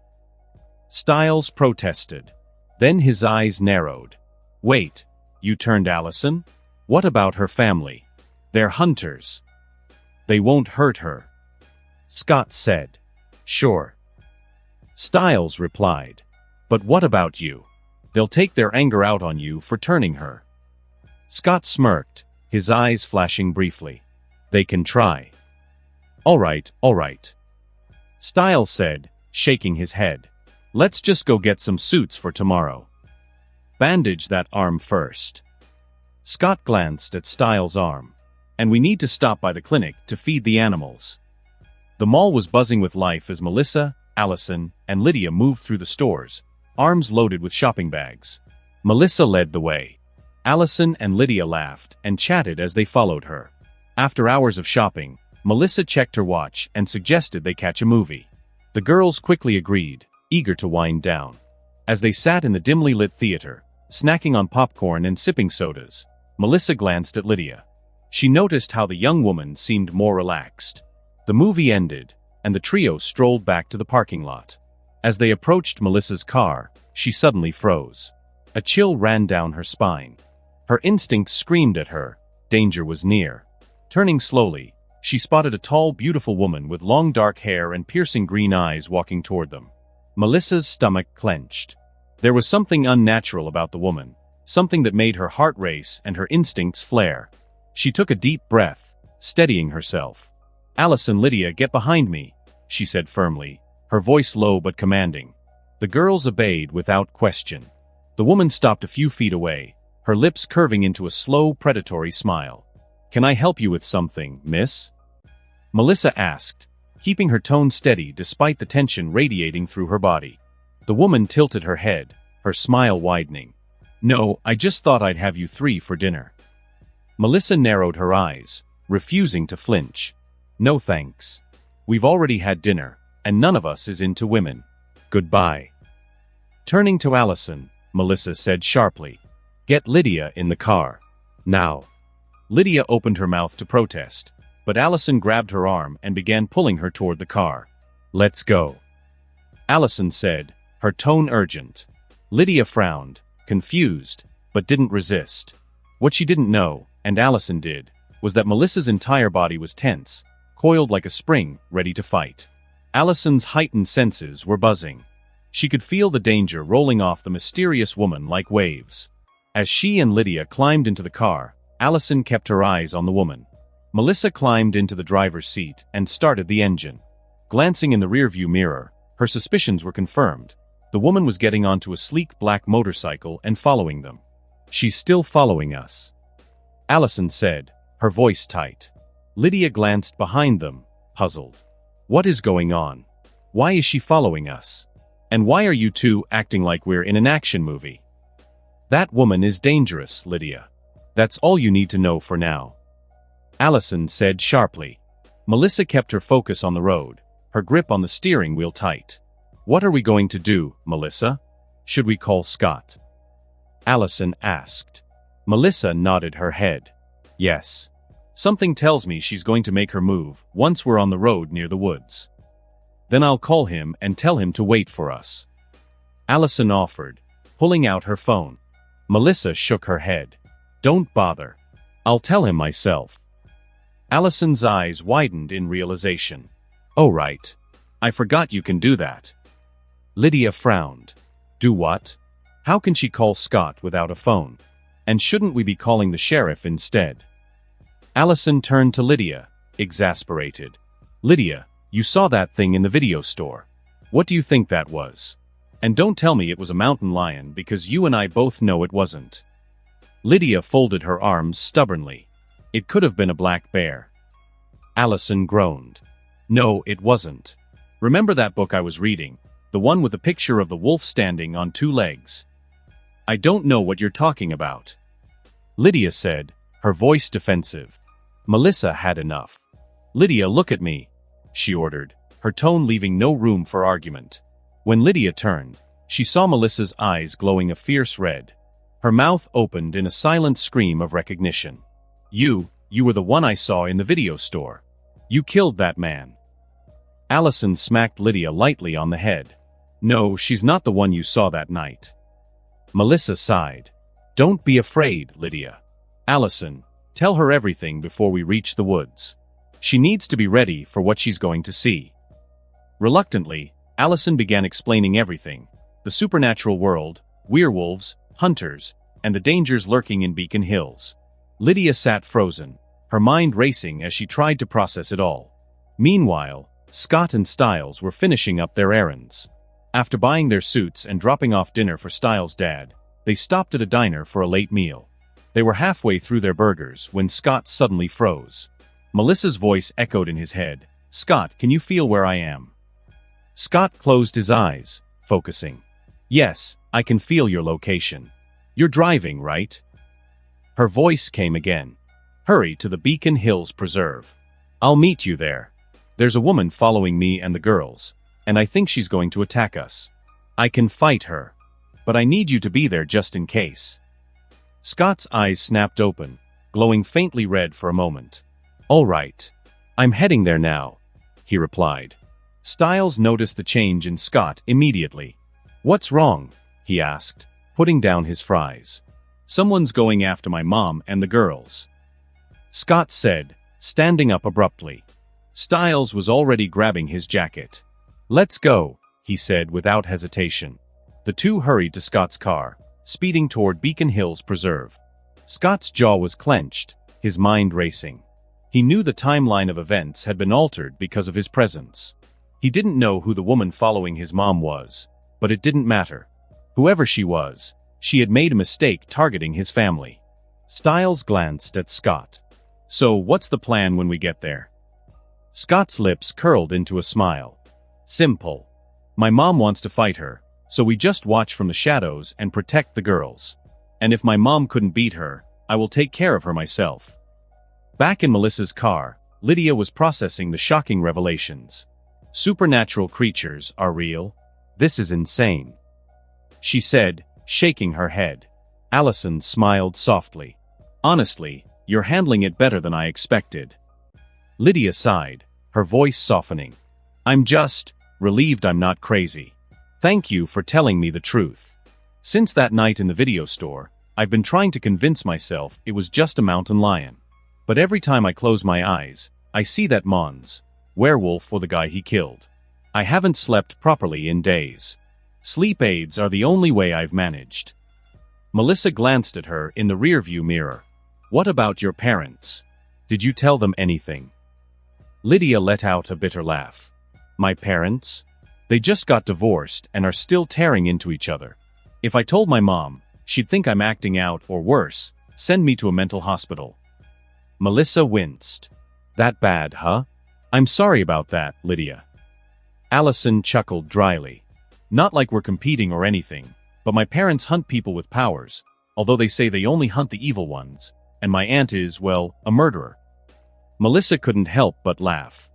Styles protested. Then his eyes narrowed. Wait, you turned Allison? What about her family? They're hunters. They won't hurt her. Scott said. Sure. Styles replied. But what about you? They'll take their anger out on you for turning her. Scott smirked, his eyes flashing briefly. They can try. All right. Styles said, shaking his head. Let's just go get some suits for tomorrow. Bandage that arm first. Scott glanced at Styles' arm. And we need to stop by the clinic to feed the animals. The mall was buzzing with life as Melissa, Allison, and Lydia moved through the stores, arms loaded with shopping bags. Melissa led the way. Allison and Lydia laughed and chatted as they followed her. After hours of shopping, Melissa checked her watch and suggested they catch a movie. The girls quickly agreed, eager to wind down. As they sat in the dimly lit theater, snacking on popcorn and sipping sodas, Melissa glanced at Lydia. She noticed how the young woman seemed more relaxed. The movie ended, and the trio strolled back to the parking lot. As they approached Melissa's car, she suddenly froze. A chill ran down her spine. Her instincts screamed at her. Danger was near. Turning slowly, she spotted a tall, beautiful woman with long dark hair and piercing green eyes walking toward them. Melissa's stomach clenched. There was something unnatural about the woman, something that made her heart race and her instincts flare. She took a deep breath, steadying herself. Allison, Lydia, get behind me, she said firmly, her voice low but commanding. The girls obeyed without question. The woman stopped a few feet away, her lips curving into a slow, predatory smile. "Can I help you with something, miss?" Melissa asked, keeping her tone steady despite the tension radiating through her body. The woman tilted her head, her smile widening. "No, I just thought I'd have you three for dinner." Melissa narrowed her eyes, refusing to flinch. "No thanks. We've already had dinner, and none of us is into women. Goodbye." Turning to Allison, Melissa said sharply, "Get Lydia in the car. Now." Lydia opened her mouth to protest, but Allison grabbed her arm and began pulling her toward the car. "Let's go," Allison said, her tone urgent. Lydia frowned, confused, but didn't resist. What she didn't know, and Allison did, was that Melissa's entire body was tense, coiled like a spring, ready to fight. Allison's heightened senses were buzzing. She could feel the danger rolling off the mysterious woman like waves. As she and Lydia climbed into the car, Allison kept her eyes on the woman. Melissa climbed into the driver's seat and started the engine. Glancing in the rearview mirror, her suspicions were confirmed. The woman was getting onto a sleek black motorcycle and following them. "She's still following us," Allison said, her voice tight. Lydia glanced behind them, puzzled. "What is going on? Why is she following us? And why are you two acting like we're in an action movie?" "That woman is dangerous, Lydia. That's all you need to know for now," Allison said sharply. Melissa kept her focus on the road, her grip on the steering wheel tight. "What are we going to do, Melissa? Should we call Scott?" Allison asked. Melissa nodded her head. "Yes. Something tells me she's going to make her move once we're on the road near the woods. Then I'll call him and tell him to wait for us," Allison offered, pulling out her phone. Melissa shook her head. "Don't bother. I'll tell him myself." Allison's eyes widened in realization. "Oh right. I forgot you can do that." Lydia frowned. "Do what? How can she call Scott without a phone? And shouldn't we be calling the sheriff instead?" Allison turned to Lydia, exasperated. "Lydia, you saw that thing in the video store. What do you think that was? And don't tell me it was a mountain lion because you and I both know it wasn't." Lydia folded her arms stubbornly. "It could have been a black bear." Allison groaned. "No, it wasn't. Remember that book I was reading? The one with the picture of the wolf standing on two legs?" "I don't know what you're talking about," Lydia said, her voice defensive. Melissa had enough. "Lydia, look at me," she ordered, her tone leaving no room for argument. When Lydia turned, she saw Melissa's eyes glowing a fierce red. Her mouth opened in a silent scream of recognition. You were the one I saw in the video store. You killed that man." Allison smacked Lydia lightly on the head. "No, she's not the one you saw that night." Melissa sighed. "Don't be afraid, Lydia. Allison, tell her everything before we reach the woods. She needs to be ready for what she's going to see." Reluctantly, Allison began explaining everything: the supernatural world, werewolves, hunters, and the dangers lurking in Beacon Hills. Lydia sat frozen, her mind racing as she tried to process it all. Meanwhile, Scott and Stiles were finishing up their errands. After buying their suits and dropping off dinner for Stiles' dad, they stopped at a diner for a late meal. They were halfway through their burgers when Scott suddenly froze. Melissa's voice echoed in his head. "Scott, can you feel where I am?" Scott closed his eyes, focusing. "Yes, I can feel your location. You're driving, right?" Her voice came again. "Hurry to the Beacon Hills Preserve. I'll meet you there. There's a woman following me and the girls, and I think she's going to attack us. I can fight her, but I need you to be there just in case." Scott's eyes snapped open, glowing faintly red for a moment. "All right. I'm heading there now," he replied. Stiles noticed the change in Scott immediately. "What's wrong?" he asked, putting down his fries. "Someone's going after my mom and the girls," Scott said, standing up abruptly. Stiles was already grabbing his jacket. "Let's go," he said without hesitation. The two hurried to Scott's car, speeding toward Beacon Hills Preserve. Scott's jaw was clenched, his mind racing. He knew the timeline of events had been altered because of his presence. He didn't know who the woman following his mom was, but it didn't matter. Whoever she was, she had made a mistake targeting his family. Styles glanced at Scott. "So what's the plan when we get there?" Scott's lips curled into a smile. "Simple. My mom wants to fight her, so we just watch from the shadows and protect the girls. And if my mom couldn't beat her, I will take care of her myself." Back in Melissa's car, Lydia was processing the shocking revelations. "Supernatural creatures are real? This is insane," she said, shaking her head. Allison smiled softly. "Honestly, you're handling it better than I expected." Lydia sighed, her voice softening. "I'm just relieved I'm not crazy. Thank you for telling me the truth. Since that night in the video store, I've been trying to convince myself it was just a mountain lion. But every time I close my eyes, I see that Mons, werewolf or the guy he killed. I haven't slept properly in days. Sleep aids are the only way I've managed." Melissa glanced at her in the rearview mirror. "What about your parents? Did you tell them anything?" Lydia let out a bitter laugh. "My parents? They just got divorced and are still tearing into each other. If I told my mom, she'd think I'm acting out or worse, send me to a mental hospital." Melissa winced. "That bad, huh? I'm sorry about that, Lydia." Allison chuckled dryly. "Not like we're competing or anything, but my parents hunt people with powers, although they say they only hunt the evil ones, and my aunt is, well, a murderer." Melissa couldn't help but laugh.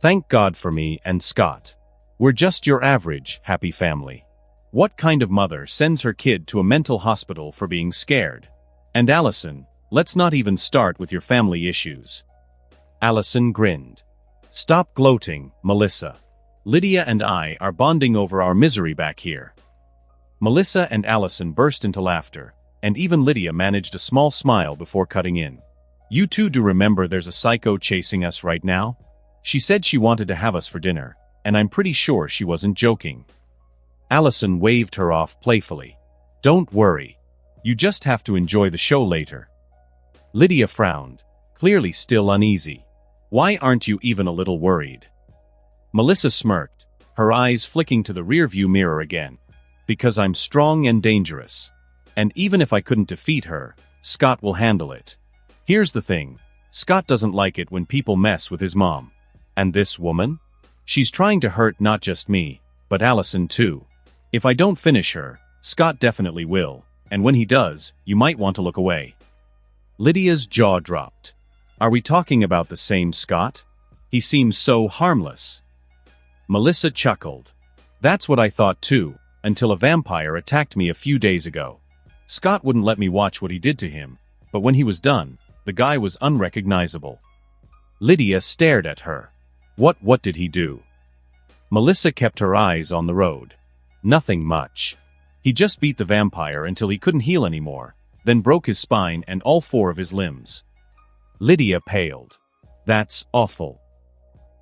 "Thank God for me and Scott. We're just your average, happy family. What kind of mother sends her kid to a mental hospital for being scared? And Allison, let's not even start with your family issues." Allison grinned. "Stop gloating, Melissa. Lydia and I are bonding over our misery back here." Melissa and Allison burst into laughter, and even Lydia managed a small smile before cutting in. "You two do remember there's a psycho chasing us right now? She said she wanted to have us for dinner, and I'm pretty sure she wasn't joking." Allison waved her off playfully. "Don't worry. You just have to enjoy the show later." Lydia frowned, clearly still uneasy. "Why aren't you even a little worried?" Melissa smirked, her eyes flicking to the rearview mirror again. "Because I'm strong and dangerous. And even if I couldn't defeat her, Scott will handle it. Here's the thing. Scott doesn't like it when people mess with his mom. And this woman? She's trying to hurt not just me, but Allison too. If I don't finish her, Scott definitely will, and when he does, you might want to look away." Lydia's jaw dropped. "Are we talking about the same Scott? He seems so harmless." Melissa chuckled. "That's what I thought too, until a vampire attacked me a few days ago. Scott wouldn't let me watch what he did to him, but when he was done, the guy was unrecognizable." Lydia stared at her. What did he do?" Melissa kept her eyes on the road. "Nothing much. He just beat the vampire until he couldn't heal anymore, then broke his spine and all 4 of his limbs." Lydia paled. "That's awful."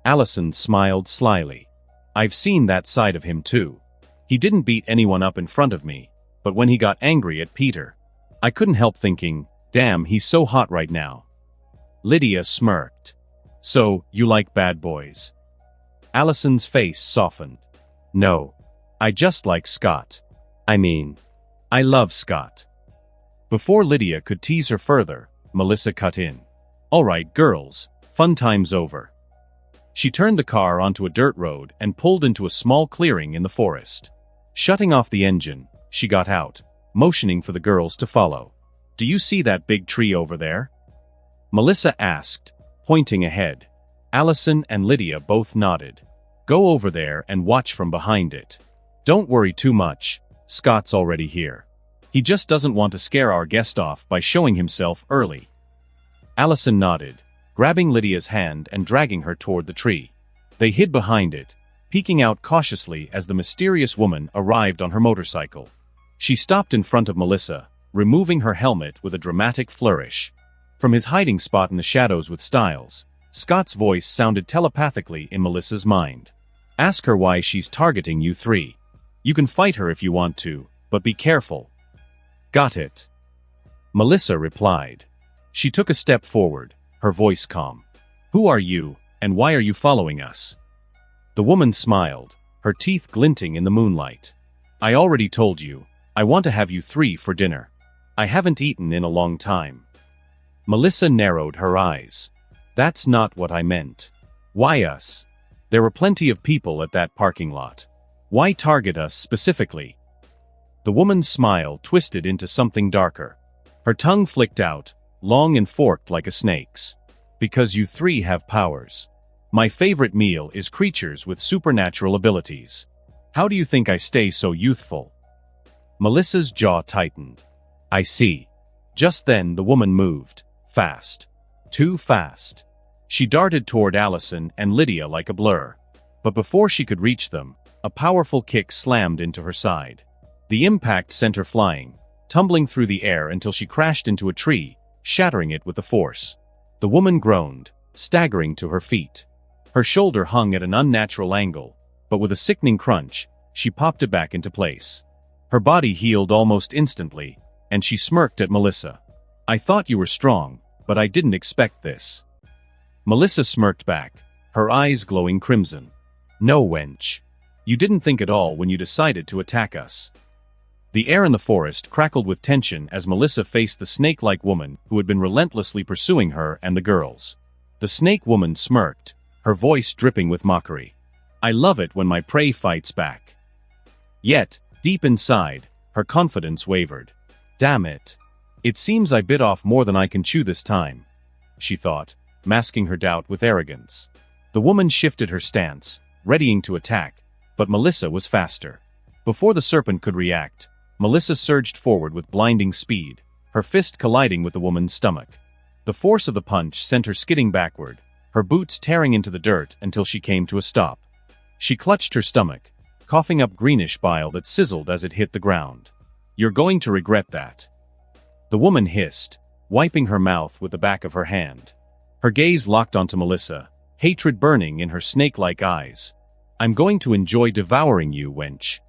Allison smiled slyly. "I've seen that side of him too. He didn't beat anyone up in front of me, but when he got angry at Peter, I couldn't help thinking, damn, he's so hot right now." Lydia smirked. "So, you like bad boys?" Allison's face softened. "No. I just like Scott. I mean, I love Scott." Before Lydia could tease her further, Melissa cut in. "All right, girls, fun time's over." She turned the car onto a dirt road and pulled into a small clearing in the forest. Shutting off the engine, she got out, motioning for the girls to follow. "Do you see that big tree over there?" Melissa asked, pointing ahead. Allison and Lydia both nodded. "Go over there and watch from behind it. Don't worry too much, Scott's already here. He just doesn't want to scare our guest off by showing himself early." Allison nodded, grabbing Lydia's hand and dragging her toward the tree. They hid behind it, peeking out cautiously as the mysterious woman arrived on her motorcycle. She stopped in front of Melissa, removing her helmet with a dramatic flourish. From his hiding spot in the shadows with Styles, Scott's voice sounded telepathically in Melissa's mind. "Ask her why she's targeting you 3. You can fight her if you want to, but be careful." "Got it," Melissa replied. She took a step forward, her voice calm. "Who are you, and why are you following us?" The woman smiled, her teeth glinting in the moonlight. I already told you, I want to have you three for dinner. I haven't eaten in a long time. Melissa narrowed her eyes. That's not what I meant. Why us? There were plenty of people at that parking lot. Why target us specifically? The woman's smile twisted into something darker. Her tongue flicked out, long and forked like a snake's. Because you three have powers. My favorite meal is creatures with supernatural abilities. How do you think I stay so youthful? Melissa's jaw tightened. I see. Just then the woman moved. Fast. Too fast. She darted toward Allison and Lydia like a blur. But before she could reach them, a powerful kick slammed into her side. The impact sent her flying, tumbling through the air until she crashed into a tree, shattering it with the force. The woman groaned, staggering to her feet. Her shoulder hung at an unnatural angle, but with a sickening crunch, she popped it back into place. Her body healed almost instantly, and she smirked at Melissa. I thought you were strong, but I didn't expect this. Melissa smirked back, her eyes glowing crimson. No, wench. You didn't think at all when you decided to attack us. The air in the forest crackled with tension as Melissa faced the snake-like woman who had been relentlessly pursuing her and the girls. The snake woman smirked, her voice dripping with mockery. I love it when my prey fights back. Yet, deep inside, her confidence wavered. Damn it. It seems I bit off more than I can chew this time, she thought, masking her doubt with arrogance. The woman shifted her stance, readying to attack, but Melissa was faster. Before the serpent could react, Melissa surged forward with blinding speed, her fist colliding with the woman's stomach. The force of the punch sent her skidding backward, her boots tearing into the dirt until she came to a stop. She clutched her stomach, coughing up greenish bile that sizzled as it hit the ground. You're going to regret that. The woman hissed, wiping her mouth with the back of her hand. Her gaze locked onto Melissa, hatred burning in her snake-like eyes. I'm going to enjoy devouring you, wench.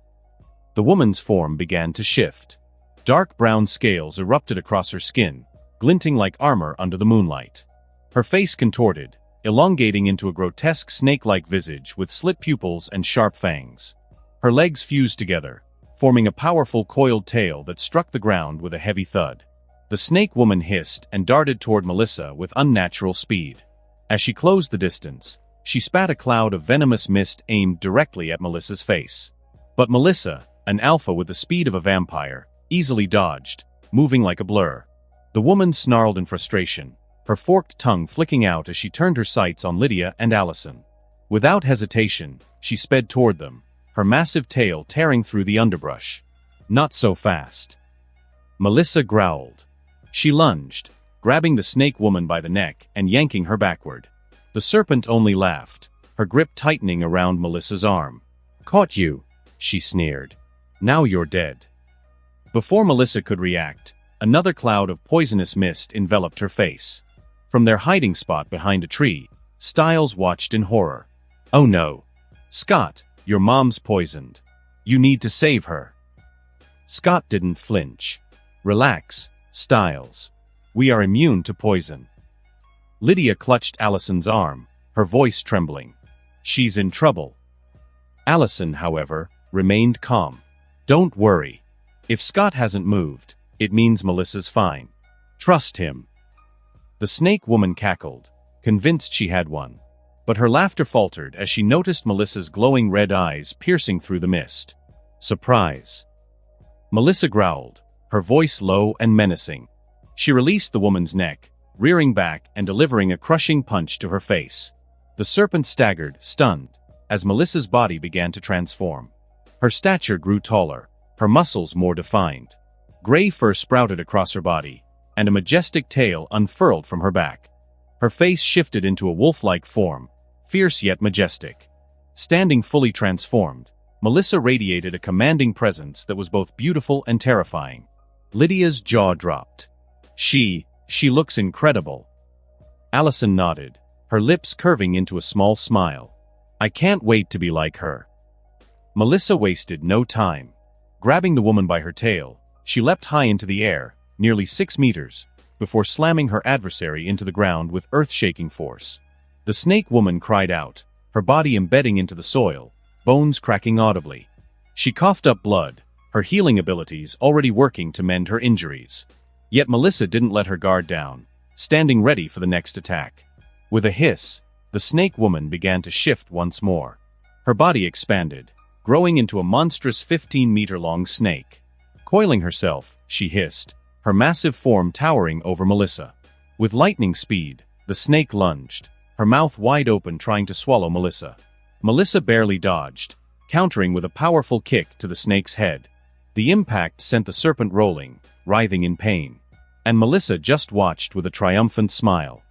The woman's form began to shift. Dark brown scales erupted across her skin, glinting like armor under the moonlight. Her face contorted, elongating into a grotesque snake-like visage with slit pupils and sharp fangs. Her legs fused together, forming a powerful coiled tail that struck the ground with a heavy thud. The snake woman hissed and darted toward Melissa with unnatural speed. As she closed the distance, she spat a cloud of venomous mist aimed directly at Melissa's face. But Melissa, an alpha with the speed of a vampire, easily dodged, moving like a blur. The woman snarled in frustration, her forked tongue flicking out as she turned her sights on Lydia and Allison. Without hesitation, she sped toward them, her massive tail tearing through the underbrush. Not so fast. Melissa growled. She lunged, grabbing the snake woman by the neck and yanking her backward. The serpent only laughed, her grip tightening around Melissa's arm. Caught you, she sneered. Now you're dead. Before Melissa could react, another cloud of poisonous mist enveloped her face. From their hiding spot behind a tree, Styles watched in horror. Oh no. Scott, your mom's poisoned. You need to save her. Scott didn't flinch. Relax, Styles. We are immune to poison. Lydia clutched Allison's arm, her voice trembling. She's in trouble. Allison, however, remained calm. Don't worry. If Scott hasn't moved, it means Melissa's fine. Trust him. The snake woman cackled, convinced she had won. But her laughter faltered as she noticed Melissa's glowing red eyes piercing through the mist. Surprise. Melissa growled, her voice low and menacing. She released the woman's neck, rearing back and delivering a crushing punch to her face. The serpent staggered, stunned, as Melissa's body began to transform. Her stature grew taller, her muscles more defined. Gray fur sprouted across her body, and a majestic tail unfurled from her back. Her face shifted into a wolf-like form, fierce yet majestic. Standing fully transformed, Melissa radiated a commanding presence that was both beautiful and terrifying. Lydia's jaw dropped. She looks incredible. Allison nodded, her lips curving into a small smile. I can't wait to be like her. Melissa wasted no time. Grabbing the woman by her tail, she leapt high into the air, nearly 6 meters, before slamming her adversary into the ground with earth-shaking force. The snake woman cried out, her body embedding into the soil, bones cracking audibly. She coughed up blood, her healing abilities already working to mend her injuries. Yet Melissa didn't let her guard down, standing ready for the next attack. With a hiss, the snake woman began to shift once more. Her body expanded, growing into a monstrous 15-meter-long snake. Coiling herself, she hissed, her massive form towering over Melissa. With lightning speed, the snake lunged, her mouth wide open trying to swallow Melissa. Melissa barely dodged, countering with a powerful kick to the snake's head. The impact sent the serpent rolling, writhing in pain. And Melissa just watched with a triumphant smile.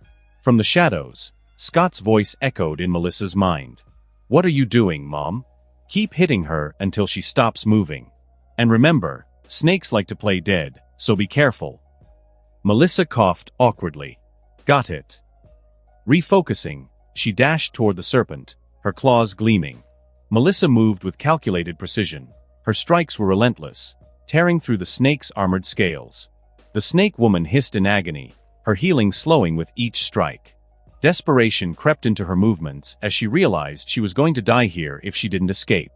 From the shadows, Scott's voice echoed in Melissa's mind. "What are you doing, Mom? Keep hitting her until she stops moving. And remember, snakes like to play dead, so be careful." Melissa coughed awkwardly. "Got it." Refocusing, she dashed toward the serpent, her claws gleaming. Melissa moved with calculated precision. Her strikes were relentless, tearing through the snake's armored scales. The snake woman hissed in agony, her healing slowing with each strike. Desperation crept into her movements as she realized she was going to die here if she didn't escape.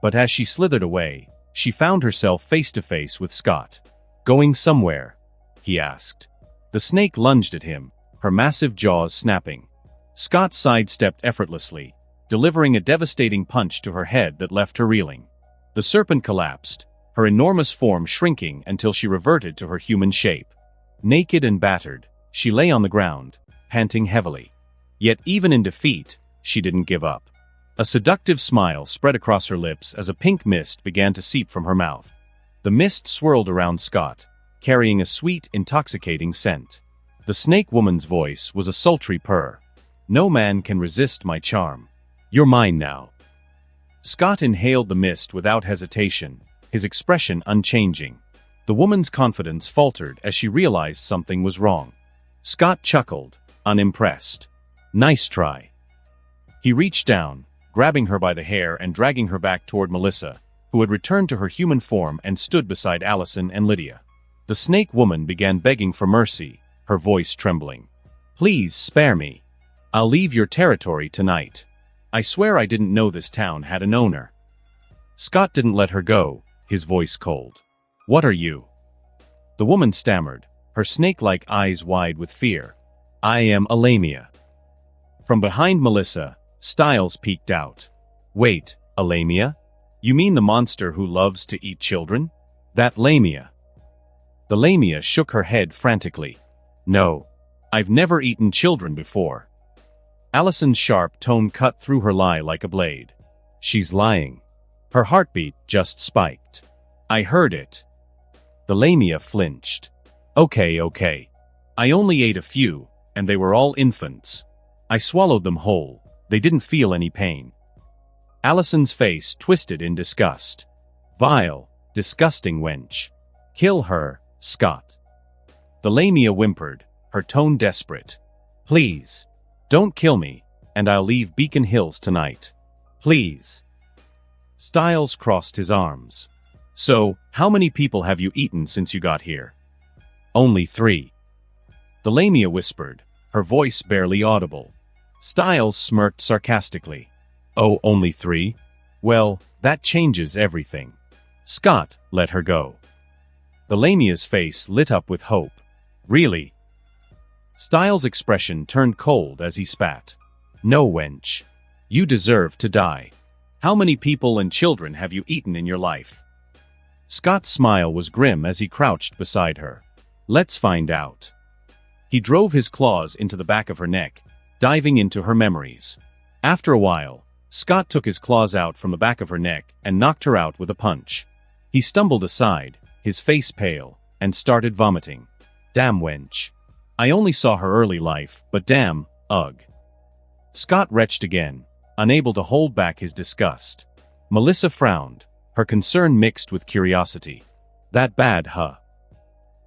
But as she slithered away, she found herself face to face with Scott. "Going somewhere?" he asked. The snake lunged at him, her massive jaws snapping. Scott sidestepped effortlessly, delivering a devastating punch to her head that left her reeling. The serpent collapsed, her enormous form shrinking until she reverted to her human shape. Naked and battered, she lay on the ground, panting heavily. Yet even in defeat, she didn't give up. A seductive smile spread across her lips as a pink mist began to seep from her mouth. The mist swirled around Scott, carrying a sweet, intoxicating scent. The snake woman's voice was a sultry purr. "No man can resist my charm. You're mine now." Scott inhaled the mist without hesitation, his expression unchanging. The woman's confidence faltered as she realized something was wrong. Scott chuckled, unimpressed. "Nice try." He reached down, grabbing her by the hair and dragging her back toward Melissa, who had returned to her human form and stood beside Allison and Lydia. The snake woman began begging for mercy, her voice trembling. "Please spare me. I'll leave your territory tonight. I swear I didn't know this town had an owner." Scott didn't let her go, his voice cold. "What are you?" The woman stammered, her snake-like eyes wide with fear. "I am Alamia." From behind Melissa, Styles peeked out. "Wait, Alamia? You mean the monster who loves to eat children? That Lamia?" The Lamia shook her head frantically. "No. I've never eaten children before." Allison's sharp tone cut through her lie like a blade. "She's lying." Her heartbeat just spiked. "I heard it." The Lamia flinched. Okay. I only ate a few, and they were all infants. I swallowed them whole. They didn't feel any pain." Allison's face twisted in disgust. "Vile, disgusting wench. Kill her, Scott." The Lamia whimpered, her tone desperate. "Please. Don't kill me, and I'll leave Beacon Hills tonight. Please." Styles crossed his arms. "So, how many people have you eaten since you got here?" "Only 3. The Lamia whispered, her voice barely audible. Styles smirked sarcastically. "Oh, only 3? Well, that changes everything." Scott let her go. The Lamia's face lit up with hope. "Really?" Styles' expression turned cold as he spat. "No, wench. You deserve to die. How many people and children have you eaten in your life?" Scott's smile was grim as he crouched beside her. "Let's find out." He drove his claws into the back of her neck, diving into her memories. After a while, Scott took his claws out from the back of her neck and knocked her out with a punch. He stumbled aside, his face pale, and started vomiting. "Damn wench. I only saw her early life, but damn, ugh." Scott retched again, unable to hold back his disgust. Melissa frowned, her concern mixed with curiosity. "That bad, huh?"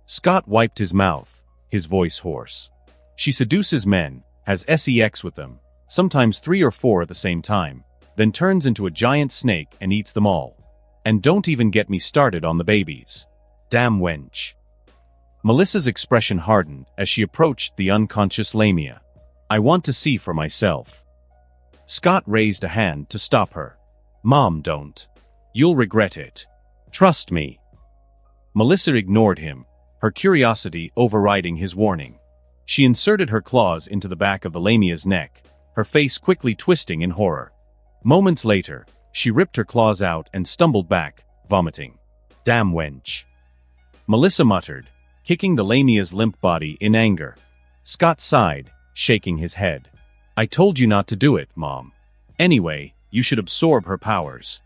Scott wiped his mouth, his voice hoarse. "She seduces men, has sex with them, sometimes 3 or 4 at the same time, then turns into a giant snake and eats them all. And don't even get me started on the babies. Damn wench." Melissa's expression hardened as she approached the unconscious Lamia. "I want to see for myself." Scott raised a hand to stop her. Mom, don't. You'll regret it. Trust me. Melissa ignored him, her curiosity overriding his warning. She inserted her claws into the back of the lamia's neck, her face quickly twisting in horror. Moments later, she ripped her claws out and stumbled back, vomiting. Damn wench. Melissa muttered, kicking the lamia's limp body in anger. Scott sighed, shaking his head. I told you not to do it, Mom. Anyway, you should absorb her powers.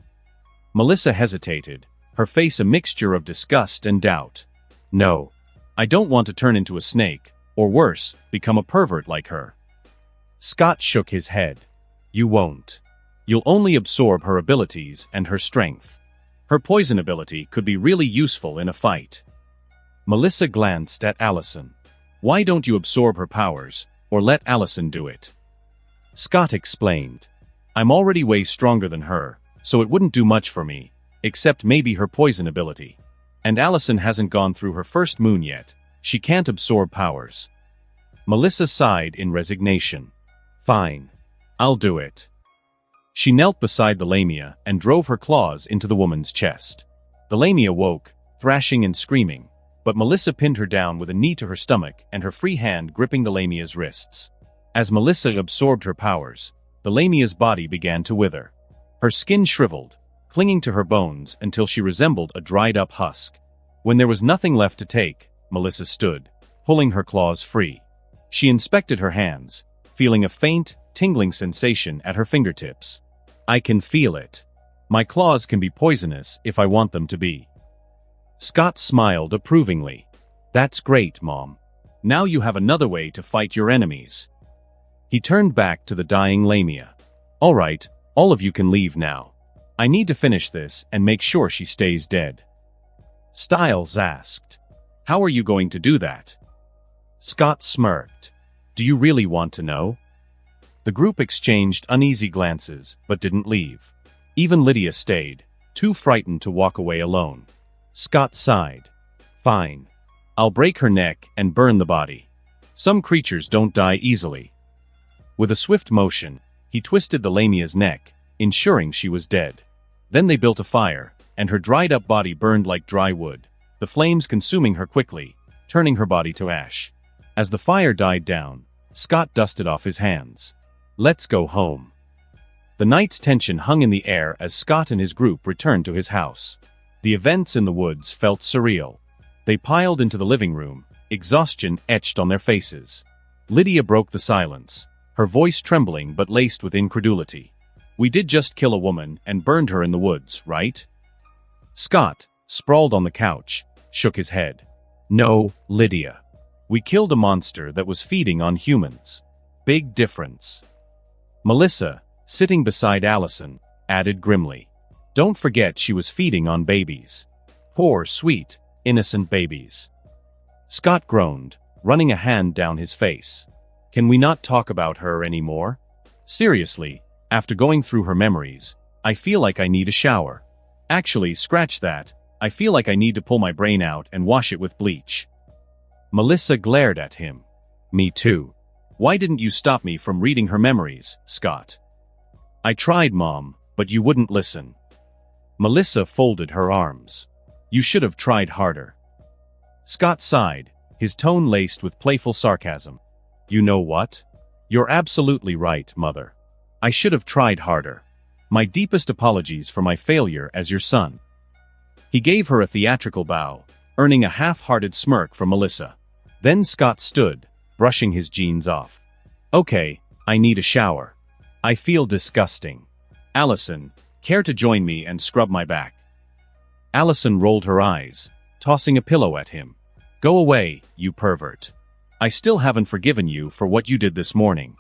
Melissa hesitated, her face a mixture of disgust and doubt. No. I don't want to turn into a snake, or worse, become a pervert like her. Scott shook his head. You won't. You'll only absorb her abilities and her strength. Her poison ability could be really useful in a fight. Melissa glanced at Allison. Why don't you absorb her powers, or let Allison do it? Scott explained. I'm already way stronger than her, so it wouldn't do much for me, except maybe her poison ability. And Allison hasn't gone through her first moon yet. She can't absorb powers. Melissa sighed in resignation. Fine. I'll do it. She knelt beside the lamia and drove her claws into the woman's chest. The lamia woke, thrashing and screaming, but Melissa pinned her down with a knee to her stomach and her free hand gripping the lamia's wrists. As Melissa absorbed her powers, the lamia's body began to wither. Her skin shriveled, clinging to her bones until she resembled a dried-up husk. When there was nothing left to take, Melissa stood, pulling her claws free. She inspected her hands, feeling a faint, tingling sensation at her fingertips. I can feel it. My claws can be poisonous if I want them to be. Scott smiled approvingly. That's great, Mom. Now you have another way to fight your enemies. He turned back to the dying lamia. All right, all of you can leave now. I need to finish this and make sure she stays dead. Styles asked. How are you going to do that? Scott smirked. Do you really want to know? The group exchanged uneasy glances, but didn't leave. Even Lydia stayed, too frightened to walk away alone. Scott sighed. Fine. I'll break her neck and burn the body. Some creatures don't die easily. With a swift motion, he twisted the lamia's neck, ensuring she was dead. Then they built a fire, and her dried-up body burned like dry wood, the flames consuming her quickly, turning her body to ash. As the fire died down, Scott dusted off his hands. Let's go home. The night's tension hung in the air as Scott and his group returned to his house. The events in the woods felt surreal. They piled into the living room, exhaustion etched on their faces. Lydia broke the silence, her voice trembling but laced with incredulity. We did just kill a woman and burned her in the woods, right? Scott, sprawled on the couch, shook his head. No, Lydia. We killed a monster that was feeding on humans. Big difference. Melissa, sitting beside Allison, added grimly. Don't forget she was feeding on babies. Poor, sweet, innocent babies. Scott groaned, running a hand down his face. Can we not talk about her anymore? Seriously, after going through her memories, I feel like I need a shower. Actually, scratch that. I feel like I need to pull my brain out and wash it with bleach. Melissa glared at him. Me too. Why didn't you stop me from reading her memories, Scott? I tried, Mom, but you wouldn't listen. Melissa folded her arms. You should have tried harder. Scott sighed, his tone laced with playful sarcasm. You know what? You're absolutely right, Mother. I should have tried harder. My deepest apologies for my failure as your son. He gave her a theatrical bow, earning a half-hearted smirk from Melissa. Then Scott stood, brushing his jeans off. Okay, I need a shower. I feel disgusting. Allison, care to join me and scrub my back? Allison rolled her eyes, tossing a pillow at him. Go away, you pervert. I still haven't forgiven you for what you did this morning.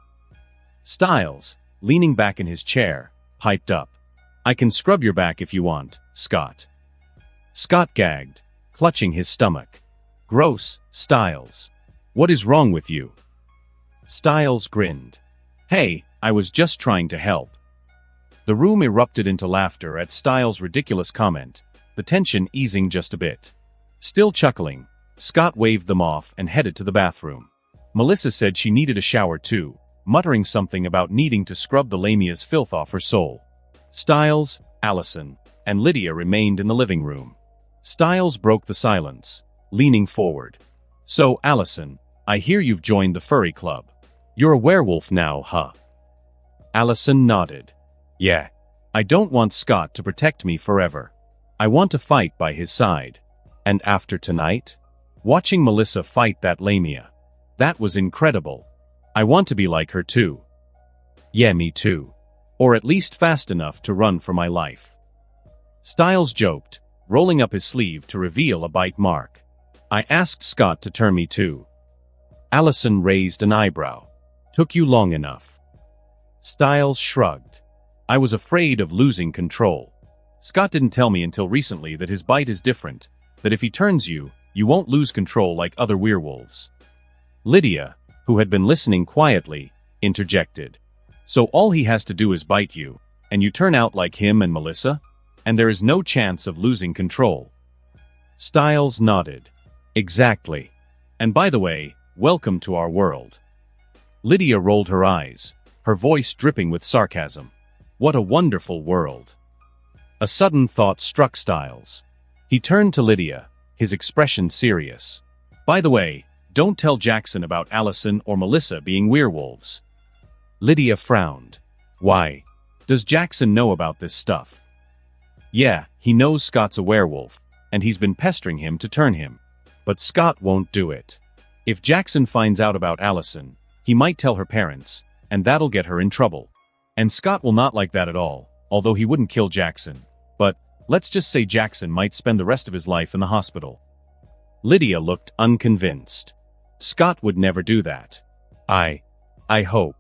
Styles, leaning back in his chair, piped up. I can scrub your back if you want, Scott. Scott gagged, clutching his stomach. Gross, Styles. What is wrong with you? Styles grinned. Hey, I was just trying to help. The room erupted into laughter at Styles' ridiculous comment, the tension easing just a bit. Still chuckling, Scott waved them off and headed to the bathroom. Melissa said she needed a shower too, muttering something about needing to scrub the Lamia's filth off her soul. Styles, Allison, and Lydia remained in the living room. Styles broke the silence, leaning forward. "So, Allison, I hear you've joined the furry club. You're a werewolf now, huh?" Allison nodded. "Yeah. I don't want Scott to protect me forever. I want to fight by his side. And after tonight? Watching Melissa fight that Lamia. That was incredible. I want to be like her too." "Yeah, me too. Or at least fast enough to run for my life." Styles joked, rolling up his sleeve to reveal a bite mark. "I asked Scott to turn me too." Allison raised an eyebrow. "Took you long enough." Styles shrugged. "I was afraid of losing control. Scott didn't tell me until recently that his bite is different, that if he turns you, you won't lose control like other werewolves." Lydia, who had been listening quietly, interjected. "So all he has to do is bite you, and you turn out like him and Melissa? And there is no chance of losing control?" Styles nodded. "Exactly. And by the way, welcome to our world." Lydia rolled her eyes, her voice dripping with sarcasm. "What a wonderful world." A sudden thought struck Styles. He turned to Lydia, his expression serious. "By the way, don't tell Jackson about Allison or Melissa being werewolves." Lydia frowned. "Why? Does Jackson know about this stuff?" "Yeah, he knows Scott's a werewolf, and he's been pestering him to turn him. But Scott won't do it. If Jackson finds out about Allison, he might tell her parents, and that'll get her in trouble. And Scott will not like that at all, although he wouldn't kill Jackson. But let's just say Jackson might spend the rest of his life in the hospital." Lydia looked unconvinced. "Scott would never do that. I hope."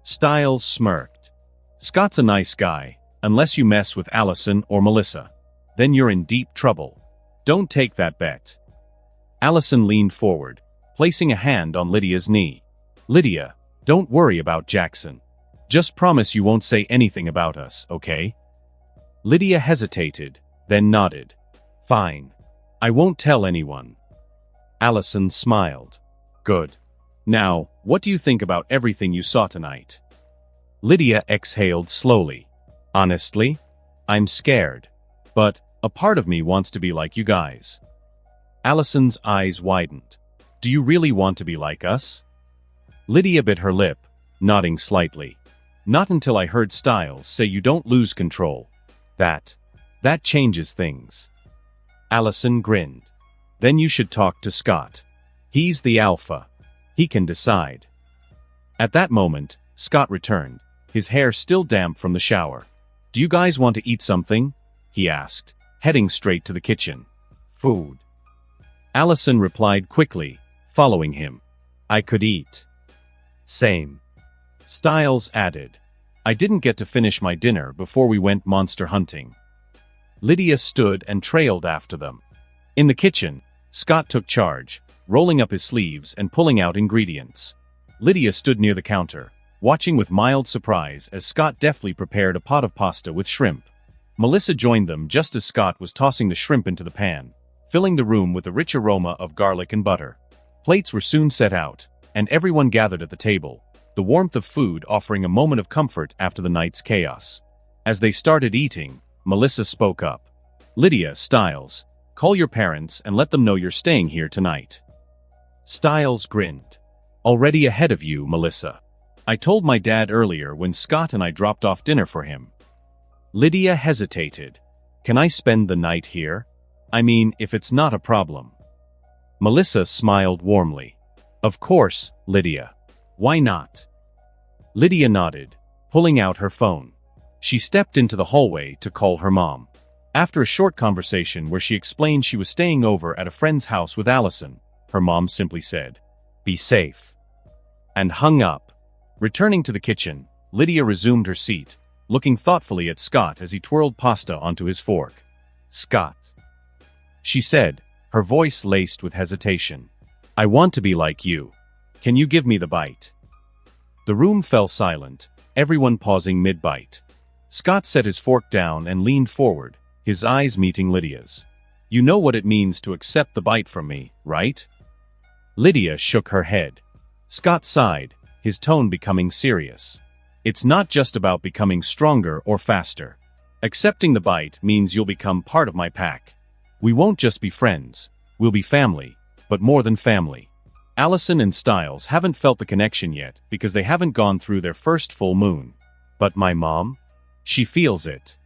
Styles smirked. "Scott's a nice guy, unless you mess with Allison or Melissa. Then you're in deep trouble. Don't take that bet." Allison leaned forward, placing a hand on Lydia's knee. "Lydia, don't worry about Jackson. Just promise you won't say anything about us, okay?" Lydia hesitated, then nodded. "Fine. I won't tell anyone." Allison smiled. "Good. Now, what do you think about everything you saw tonight?" Lydia exhaled slowly. "Honestly, I'm scared. But a part of me wants to be like you guys." Allison's eyes widened. "Do you really want to be like us?" Lydia bit her lip, nodding slightly. "Not until I heard Styles say you don't lose control. That changes things." Allison grinned. "Then you should talk to Scott. He's the alpha. He can decide." At that moment, Scott returned, his hair still damp from the shower. "Do you guys want to eat something?" he asked, heading straight to the kitchen. "Food." Allison replied quickly, following him. "I could eat." "Same." Styles added. "I didn't get to finish my dinner before we went monster hunting." Lydia stood and trailed after them. In the kitchen, Scott took charge, rolling up his sleeves and pulling out ingredients. Lydia stood near the counter, watching with mild surprise as Scott deftly prepared a pot of pasta with shrimp. Melissa joined them just as Scott was tossing the shrimp into the pan, filling the room with a rich aroma of garlic and butter. Plates were soon set out, and everyone gathered at the table, the warmth of food offering a moment of comfort after the night's chaos. As they started eating, Melissa spoke up. "Lydia, Styles, call your parents and let them know you're staying here tonight." Styles grinned. "Already ahead of you, Melissa. I told my dad earlier when Scott and I dropped off dinner for him." Lydia hesitated. "Can I spend the night here? I mean, if it's not a problem." Melissa smiled warmly. "Of course, Lydia. Why not?" Lydia nodded, pulling out her phone. She stepped into the hallway to call her mom. After a short conversation where she explained she was staying over at a friend's house with Allison, her mom simply said, "Be safe," and hung up. Returning to the kitchen, Lydia resumed her seat, looking thoughtfully at Scott as he twirled pasta onto his fork. "Scott," she said, her voice laced with hesitation. "I want to be like you. Can you give me the bite?" The room fell silent, everyone pausing mid-bite. Scott set his fork down and leaned forward, his eyes meeting Lydia's. "You know what it means to accept the bite from me, right?" Lydia shook her head. Scott sighed, his tone becoming serious. "It's not just about becoming stronger or faster. Accepting the bite means you'll become part of my pack. We won't just be friends, we'll be family, but more than family." Allison and Styles haven't felt the connection yet because they haven't gone through their first full moon. But my mom? She feels it.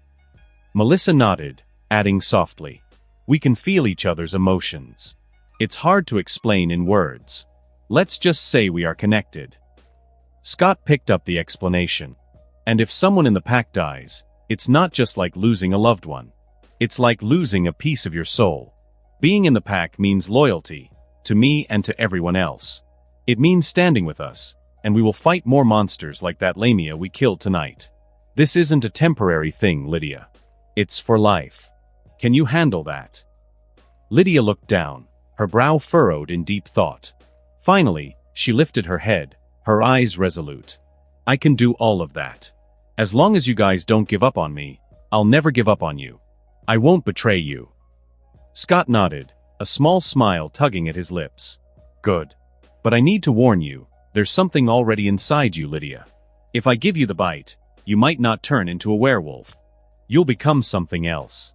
Melissa nodded, adding softly, "We can feel each other's emotions. It's hard to explain in words. Let's just say we are connected." Scott picked up the explanation. "And if someone in the pack dies, it's not just like losing a loved one. It's like losing a piece of your soul. Being in the pack means loyalty, to me and to everyone else. It means standing with us, and we will fight more monsters like that lamia we killed tonight. This isn't a temporary thing, Lydia. It's for life. Can you handle that?" Lydia looked down, her brow furrowed in deep thought. Finally, she lifted her head, her eyes resolute. "I can do all of that. As long as you guys don't give up on me, I'll never give up on you. I won't betray you." Scott nodded, a small smile tugging at his lips. "Good. But I need to warn you, there's something already inside you, Lydia. If I give you the bite, you might not turn into a werewolf. You'll become something else."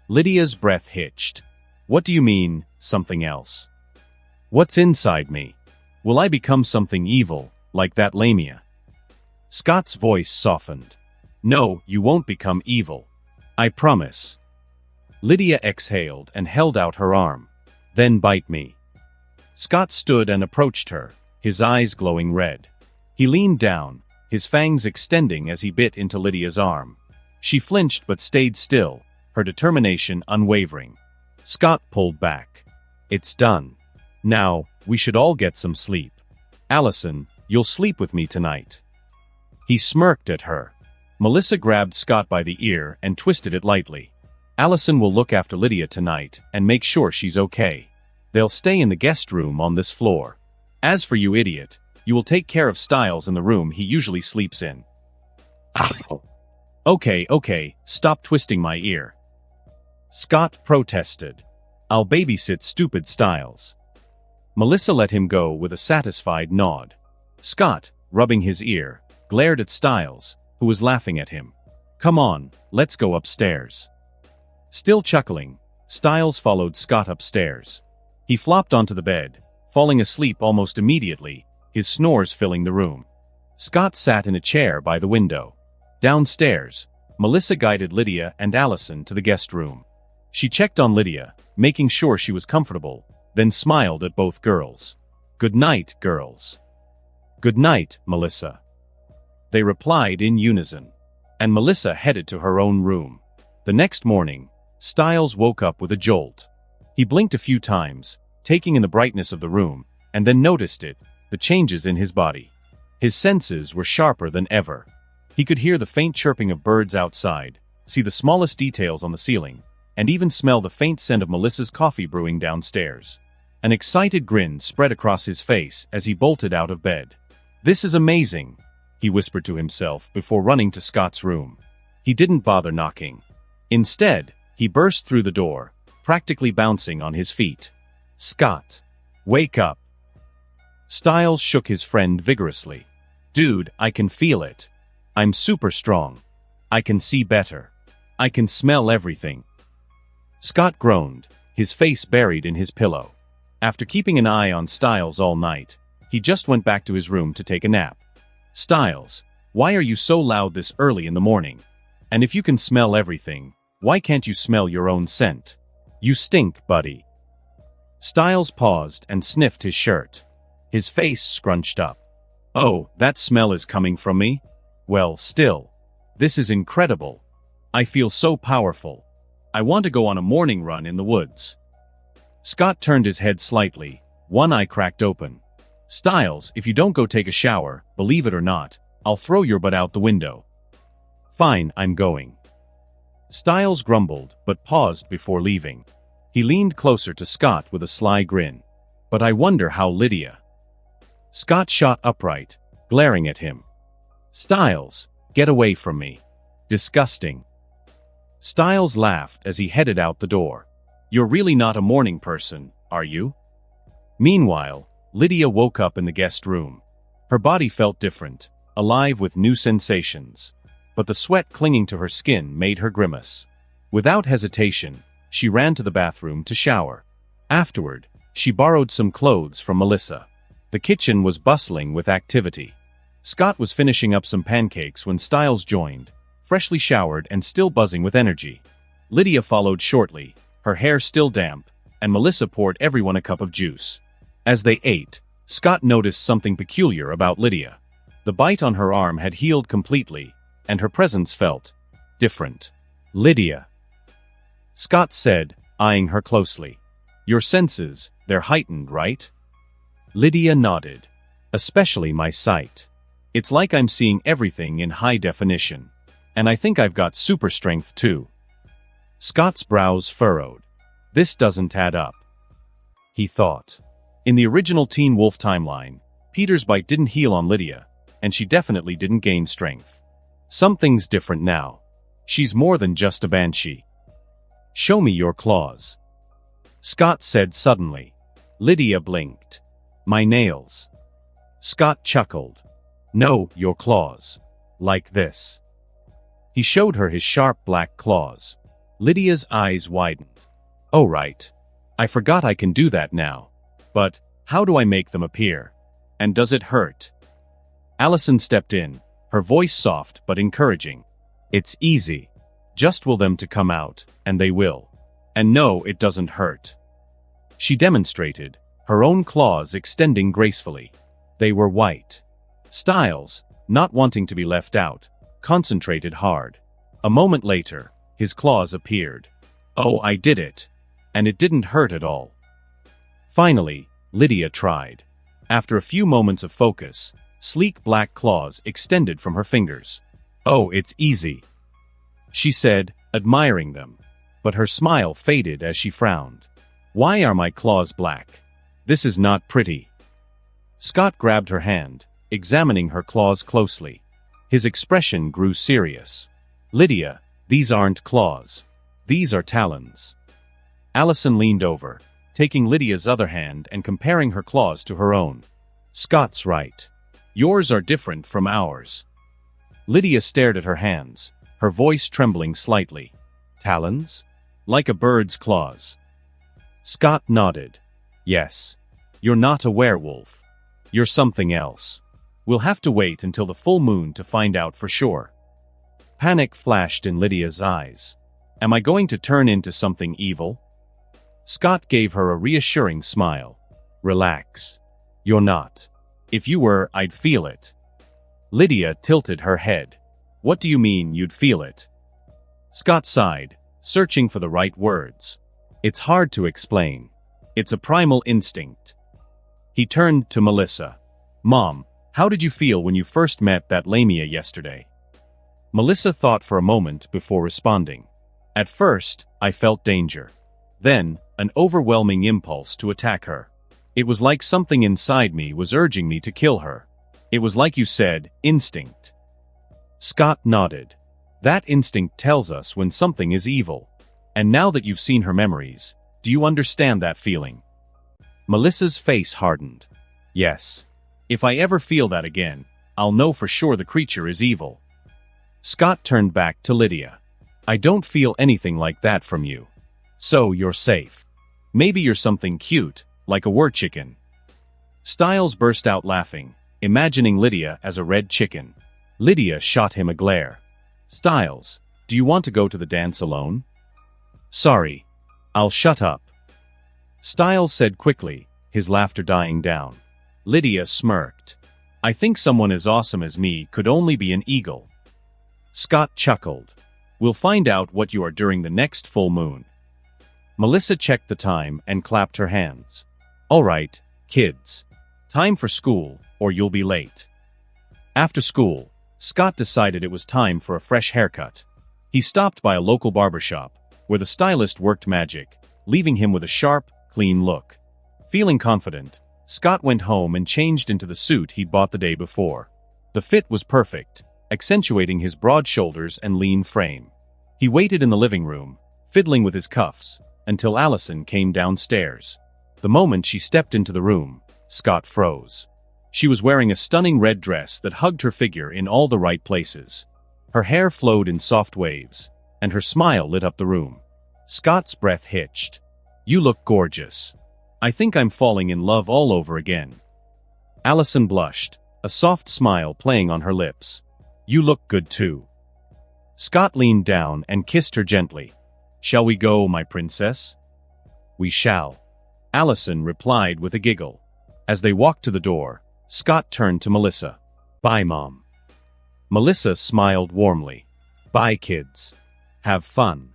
Lydia's breath hitched. "What do you mean, something else? What's inside me? Will I become something evil, like that lamia?" Scott's voice softened. "No, you won't become evil. I promise." Lydia exhaled and held out her arm. "Then bite me." Scott stood and approached her, his eyes glowing red. He leaned down, his fangs extending as he bit into Lydia's arm. She flinched but stayed still, her determination unwavering. Scott pulled back. "It's done. Now, we should all get some sleep. Allison, you'll sleep with me tonight." He smirked at her. Melissa grabbed Scott by the ear and twisted it lightly. "Allison will look after Lydia tonight and make sure she's okay. They'll stay in the guest room on this floor. As for you, idiot, you will take care of Styles in the room he usually sleeps in." "Ow." Okay, stop twisting my ear." Scott protested. "I'll babysit stupid Styles." Melissa let him go with a satisfied nod. Scott, rubbing his ear, glared at Styles, who was laughing at him. "Come on, let's go upstairs." Still chuckling, Styles followed Scott upstairs. He flopped onto the bed, falling asleep almost immediately, his snores filling the room. Scott sat in a chair by the window. Downstairs, Melissa guided Lydia and Allison to the guest room. She checked on Lydia, making sure she was comfortable, then smiled at both girls. "Good night, girls." "Good night, Melissa." They replied in unison, and Melissa headed to her own room. The next morning, Styles woke up with a jolt. He blinked a few times, taking in the brightness of the room, and then noticed the changes in his body. His senses were sharper than ever. He could hear the faint chirping of birds outside, see the smallest details on the ceiling, and even smell the faint scent of Melissa's coffee brewing downstairs. An excited grin spread across his face as he bolted out of bed. "This is amazing," he whispered to himself before running to Scott's room. He didn't bother knocking. Instead, he burst through the door, practically bouncing on his feet. "Scott, wake up." Styles shook his friend vigorously. "Dude, I can feel it. I'm super strong. I can see better. I can smell everything." Scott groaned, his face buried in his pillow. After keeping an eye on Styles all night, he just went back to his room to take a nap. "Styles, why are you so loud this early in the morning? And if you can smell everything, why can't you smell your own scent? You stink, buddy." Styles paused and sniffed his shirt. His face scrunched up. "Oh, that smell is coming from me? Well, still. This is incredible. I feel so powerful. I want to go on a morning run in the woods." Scott turned his head slightly, one eye cracked open. "Styles, if you don't go take a shower, believe it or not, I'll throw your butt out the window." "Fine, I'm going." Styles grumbled, but paused before leaving. He leaned closer to Scott with a sly grin. "But I wonder how Lydia—" Scott shot upright, glaring at him. "Styles, get away from me. Disgusting." Styles laughed as he headed out the door. "You're really not a morning person, are you?" Meanwhile, Lydia woke up in the guest room. Her body felt different, alive with new sensations. But the sweat clinging to her skin made her grimace. Without hesitation, she ran to the bathroom to shower. Afterward, she borrowed some clothes from Melissa. The kitchen was bustling with activity. Scott was finishing up some pancakes when Styles joined, freshly showered and still buzzing with energy. Lydia followed shortly, her hair still damp, and Melissa poured everyone a cup of juice. As they ate, Scott noticed something peculiar about Lydia. The bite on her arm had healed completely, and her presence felt different. "Lydia," Scott said, eyeing her closely. "Your senses, they're heightened, right?" Lydia nodded. "Especially my sight. It's like I'm seeing everything in high definition. And I think I've got super strength too." Scott's brows furrowed. This doesn't add up, he thought. In the original Teen Wolf timeline, Peter's bite didn't heal on Lydia, and she definitely didn't gain strength. Something's different now. She's more than just a banshee. "Show me your claws," Scott said suddenly. Lydia blinked. "My nails." Scott chuckled. "No, your claws. Like this." He showed her his sharp black claws. Lydia's eyes widened. "Oh right. I forgot I can do that now. But, how do I make them appear? And does it hurt?" Allison stepped in, her voice soft but encouraging. "It's easy. Just will them to come out, and they will. And no, it doesn't hurt." She demonstrated, her own claws extending gracefully. They were white. Styles, not wanting to be left out, concentrated hard. A moment later, his claws appeared. "Oh, I did it. And it didn't hurt at all." Finally, Lydia tried. After a few moments of focus, sleek black claws extended from her fingers. "Oh, it's easy," she said, admiring them. But her smile faded as she frowned. "Why are my claws black? This is not pretty." Scott grabbed her hand, examining her claws closely. His expression grew serious. "Lydia, these aren't claws. These are talons." Allison leaned over, taking Lydia's other hand and comparing her claws to her own. "Scott's right. Yours are different from ours." Lydia stared at her hands, her voice trembling slightly. "Talons? Like a bird's claws?" Scott nodded. "Yes. You're not a werewolf. You're something else. We'll have to wait until the full moon to find out for sure." Panic flashed in Lydia's eyes. "Am I going to turn into something evil?" Scott gave her a reassuring smile. "Relax. You're not. If you were, I'd feel it." Lydia tilted her head. "What do you mean you'd feel it?" Scott sighed, searching for the right words. "It's hard to explain. It's a primal instinct." He turned to Melissa. "Mom, how did you feel when you first met that lamia yesterday?" Melissa thought for a moment before responding. "At first, I felt danger. Then, an overwhelming impulse to attack her. It was like something inside me was urging me to kill her. It was like you said, instinct." Scott nodded. "That instinct tells us when something is evil. And now that you've seen her memories, do you understand that feeling?" Melissa's face hardened. "Yes. If I ever feel that again, I'll know for sure the creature is evil." Scott turned back to Lydia. "I don't feel anything like that from you. So you're safe. Maybe you're something cute, like a chicken." Styles burst out laughing, imagining Lydia as a red chicken. Lydia shot him a glare. "Styles, do you want to go to the dance alone?" "Sorry. I'll shut up," Styles said quickly, his laughter dying down. Lydia smirked. "I think someone as awesome as me could only be an eagle." Scott chuckled. "We'll find out what you are during the next full moon." Melissa checked the time and clapped her hands. "All right, kids. Time for school, or you'll be late." After school, Scott decided it was time for a fresh haircut. He stopped by a local barbershop, where the stylist worked magic, leaving him with a sharp, clean look. Feeling confident, Scott went home and changed into the suit he'd bought the day before. The fit was perfect, accentuating his broad shoulders and lean frame. He waited in the living room, fiddling with his cuffs, until Allison came downstairs. The moment she stepped into the room, Scott froze. She was wearing a stunning red dress that hugged her figure in all the right places. Her hair flowed in soft waves, and her smile lit up the room. Scott's breath hitched. "You look gorgeous. I think I'm falling in love all over again." Allison blushed, a soft smile playing on her lips. "You look good too." Scott leaned down and kissed her gently. "Shall we go, my princess?" "We shall," Allison replied with a giggle. As they walked to the door, Scott turned to Melissa. "Bye, Mom." Melissa smiled warmly. "Bye, kids. Have fun."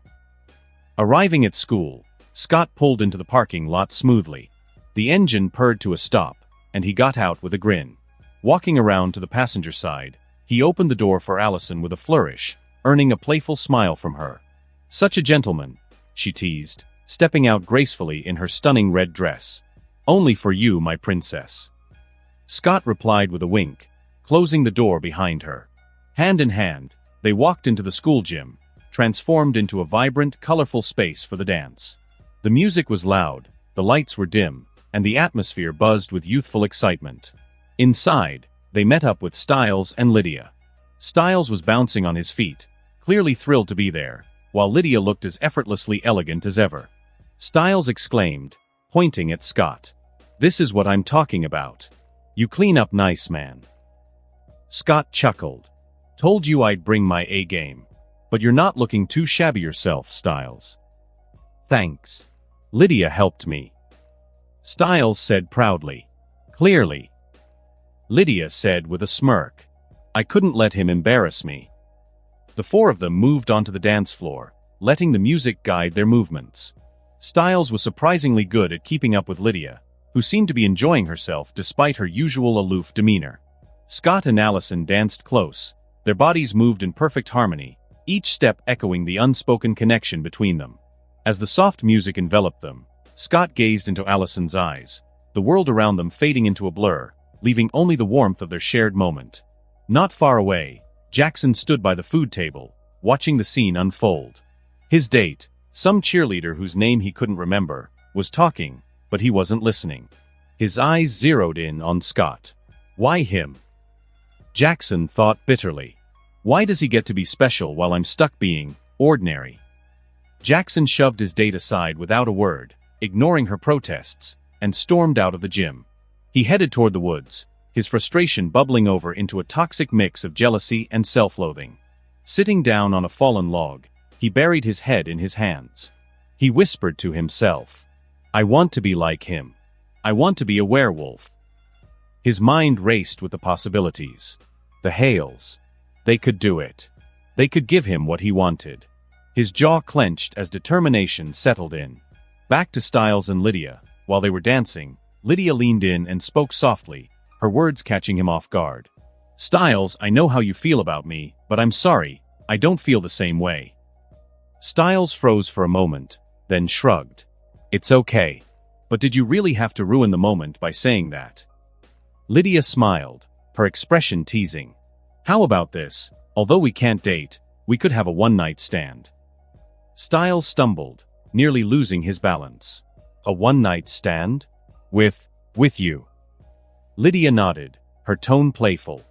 Arriving at school, Scott pulled into the parking lot smoothly. The engine purred to a stop, and he got out with a grin. Walking around to the passenger side, he opened the door for Allison with a flourish, earning a playful smile from her. "Such a gentleman," she teased, stepping out gracefully in her stunning red dress. "Only for you, my princess." Scott replied with a wink, closing the door behind her. Hand in hand, they walked into the school gym, transformed into a vibrant, colorful space for the dance. The music was loud, the lights were dim, and the atmosphere buzzed with youthful excitement. Inside, they met up with Styles and Lydia. Styles was bouncing on his feet, clearly thrilled to be there, while Lydia looked as effortlessly elegant as ever. Styles exclaimed, pointing at Scott. "This is what I'm talking about. You clean up nice, man." Scott chuckled. "Told you I'd bring my A game. But you're not looking too shabby yourself, Styles." "Thanks. Lydia helped me," Styles said proudly. "Clearly." Lydia said with a smirk. "I couldn't let him embarrass me." The four of them moved onto the dance floor, letting the music guide their movements. Styles was surprisingly good at keeping up with Lydia, who seemed to be enjoying herself despite her usual aloof demeanor. Scott and Allison danced close, their bodies moved in perfect harmony, each step echoing the unspoken connection between them. As the soft music enveloped them, Scott gazed into Allison's eyes, the world around them fading into a blur, leaving only the warmth of their shared moment. Not far away, Jackson stood by the food table, watching the scene unfold. His date, some cheerleader whose name he couldn't remember, was talking, but he wasn't listening. His eyes zeroed in on Scott. Why him? Jackson thought bitterly. Why does he get to be special while I'm stuck being ordinary? Jackson shoved his date aside without a word, ignoring her protests, and stormed out of the gym. He headed toward the woods, his frustration bubbling over into a toxic mix of jealousy and self-loathing. Sitting down on a fallen log, he buried his head in his hands. He whispered to himself, "I want to be like him. I want to be a werewolf." His mind raced with the possibilities. The Hales. They could do it. They could give him what he wanted. His jaw clenched as determination settled in. Back to Styles and Lydia. While they were dancing, Lydia leaned in and spoke softly, her words catching him off guard. "Styles, I know how you feel about me, but I'm sorry, I don't feel the same way." Styles froze for a moment, then shrugged. "It's okay. But did you really have to ruin the moment by saying that?" Lydia smiled, her expression teasing. "How about this? Although we can't date, we could have a one-night stand." Styles stumbled, nearly losing his balance. "A one-night stand? With you?" Lydia nodded, her tone playful.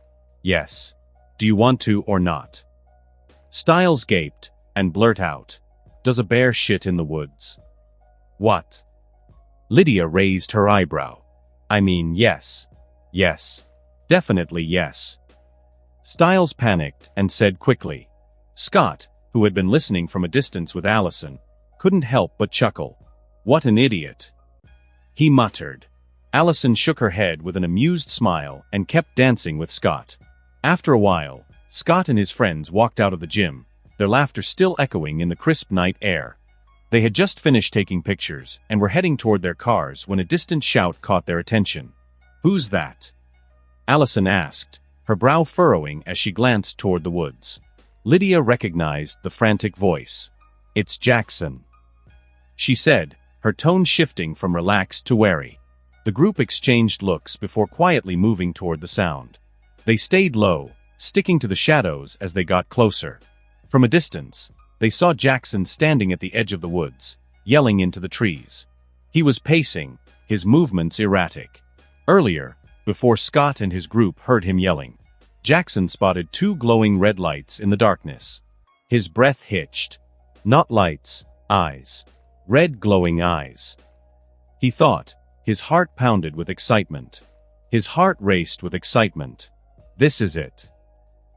"Yes. Do you want to or not?" Styles gaped, and blurted out, "Does a bear shit in the woods?" "What?" Lydia raised her eyebrow. "I mean, yes. Yes. Definitely yes." Styles panicked and said quickly. Scott, who had been listening from a distance with Allison, couldn't help but chuckle. "What an idiot," he muttered. Allison shook her head with an amused smile and kept dancing with Scott. After a while, Scott and his friends walked out of the gym, their laughter still echoing in the crisp night air. They had just finished taking pictures and were heading toward their cars when a distant shout caught their attention. "Who's that?" Allison asked, her brow furrowing as she glanced toward the woods. Lydia recognized the frantic voice. "It's Jackson," she said, her tone shifting from relaxed to wary. The group exchanged looks before quietly moving toward the sound. They stayed low, sticking to the shadows as they got closer. From a distance, they saw Jackson standing at the edge of the woods, yelling into the trees. He was pacing, his movements erratic. Earlier, before Scott and his group heard him yelling. Jackson spotted two glowing red lights in the darkness. His breath hitched. Not lights, eyes. Red glowing eyes. He thought. His heart pounded with excitement. His heart raced with excitement. This is it.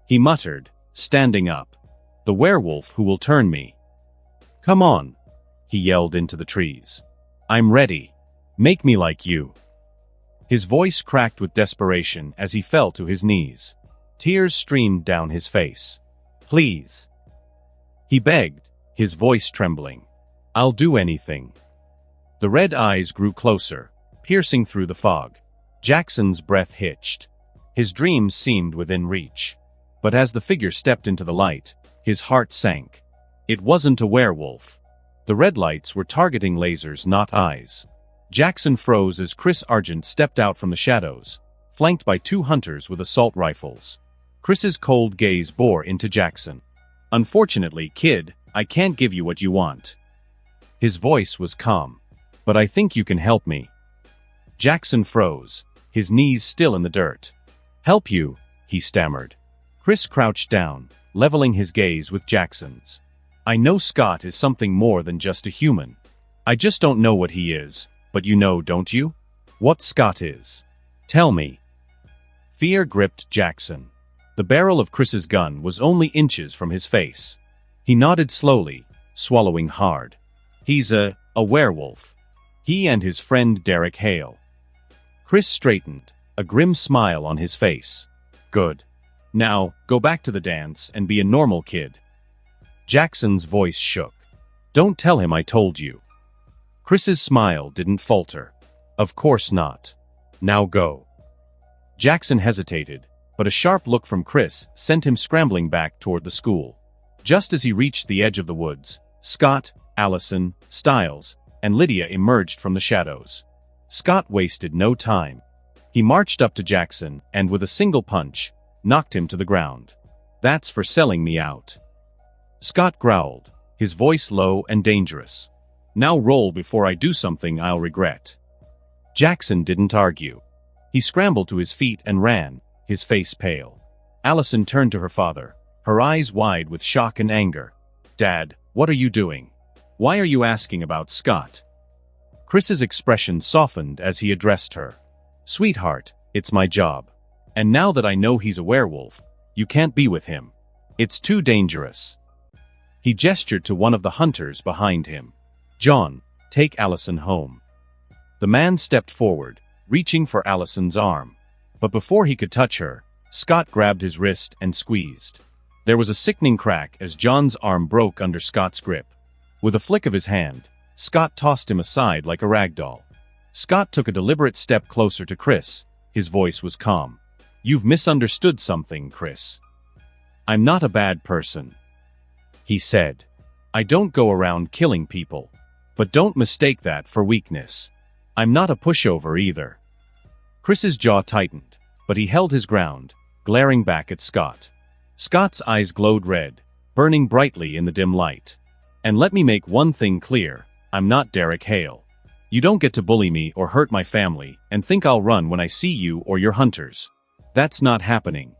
He muttered, standing up. The werewolf who will turn me. Come on, he yelled into the trees. I'm ready. Make me like you. His voice cracked with desperation as he fell to his knees. Tears streamed down his face. Please. He begged, his voice trembling. I'll do anything. The red eyes grew closer, piercing through the fog. Jackson's breath hitched. His dreams seemed within reach. But as the figure stepped into the light, his heart sank. It wasn't a werewolf. The red lights were targeting lasers, not eyes. Jackson froze as Chris Argent stepped out from the shadows, flanked by two hunters with assault rifles. Chris's cold gaze bore into Jackson. Unfortunately, kid, I can't give you what you want. His voice was calm. But I think you can help me. Jackson froze, his knees still in the dirt. Help you, he stammered. Chris crouched down, leveling his gaze with Jackson's. I know Scott is something more than just a human. I just don't know what he is, but you know, don't you? What Scott is. Tell me. Fear gripped Jackson. The barrel of Chris's gun was only inches from his face. He nodded slowly, swallowing hard. He's a werewolf. He and his friend Derek Hale. Chris straightened, a grim smile on his face. Good. Now, go back to the dance and be a normal kid. Jackson's voice shook. Don't tell him I told you. Chris's smile didn't falter. Of course not. Now go. Jackson hesitated, but a sharp look from Chris sent him scrambling back toward the school. Just as he reached the edge of the woods, Scott, Allison, Stiles, and Lydia emerged from the shadows. Scott wasted no time. He marched up to Jackson and, with a single punch, knocked him to the ground. That's for selling me out. Scott growled, his voice low and dangerous. Now roll before I do something I'll regret. Jackson didn't argue. He scrambled to his feet and ran, his face pale. Allison turned to her father, her eyes wide with shock and anger. Dad, what are you doing? Why are you asking about Scott? Chris's expression softened as he addressed her. Sweetheart, it's my job. And now that I know he's a werewolf, you can't be with him. It's too dangerous. He gestured to one of the hunters behind him. John, take Allison home. The man stepped forward, reaching for Allison's arm. But before he could touch her, Scott grabbed his wrist and squeezed. There was a sickening crack as John's arm broke under Scott's grip. With a flick of his hand, Scott tossed him aside like a rag doll. Scott took a deliberate step closer to Chris. His voice was calm. You've misunderstood something, Chris. I'm not a bad person, he said. I don't go around killing people. But don't mistake that for weakness. I'm not a pushover either. Chris's jaw tightened, but he held his ground, glaring back at Scott. Scott's eyes glowed red, burning brightly in the dim light. And let me make one thing clear, I'm not Derek Hale. You don't get to bully me or hurt my family and think I'll run when I see you or your hunters. That's not happening.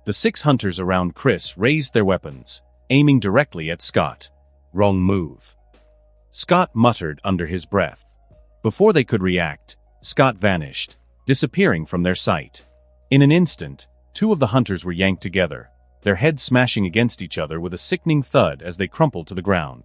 The 6 hunters around Chris raised their weapons, aiming directly at Scott. Wrong move. Scott muttered under his breath. Before they could react, Scott vanished, disappearing from their sight. In an instant, 2 of the hunters were yanked together, their heads smashing against each other with a sickening thud as they crumpled to the ground.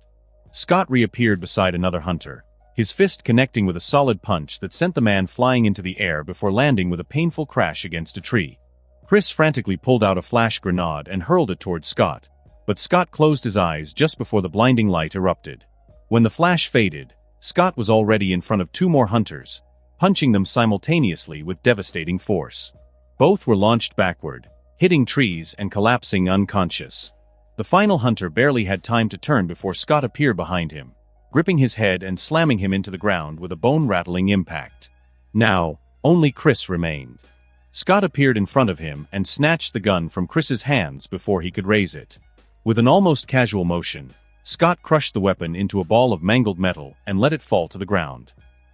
Scott reappeared beside another hunter, his fist connecting with a solid punch that sent the man flying into the air before landing with a painful crash against a tree. Chris frantically pulled out a flash grenade and hurled it towards Scott, but Scott closed his eyes just before the blinding light erupted. When the flash faded, Scott was already in front of 2 more hunters, punching them simultaneously with devastating force. Both were launched backward, hitting trees and collapsing unconscious. The final hunter barely had time to turn before Scott appeared behind him, gripping his head and slamming him into the ground with a bone-rattling impact. Now, only Chris remained. Scott appeared in front of him and snatched the gun from Chris's hands before he could raise it. With an almost casual motion, Scott crushed the weapon into a ball of mangled metal and let it fall to the ground.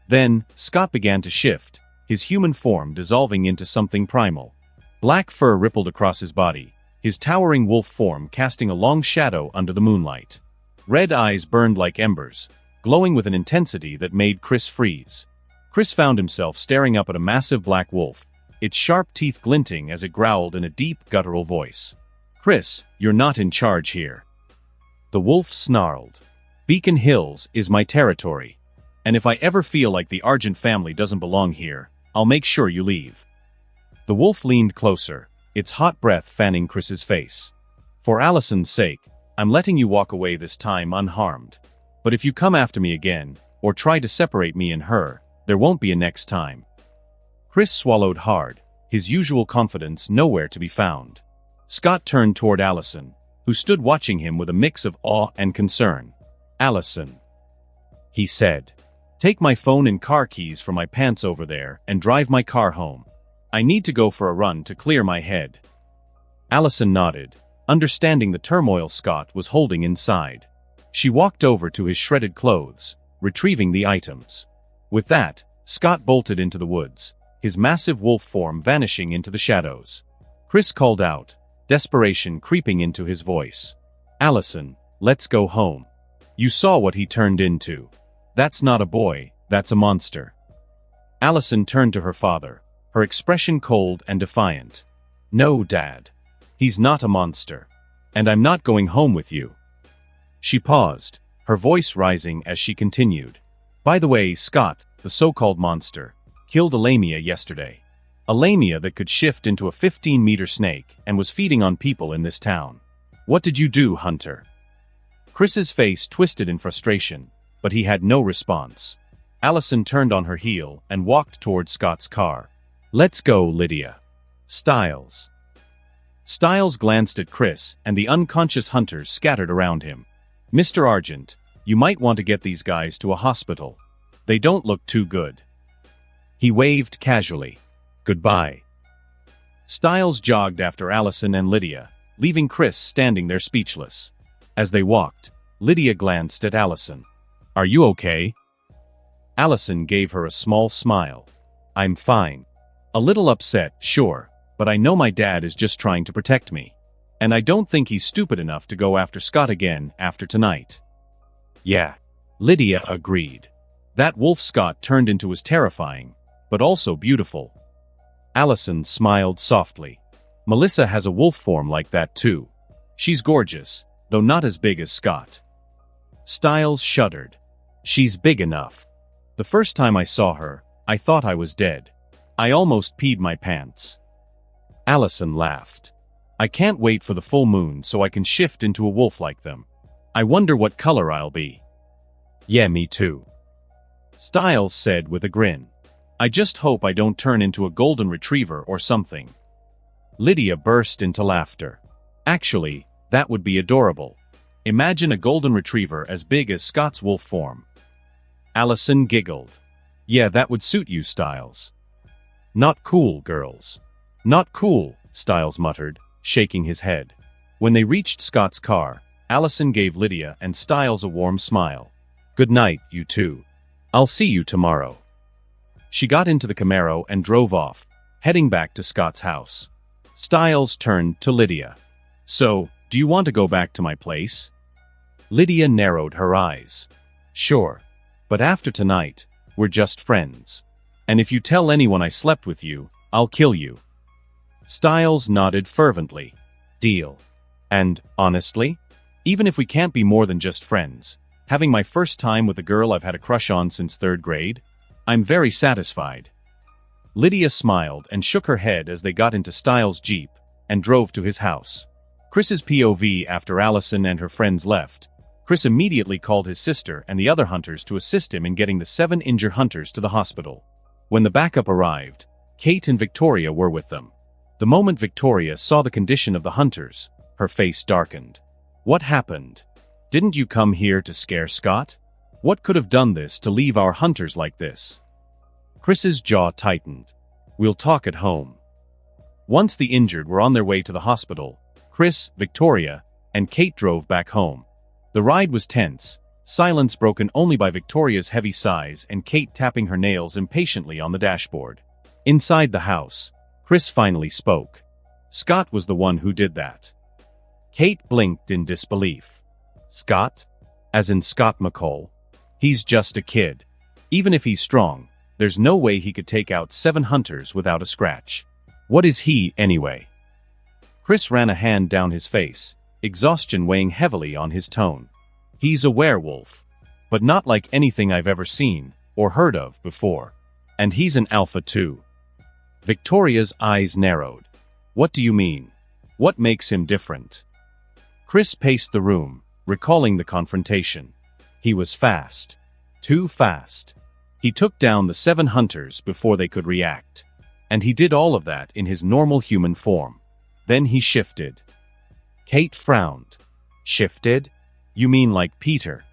Then, Scott began to shift, his human form dissolving into something primal. Black fur rippled across his body, his towering wolf form casting a long shadow under the moonlight. Red eyes burned like embers, glowing with an intensity that made Chris freeze. Chris found himself staring up at a massive black wolf, its sharp teeth glinting as it growled in a deep, guttural voice. "Chris, you're not in charge here." The wolf snarled. "Beacon Hills is my territory. And if I ever feel like the Argent family doesn't belong here, I'll make sure you leave." The wolf leaned closer, its hot breath fanning Chris's face. "For Allison's sake, I'm letting you walk away this time unharmed. But if you come after me again, or try to separate me and her, there won't be a next time." Chris swallowed hard, his usual confidence nowhere to be found. Scott turned toward Allison, who stood watching him with a mix of awe and concern. "Allison," he said, "take my phone and car keys from my pants over there and drive my car home. I need to go for a run to clear my head." Allison nodded, understanding the turmoil Scott was holding inside. She walked over to his shredded clothes, retrieving the items. With that, Scott bolted into the woods, his massive wolf form vanishing into the shadows. Chris called out, desperation creeping into his voice. "Allison, let's go home. You saw what he turned into. That's not a boy, that's a monster." Allison turned to her father, her expression cold and defiant. "No, Dad. He's not a monster. And I'm not going home with you." She paused, her voice rising as she continued. "By the way, Scott, the so-called monster, killed a lamia yesterday. A lamia that could shift into a 15-meter snake and was feeding on people in this town. What did you do, Hunter?" Chris's face twisted in frustration, but he had no response. Allison turned on her heel and walked toward Scott's car. "Let's go, Lydia." Styles. Styles glanced at Chris and the unconscious hunters scattered around him. "Mr. Argent, you might want to get these guys to a hospital. They don't look too good." He waved casually. "Goodbye." Styles jogged after Allison and Lydia, leaving Chris standing there speechless. As they walked, Lydia glanced at Allison. "Are you okay?" Allison gave her a small smile. "I'm fine. A little upset, sure, but I know my dad is just trying to protect me. And I don't think he's stupid enough to go after Scott again after tonight." "Yeah," Lydia agreed. "That wolf Scott turned into was terrifying, but also beautiful." Allison smiled softly. "Melissa has a wolf form like that too. She's gorgeous, though not as big as Scott." Styles shuddered. "She's big enough. The first time I saw her, I thought I was dead. I almost peed my pants." Allison laughed. "I can't wait for the full moon so I can shift into a wolf like them. I wonder what color I'll be." "Yeah, me too," Styles said with a grin. "I just hope I don't turn into a golden retriever or something." Lydia burst into laughter. "Actually, that would be adorable. Imagine a golden retriever as big as Scott's wolf form." Allison giggled. "Yeah, that would suit you, Styles." "Not cool, girls. Not cool," Styles muttered, shaking his head. When they reached Scott's car, Allison gave Lydia and Styles a warm smile. "Good night, you two. I'll see you tomorrow." She got into the Camaro and drove off, heading back to Scott's house. Styles turned to Lydia. "So, do you want to go back to my place?" Lydia narrowed her eyes. "Sure. But after tonight, we're just friends. And if you tell anyone I slept with you, I'll kill you." Styles nodded fervently. "Deal. And, honestly, even if we can't be more than just friends, having my first time with a girl I've had a crush on since 3rd grade, I'm very satisfied." Lydia smiled and shook her head as they got into Styles' Jeep and drove to his house. Chris's POV after Allison and her friends left. Chris immediately called his sister and the other hunters to assist him in getting the 7 injured hunters to the hospital. When the backup arrived, Kate and Victoria were with them. The moment Victoria saw the condition of the hunters, her face darkened. "What happened? Didn't you come here to scare Scott? What could have done this to leave our hunters like this?" Chris's jaw tightened. "We'll talk at home." Once the injured were on their way to the hospital, Chris, Victoria, and Kate drove back home. The ride was tense, silence broken only by Victoria's heavy sighs and Kate tapping her nails impatiently on the dashboard. Inside the house, Chris finally spoke. Scott was the one who did that. Kate blinked in disbelief. Scott? As in Scott McCall? He's just a kid. Even if he's strong, there's no way he could take out 7 hunters without a scratch. What is he, anyway? Chris ran a hand down his face, exhaustion weighing heavily on his tone. He's a werewolf. But not like anything I've ever seen, or heard of, before. And he's an alpha too. Victoria's eyes narrowed. What do you mean? What makes him different? Chris paced the room, recalling the confrontation. He was fast. Too fast. He took down the 7 hunters before they could react. And he did all of that in his normal human form. Then he shifted. Kate frowned. Shifted? You mean like Peter?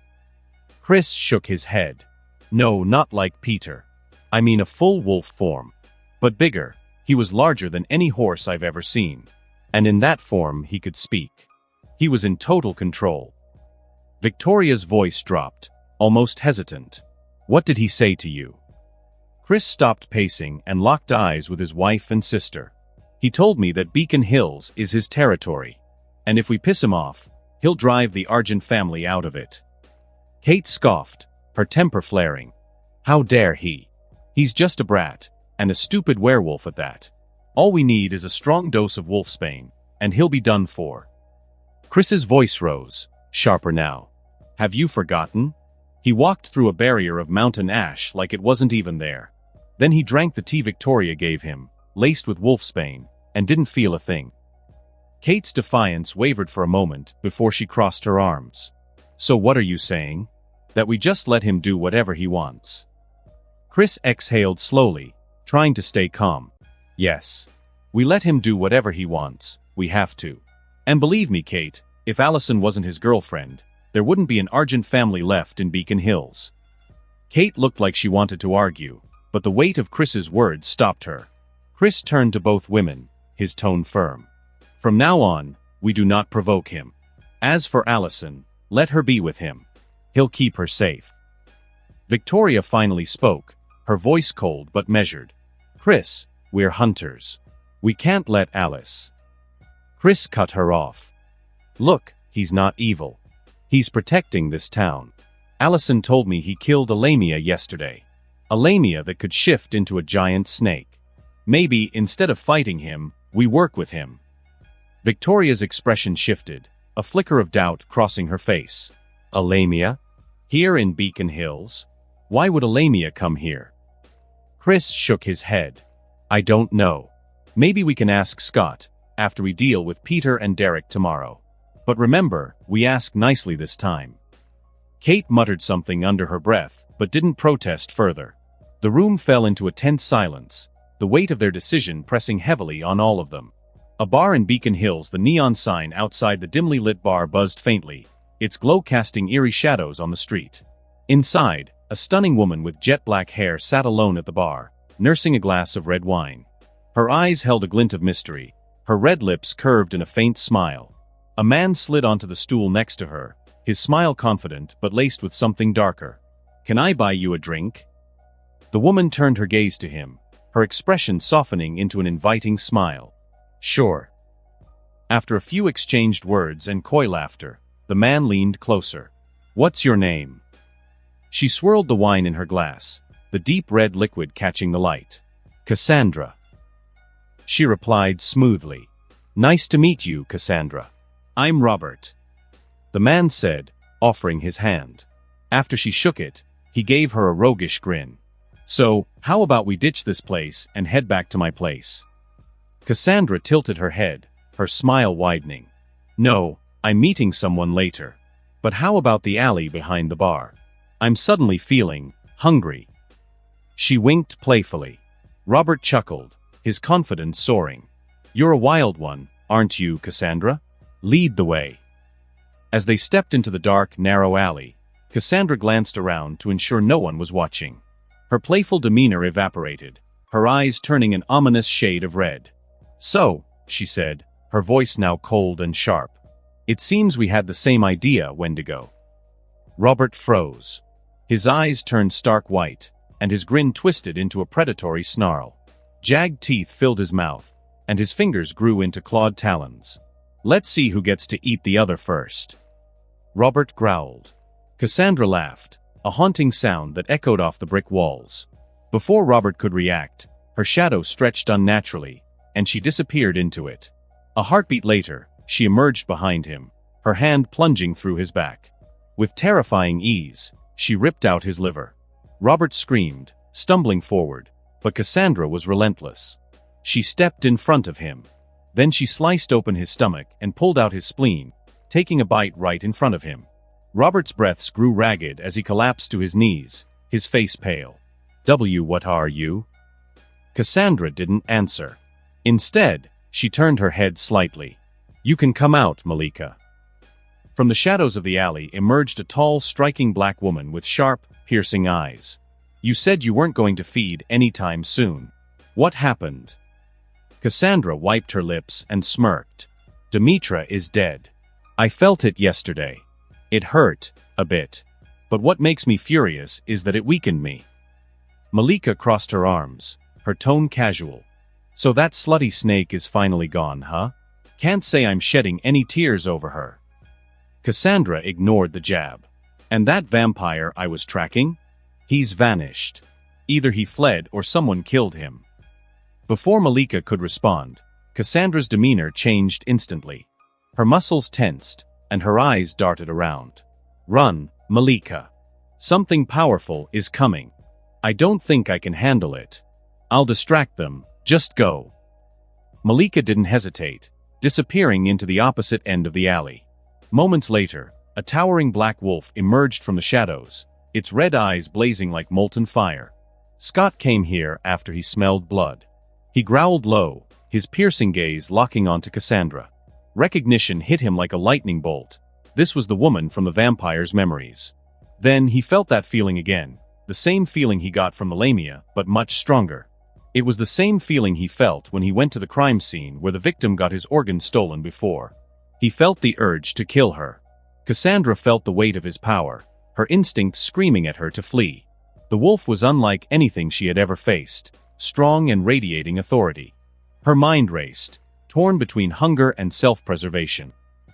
Chris shook his head. No, not like Peter. I mean a full wolf form. But bigger. He was larger than any horse I've ever seen. And in that form he could speak. He was in total control. Victoria's voice dropped, almost hesitant. What did he say to you? Chris stopped pacing and locked eyes with his wife and sister. He told me that Beacon Hills is his territory. And if we piss him off, he'll drive the Argent family out of it. Kate scoffed, her temper flaring. How dare he? He's just a brat, and a stupid werewolf at that. All we need is a strong dose of wolfsbane, and he'll be done for. Chris's voice rose, sharper now. Have you forgotten? He walked through a barrier of mountain ash like it wasn't even there. Then he drank the tea Victoria gave him, laced with wolfsbane, and didn't feel a thing. Kate's defiance wavered for a moment before she crossed her arms. So what are you saying? That we just let him do whatever he wants? Chris exhaled slowly, trying to stay calm. Yes. We let him do whatever he wants. We have to. And believe me, Kate, if Allison wasn't his girlfriend, there wouldn't be an Argent family left in Beacon Hills. Kate looked like she wanted to argue, but the weight of Chris's words stopped her. Chris turned to both women, his tone firm. From now on, we do not provoke him. As for Allison, let her be with him. He'll keep her safe. Victoria finally spoke, her voice cold but measured. Chris, we're hunters. We can't let Alice. Chris cut her off. Look, he's not evil. He's protecting this town. Allison told me he killed a lamia yesterday. A lamia that could shift into a giant snake. Maybe, instead of fighting him, we work with him. Victoria's expression shifted, a flicker of doubt crossing her face. A lamia? Here in Beacon Hills? Why would a lamia come here? Chris shook his head. I don't know. Maybe we can ask Scott, after we deal with Peter and Derek tomorrow. But remember, we ask nicely this time. Kate muttered something under her breath, but didn't protest further. The room fell into a tense silence, the weight of their decision pressing heavily on all of them. A bar in Beacon Hills, the neon sign outside the dimly lit bar buzzed faintly, its glow casting eerie shadows on the street. Inside, a stunning woman with jet-black hair sat alone at the bar, nursing a glass of red wine. Her eyes held a glint of mystery, her red lips curved in a faint smile. A man slid onto the stool next to her, his smile confident but laced with something darker. Can I buy you a drink? The woman turned her gaze to him, her expression softening into an inviting smile. Sure. After a few exchanged words and coy laughter, the man leaned closer. What's your name? She swirled the wine in her glass, the deep red liquid catching the light. Cassandra. She replied smoothly. Nice to meet you, Cassandra. I'm Robert. The man said, offering his hand. After she shook it, he gave her a roguish grin. So, how about we ditch this place and head back to my place? Cassandra tilted her head, her smile widening. No, I'm meeting someone later. But how about the alley behind the bar? I'm suddenly feeling hungry. She winked playfully. Robert chuckled, his confidence soaring. You're a wild one, aren't you, Cassandra? Lead the way. As they stepped into the dark, narrow alley, Cassandra glanced around to ensure no one was watching. Her playful demeanor evaporated, her eyes turning an ominous shade of red. So, she said, her voice now cold and sharp. It seems we had the same idea, Wendigo. Robert froze. His eyes turned stark white, and his grin twisted into a predatory snarl. Jagged teeth filled his mouth, and his fingers grew into clawed talons. "Let's see who gets to eat the other first." Robert growled. Cassandra laughed, a haunting sound that echoed off the brick walls. Before Robert could react, her shadow stretched unnaturally, and she disappeared into it. A heartbeat later, she emerged behind him, her hand plunging through his back. With terrifying ease, she ripped out his liver. Robert screamed, stumbling forward, but Cassandra was relentless. She stepped in front of him. Then she sliced open his stomach and pulled out his spleen, taking a bite right in front of him. Robert's breaths grew ragged as he collapsed to his knees, his face pale. What are you?" Cassandra didn't answer. Instead, she turned her head slightly. "You can come out, Malika." From the shadows of the alley emerged a tall, striking black woman with sharp, piercing eyes. "You said you weren't going to feed anytime soon. What happened?" Cassandra wiped her lips and smirked. "Demetra is dead. I felt it yesterday. It hurt, a bit. But what makes me furious is that it weakened me." Malika crossed her arms, her tone casual. "So that slutty snake is finally gone, huh? Can't say I'm shedding any tears over her." Cassandra ignored the jab. "And that vampire I was tracking? He's vanished. Either he fled or someone killed him." Before Malika could respond, Cassandra's demeanor changed instantly. Her muscles tensed, and her eyes darted around. "Run, Malika. Something powerful is coming. I don't think I can handle it. I'll distract them, just go." Malika didn't hesitate, disappearing into the opposite end of the alley. Moments later, a towering black wolf emerged from the shadows, its red eyes blazing like molten fire. Scott came here after he smelled blood. He growled low, his piercing gaze locking onto Cassandra. Recognition hit him like a lightning bolt. This was the woman from the vampire's memories. Then he felt that feeling again, the same feeling he got from the Lamia, but much stronger. It was the same feeling he felt when he went to the crime scene where the victim got his organs stolen before. He felt the urge to kill her. Cassandra felt the weight of his power, her instincts screaming at her to flee. The wolf was unlike anything she had ever faced, strong and radiating authority. Her mind raced, torn between hunger and self-preservation.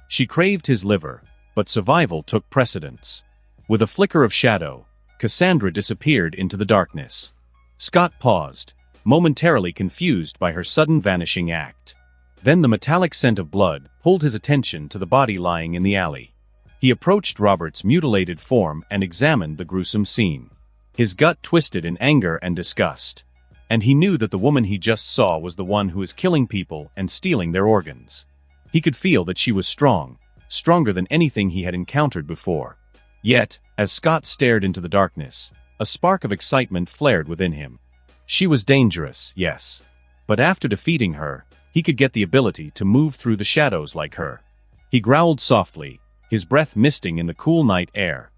She craved his liver, but survival took precedence. With a flicker of shadow, Cassandra disappeared into the darkness. Scott paused, momentarily confused by her sudden vanishing act. Then the metallic scent of blood pulled his attention to the body lying in the alley. He approached Robert's mutilated form and examined the gruesome scene. His gut twisted in anger and disgust. And he knew that the woman he just saw was the one who was killing people and stealing their organs. He could feel that she was strong, stronger than anything he had encountered before. Yet, as Scott stared into the darkness, a spark of excitement flared within him. She was dangerous, yes. But after defeating her, he could get the ability to move through the shadows like her. He growled softly, his breath misting in the cool night air.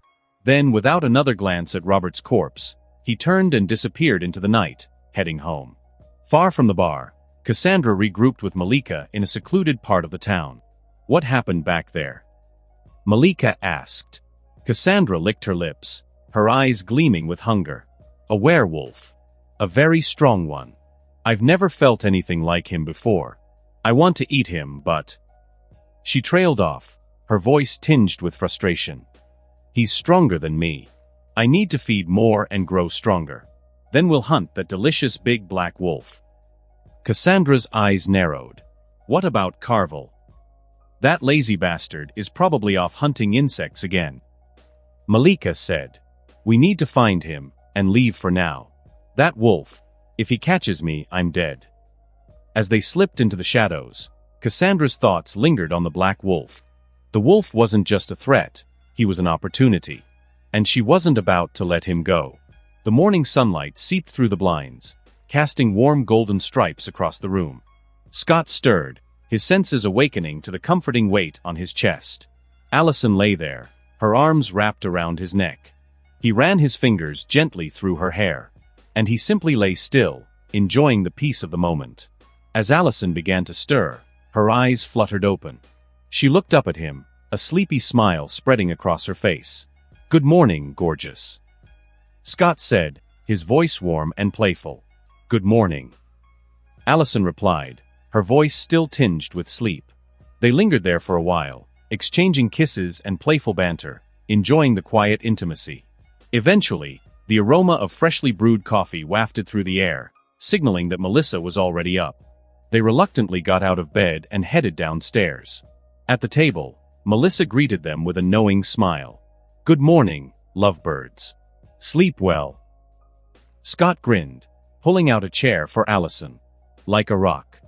Then, without another glance at Robert's corpse, he turned and disappeared into the night, heading home. Far from the bar, Cassandra regrouped with Malika in a secluded part of the town. "What happened back there?" Malika asked. Cassandra licked her lips, her eyes gleaming with hunger. "A werewolf. A very strong one. I've never felt anything like him before. I want to eat him, but—" She trailed off, her voice tinged with frustration. "He's stronger than me. I need to feed more and grow stronger. Then we'll hunt that delicious big black wolf." Cassandra's eyes narrowed. "What about Carvel?" "That lazy bastard is probably off hunting insects again." Malika said. "We need to find him, and leave for now. That wolf, if he catches me, I'm dead." As they slipped into the shadows, Cassandra's thoughts lingered on the black wolf. The wolf wasn't just a threat, he was an opportunity. And she wasn't about to let him go. The morning sunlight seeped through the blinds, casting warm golden stripes across the room. Scott stirred, his senses awakening to the comforting weight on his chest. Allison lay there, her arms wrapped around his neck. He ran his fingers gently through her hair, and he simply lay still, enjoying the peace of the moment. As Allison began to stir, her eyes fluttered open. She looked up at him, a sleepy smile spreading across her face. "Good morning, gorgeous." Scott said, his voice warm and playful. "Good morning." Allison replied, her voice still tinged with sleep. They lingered there for a while, exchanging kisses and playful banter, enjoying the quiet intimacy. Eventually, the aroma of freshly brewed coffee wafted through the air, signaling that Melissa was already up. They reluctantly got out of bed and headed downstairs. At the table, Melissa greeted them with a knowing smile. "Good morning, lovebirds. Sleep well." Scott grinned, pulling out a chair for Allison. "Like a rock."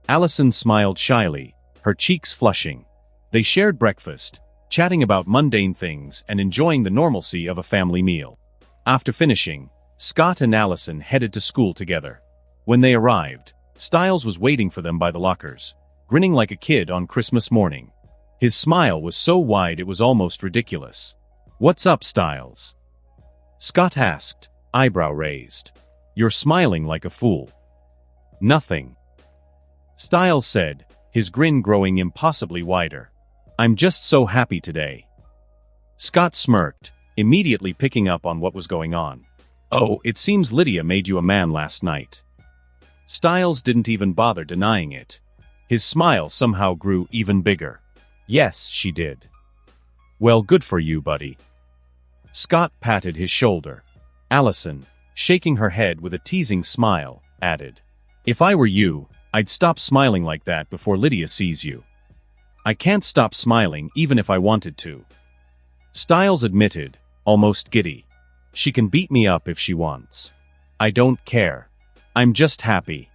Allison smiled shyly, her cheeks flushing. They shared breakfast, chatting about mundane things and enjoying the normalcy of a family meal. After finishing, Scott and Allison headed to school together. When they arrived, Styles was waiting for them by the lockers, grinning like a kid on Christmas morning. His smile was so wide it was almost ridiculous. "What's up, Styles?" Scott asked, eyebrow raised. "You're smiling like a fool." "Nothing," Styles said, his grin growing impossibly wider. "I'm just so happy today." Scott smirked, immediately picking up on what was going on. "Oh, it seems Lydia made you a man last night." Styles didn't even bother denying it. His smile somehow grew even bigger. "Yes, she did." "Well, good for you, buddy." Scott patted his shoulder. Allison, shaking her head with a teasing smile, added, "If I were you, I'd stop smiling like that before Lydia sees you." "I can't stop smiling even if I wanted to," Styles admitted, almost giddy. "She can beat me up if she wants. I don't care. I'm just happy."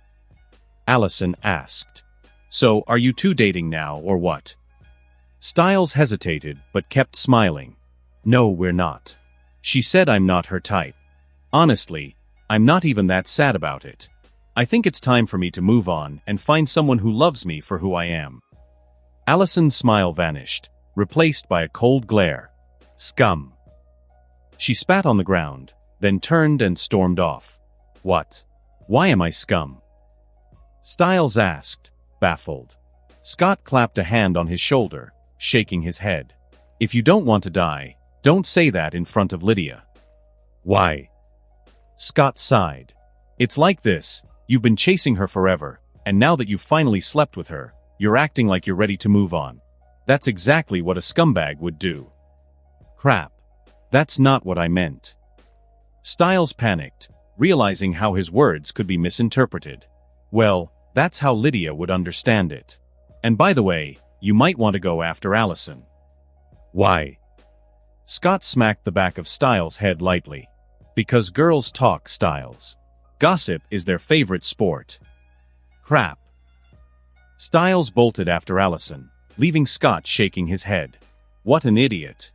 Allison asked, "So, are you two dating now or what?" Styles hesitated but kept smiling. "No, we're not. She said I'm not her type. Honestly, I'm not even that sad about it. I think it's time for me to move on and find someone who loves me for who I am." Allison's smile vanished, replaced by a cold glare. "Scum." She spat on the ground, then turned and stormed off. "What? Why am I scum?" Styles asked, baffled. Scott clapped a hand on his shoulder, shaking his head. "If you don't want to die, don't say that in front of Lydia." "Why?" Scott sighed. "It's like this, you've been chasing her forever, and now that you've finally slept with her, you're acting like you're ready to move on. That's exactly what a scumbag would do." "Crap. That's not what I meant." Styles panicked, realizing how his words could be misinterpreted. "Well, that's how Lydia would understand it. And by the way, you might want to go after Allison." "Why?" Scott smacked the back of Styles' head lightly. "Because girls talk, Styles. Gossip is their favorite sport." "Crap." Styles bolted after Allison, leaving Scott shaking his head. "What an idiot."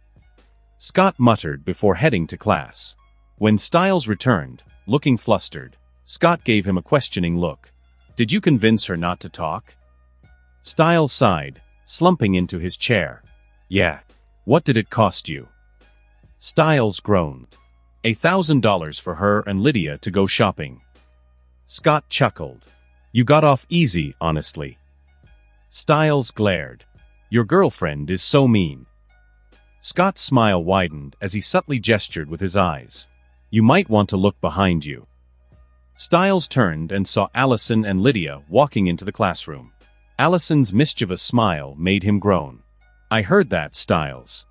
Scott muttered before heading to class. When Styles returned, looking flustered, Scott gave him a questioning look. "Did you convince her not to talk?" Styles sighed, slumping into his chair. "Yeah. What did it cost you?" Styles groaned. $1,000 for her and Lydia to go shopping. Scott chuckled. "You got off easy, honestly." Styles glared. "Your girlfriend is so mean." Scott's smile widened as he subtly gestured with his eyes. "You might want to look behind you." Styles turned and saw Allison and Lydia walking into the classroom. Allison's mischievous smile made him groan. "I heard that, Styles,"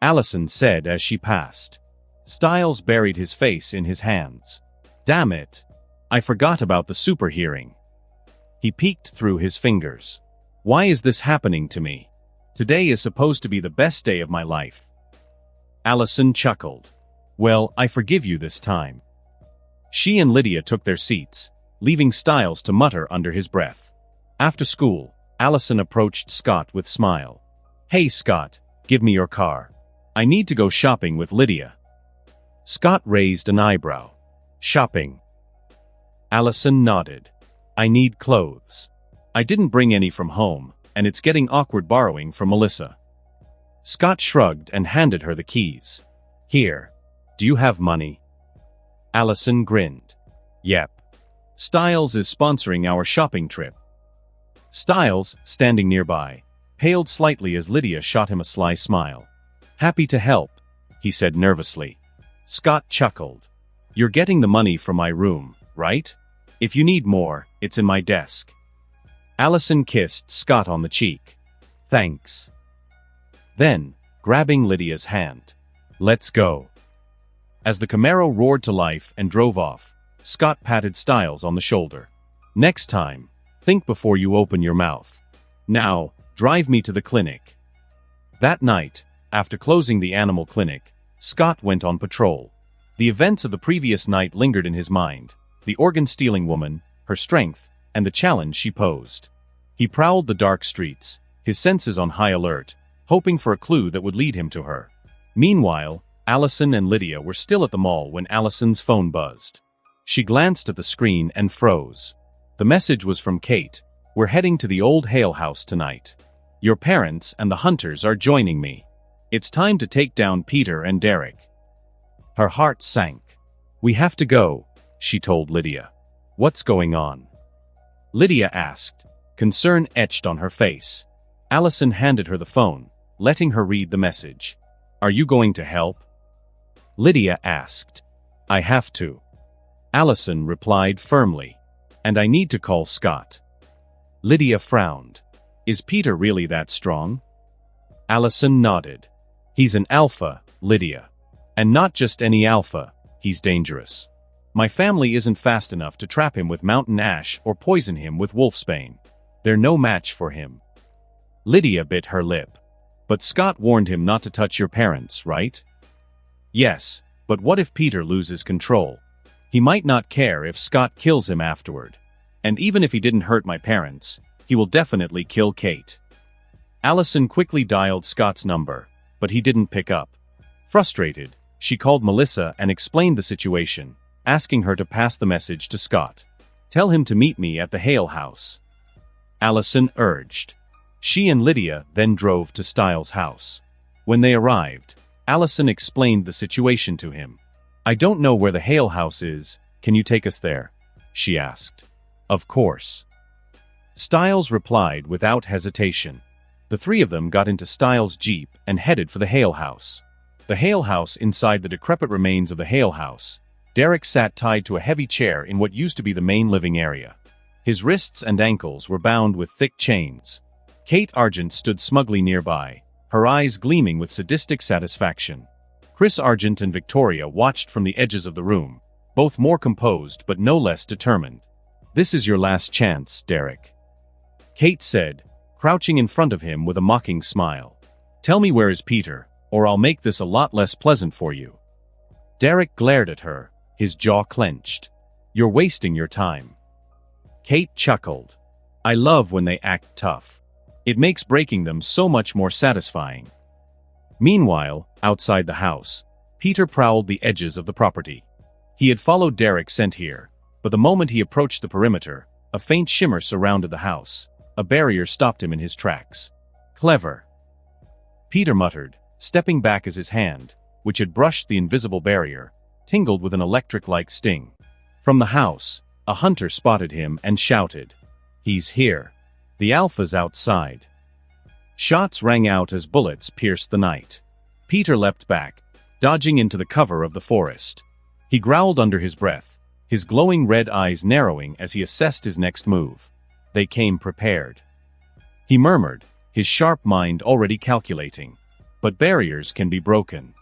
Allison said as she passed. Styles buried his face in his hands. "Damn it. I forgot about the super hearing." He peeked through his fingers. "Why is this happening to me? Today is supposed to be the best day of my life." Allison chuckled. "Well, I forgive you this time." She and Lydia took their seats, leaving Styles to mutter under his breath. After school, Allison approached Scott with a smile. "Hey Scott, give me your car. I need to go shopping with Lydia." Scott raised an eyebrow. "Shopping?" Allison nodded. "I need clothes. I didn't bring any from home, and it's getting awkward borrowing from Melissa." Scott shrugged and handed her the keys. "Here. Do you have money?" Allison grinned. "Yep. Styles is sponsoring our shopping trip." Styles, standing nearby, paled slightly as Lydia shot him a sly smile. "Happy to help," he said nervously. Scott chuckled. "You're getting the money from my room, right?" If you need more, it's in my desk. Allison kissed Scott on the cheek. Thanks. Then, grabbing Lydia's hand. Let's go. As the Camaro roared to life and drove off, Scott patted Stiles on the shoulder. Next time, think before you open your mouth. Now, drive me to the clinic. That night, after closing the animal clinic, Scott went on patrol. The events of the previous night lingered in his mind, the organ-stealing woman, her strength, and the challenge she posed. He prowled the dark streets, his senses on high alert, hoping for a clue that would lead him to her. Meanwhile, Allison and Lydia were still at the mall when Allison's phone buzzed. She glanced at the screen and froze. The message was from Kate. We're heading to the old Hale house tonight. Your parents and the hunters are joining me. It's time to take down Peter and Derek. Her heart sank. We have to go, she told Lydia. What's going on? Lydia asked, concern etched on her face. Allison handed her the phone, letting her read the message. Are you going to help? Lydia asked. I have to. Allison replied firmly. And I need to call Scott. Lydia frowned. Is Peter really that strong? Allison nodded. He's an alpha, Lydia. And not just any alpha, he's dangerous. My family isn't fast enough to trap him with mountain ash or poison him with wolfsbane. They're no match for him. Lydia bit her lip. But Scott warned him not to touch your parents, right? Yes, but what if Peter loses control? He might not care if Scott kills him afterward. And even if he didn't hurt my parents, he will definitely kill Kate. Allison quickly dialed Scott's number, but he didn't pick up. Frustrated, she called Melissa and explained the situation, asking her to pass the message to Scott. Tell him to meet me at the Hale house. Allison urged. She and Lydia then drove to Stiles' house. When they arrived, Allison explained the situation to him. I don't know where the Hale house is, can you take us there? She asked. Of course. Stiles replied without hesitation. The three of them got into Stiles' Jeep and headed for the Hale house. The Hale house inside the decrepit remains of the Hale house. Derek sat tied to a heavy chair in what used to be the main living area. His wrists and ankles were bound with thick chains. Kate Argent stood smugly nearby, her eyes gleaming with sadistic satisfaction. Chris Argent and Victoria watched from the edges of the room, both more composed but no less determined. This is your last chance, Derek. Kate said, crouching in front of him with a mocking smile. Tell me where is Peter, or I'll make this a lot less pleasant for you. Derek glared at her, his jaw clenched. You're wasting your time. Kate chuckled. I love when they act tough. It makes breaking them so much more satisfying. Meanwhile, outside the house, Peter prowled the edges of the property. He had followed Derek sent here, but the moment he approached the perimeter, a faint shimmer surrounded the house. A barrier stopped him in his tracks. Clever. Peter muttered, stepping back as his hand, which had brushed the invisible barrier, tingled with an electric-like sting. From the house, a hunter spotted him and shouted, He's here. The Alpha's outside. Shots rang out as bullets pierced the night. Peter leapt back, dodging into the cover of the forest. He growled under his breath, his glowing red eyes narrowing as he assessed his next move. They came prepared. He murmured, his sharp mind already calculating. But barriers can be broken.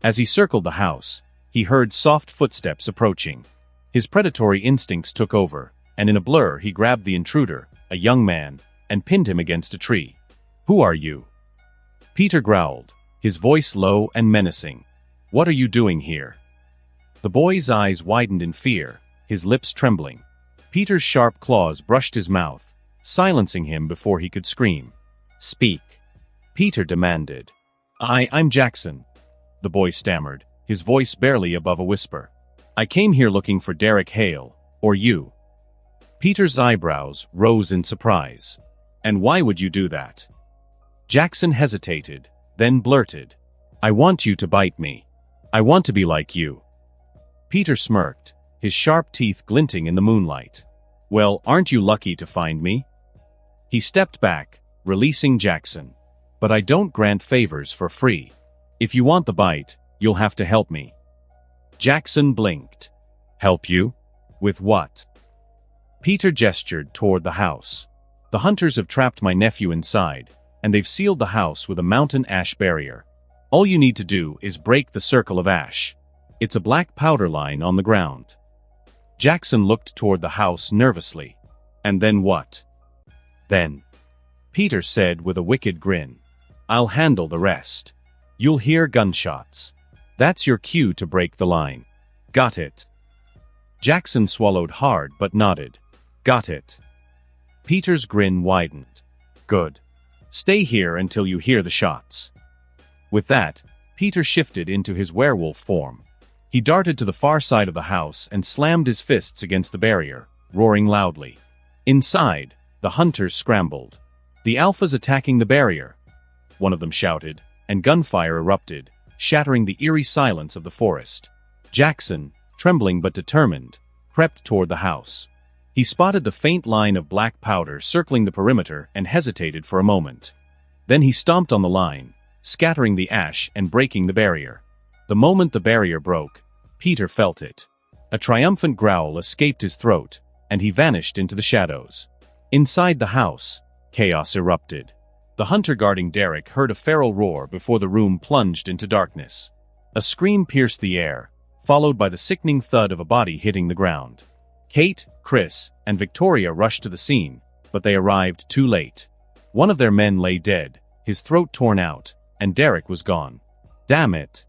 As he circled the house, he heard soft footsteps approaching. His predatory instincts took over, and in a blur he grabbed the intruder, a young man, and pinned him against a tree. Who are you? Peter growled, his voice low and menacing. What are you doing here? The boy's eyes widened in fear, his lips trembling. Peter's sharp claws brushed his mouth, silencing him before he could scream. Speak. Peter demanded. I'm Jackson. The boy stammered, his voice barely above a whisper. I came here looking for Derek Hale, or you. Peter's eyebrows rose in surprise. And why would you do that? Jackson hesitated, then blurted. I want you to bite me. I want to be like you. Peter smirked, his sharp teeth glinting in the moonlight. Well, aren't you lucky to find me? He stepped back, releasing Jackson. But I don't grant favors for free. If you want the bite, you'll have to help me. Jackson blinked. Help you? With what? Peter gestured toward the house. The hunters have trapped my nephew inside, and they've sealed the house with a mountain ash barrier. All you need to do is break the circle of ash. It's a black powder line on the ground. Jackson looked toward the house nervously. And then what? Then, Peter said with a wicked grin, I'll handle the rest. You'll hear gunshots. That's your cue to break the line. Got it? Jackson swallowed hard but nodded. Got it. Peter's grin widened. Good. Stay here until you hear the shots. With that, Peter shifted into his werewolf form. He darted to the far side of the house and slammed his fists against the barrier, roaring loudly. Inside, the hunters scrambled. The alphas attacking the barrier, one of them shouted, and gunfire erupted, shattering the eerie silence of the forest. Jackson, trembling but determined, crept toward the house. He spotted the faint line of black powder circling the perimeter and hesitated for a moment. Then he stomped on the line, scattering the ash and breaking the barrier. The moment the barrier broke, Peter felt it. A triumphant growl escaped his throat, and he vanished into the shadows. Inside the house, chaos erupted. The hunter guarding Derek heard a feral roar before the room plunged into darkness. A scream pierced the air, followed by the sickening thud of a body hitting the ground. Kate, Chris, and Victoria rushed to the scene, but they arrived too late. One of their men lay dead, his throat torn out, and Derek was gone. Damn it!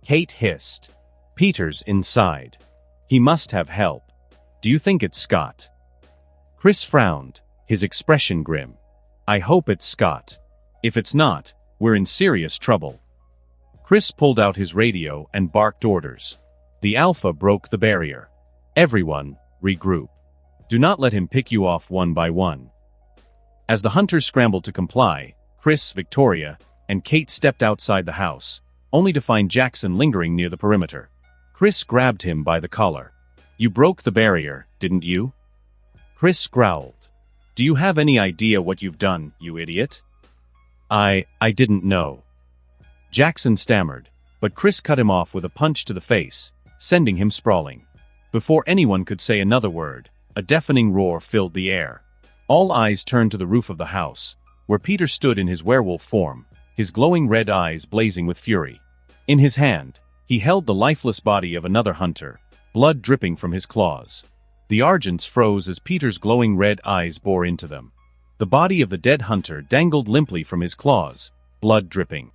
Kate hissed. Peter's inside. He must have help. Do you think it's Scott? Chris frowned, his expression grim. I hope it's Scott. If it's not, we're in serious trouble. Chris pulled out his radio and barked orders. The Alpha broke the barrier. Everyone, regroup. Do not let him pick you off one by one. As the hunters scrambled to comply, Chris, Victoria, and Kate stepped outside the house, only to find Jackson lingering near the perimeter. Chris grabbed him by the collar. You broke the barrier, didn't you? Chris growled. Do you have any idea what you've done, you idiot? I didn't know. Jackson stammered, but Chris cut him off with a punch to the face, sending him sprawling. Before anyone could say another word, a deafening roar filled the air. All eyes turned to the roof of the house, where Peter stood in his werewolf form, his glowing red eyes blazing with fury. In his hand, he held the lifeless body of another hunter, blood dripping from his claws. The Argents froze as Peter's glowing red eyes bore into them. The body of the dead hunter dangled limply from his claws, blood dripping.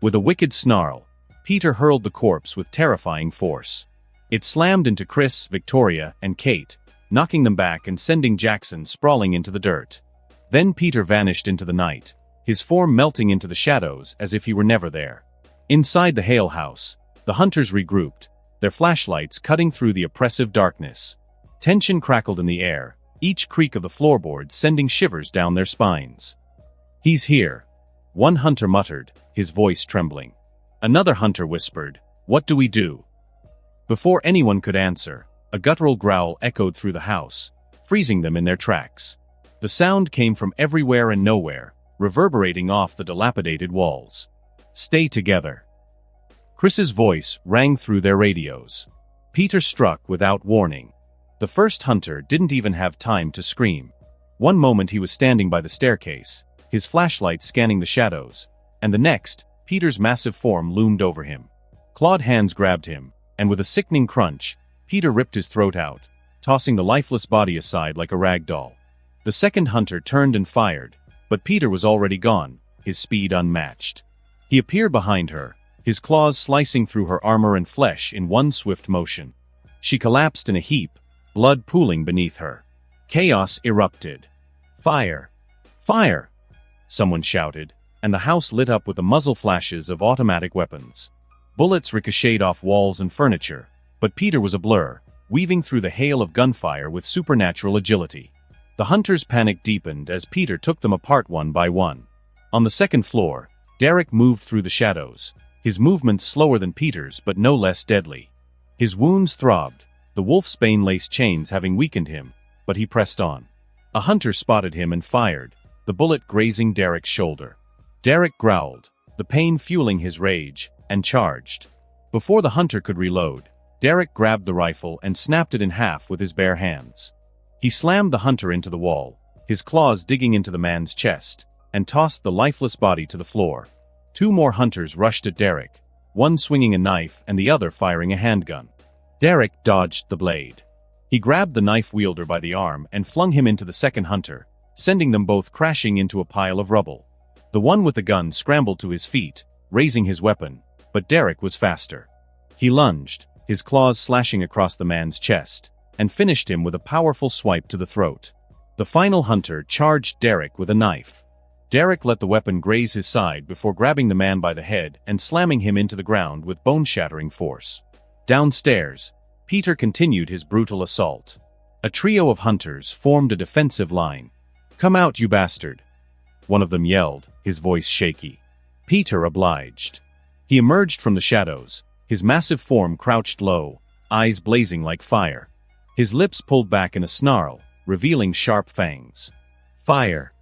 With a wicked snarl, Peter hurled the corpse with terrifying force. It slammed into Chris, Victoria, and Kate, knocking them back and sending Jackson sprawling into the dirt. Then Peter vanished into the night, his form melting into the shadows as if he were never there. Inside the Hale house, the hunters regrouped, their flashlights cutting through the oppressive darkness. Tension crackled in the air, each creak of the floorboards sending shivers down their spines. He's here, one hunter muttered, his voice trembling. Another hunter whispered, What do we do? Before anyone could answer, a guttural growl echoed through the house, freezing them in their tracks. The sound came from everywhere and nowhere, reverberating off the dilapidated walls. Stay together. Chris's voice rang through their radios. Peter struck without warning. The first hunter didn't even have time to scream. One moment he was standing by the staircase, his flashlight scanning the shadows, and the next, Peter's massive form loomed over him. Clawed hands grabbed him, and with a sickening crunch, Peter ripped his throat out, tossing the lifeless body aside like a rag doll. The second hunter turned and fired, but Peter was already gone, his speed unmatched. He appeared behind her, his claws slicing through her armor and flesh in one swift motion. She collapsed in a heap, blood pooling beneath her. Chaos erupted. Fire! Fire! Someone shouted, and the house lit up with the muzzle flashes of automatic weapons. Bullets ricocheted off walls and furniture, but Peter was a blur, weaving through the hail of gunfire with supernatural agility. The hunters' panic deepened as Peter took them apart one by one. On the second floor, Derek moved through the shadows, his movements slower than Peter's but no less deadly. His wounds throbbed, the wolfsbane-lace chains having weakened him, but he pressed on. A hunter spotted him and fired, the bullet grazing Derek's shoulder. Derek growled, the pain fueling his rage, and charged. Before the hunter could reload, Derek grabbed the rifle and snapped it in half with his bare hands. He slammed the hunter into the wall, his claws digging into the man's chest, and tossed the lifeless body to the floor. Two more hunters rushed at Derek, one swinging a knife and the other firing a handgun. Derek dodged the blade. He grabbed the knife wielder by the arm and flung him into the second hunter, sending them both crashing into a pile of rubble. The one with the gun scrambled to his feet, raising his weapon, but Derek was faster. He lunged, his claws slashing across the man's chest, and finished him with a powerful swipe to the throat. The final hunter charged Derek with a knife. Derek let the weapon graze his side before grabbing the man by the head and slamming him into the ground with bone-shattering force. Downstairs, Peter continued his brutal assault. A trio of hunters formed a defensive line. "Come out, you bastard!" one of them yelled, his voice shaky. Peter obliged. He emerged from the shadows, his massive form crouched low, eyes blazing like fire. His lips pulled back in a snarl, revealing sharp fangs. Fire!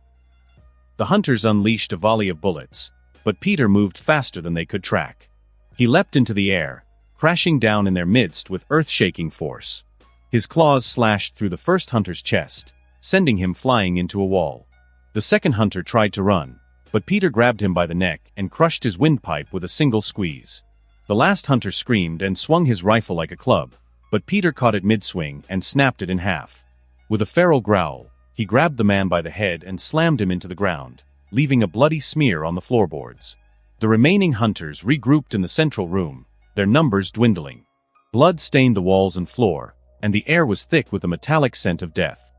The hunters unleashed a volley of bullets, but Peter moved faster than they could track. He leapt into the air, crashing down in their midst with earth-shaking force. His claws slashed through the first hunter's chest, sending him flying into a wall. The second hunter tried to run, but Peter grabbed him by the neck and crushed his windpipe with a single squeeze. The last hunter screamed and swung his rifle like a club, but Peter caught it mid-swing and snapped it in half. With a feral growl, he grabbed the man by the head and slammed him into the ground, leaving a bloody smear on the floorboards. The remaining hunters regrouped in the central room, their numbers dwindling. Blood stained the walls and floor, and the air was thick with the metallic scent of death.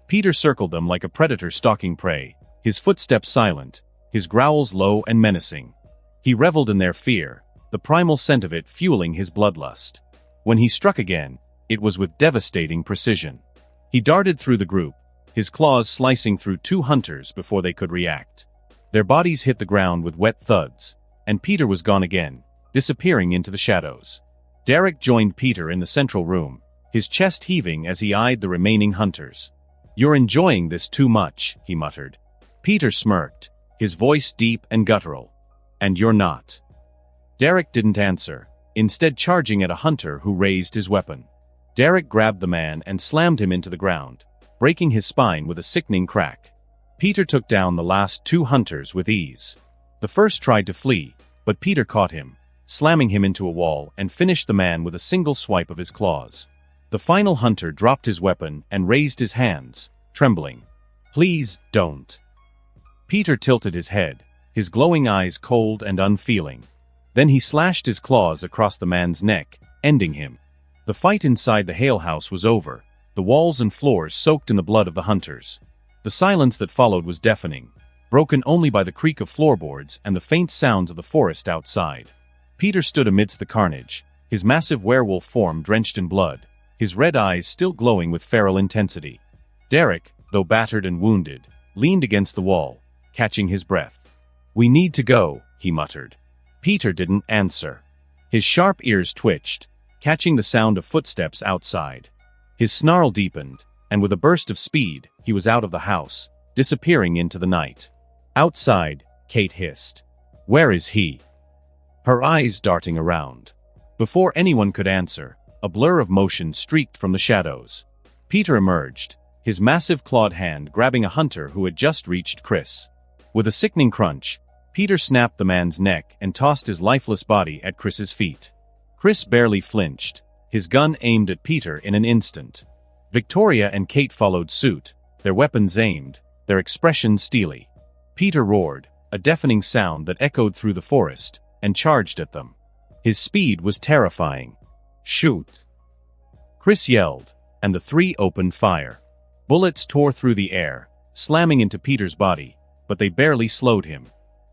Peter circled them like a predator stalking prey, his footsteps silent, his growls low and menacing. He reveled in their fear, the primal scent of it fueling his bloodlust. When he struck again, it was with devastating precision. He darted through the group, his claws slicing through two hunters before they could react. Their bodies hit the ground with wet thuds, and Peter was gone again, disappearing into the shadows. Derek joined Peter in the central room, his chest heaving as he eyed the remaining hunters. "You're enjoying this too much," he muttered. Peter smirked, his voice deep and guttural. "And you're not." Derek didn't answer, instead charging at a hunter who raised his weapon. Derek grabbed the man and slammed him into the ground, breaking his spine with a sickening crack. Peter took down the last two hunters with ease. The first tried to flee, but Peter caught him, slamming him into a wall and finished the man with a single swipe of his claws. The final hunter dropped his weapon and raised his hands, trembling. "Please, don't." Peter tilted his head, his glowing eyes cold and unfeeling. Then he slashed his claws across the man's neck, ending him. The fight inside the Hale house was over, the walls and floors soaked in the blood of the hunters. The silence that followed was deafening, broken only by the creak of floorboards and the faint sounds of the forest outside. Peter stood amidst the carnage, his massive werewolf form drenched in blood, his red eyes still glowing with feral intensity. Derek, though battered and wounded, leaned against the wall, catching his breath. "We need to go," he muttered. Peter didn't answer. His sharp ears twitched, catching the sound of footsteps outside. His snarl deepened, and with a burst of speed, he was out of the house, disappearing into the night. Outside, Kate hissed. "Where is he?" Her eyes darting around. Before anyone could answer, a blur of motion streaked from the shadows. Peter emerged, his massive clawed hand grabbing a hunter who had just reached Chris. With a sickening crunch, Peter snapped the man's neck and tossed his lifeless body at Chris's feet. Chris barely flinched, his gun aimed at Peter in an instant. Victoria and Kate followed suit, their weapons aimed, their expressions steely. Peter roared, a deafening sound that echoed through the forest, and charged at them. His speed was terrifying. "Shoot!" Chris yelled, and the three opened fire. Bullets tore through the air, slamming into Peter's body, but they barely slowed him.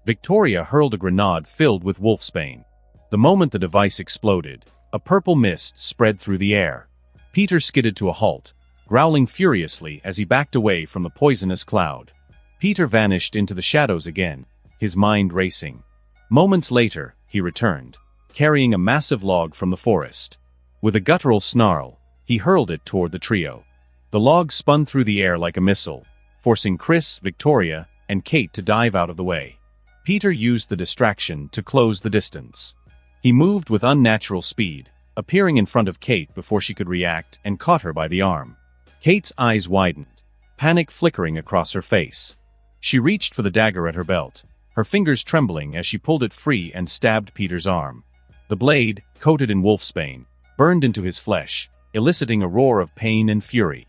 Victoria hurled a grenade filled with wolfsbane. The moment the device exploded, a purple mist spread through the air. Peter skidded to a halt, growling furiously as he backed away from the poisonous cloud. Peter vanished into the shadows again, his mind racing. Moments later, he returned, carrying a massive log from the forest. With a guttural snarl, he hurled it toward the trio. The log spun through the air like a missile, forcing Chris, Victoria, and Kate to dive out of the way. Peter used the distraction to close the distance. He moved with unnatural speed, appearing in front of Kate before she could react and caught her by the arm. Kate's eyes widened, panic flickering across her face. She reached for the dagger at her belt, her fingers trembling as she pulled it free and stabbed Peter's arm. The blade, coated in wolfsbane, burned into his flesh, eliciting a roar of pain and fury.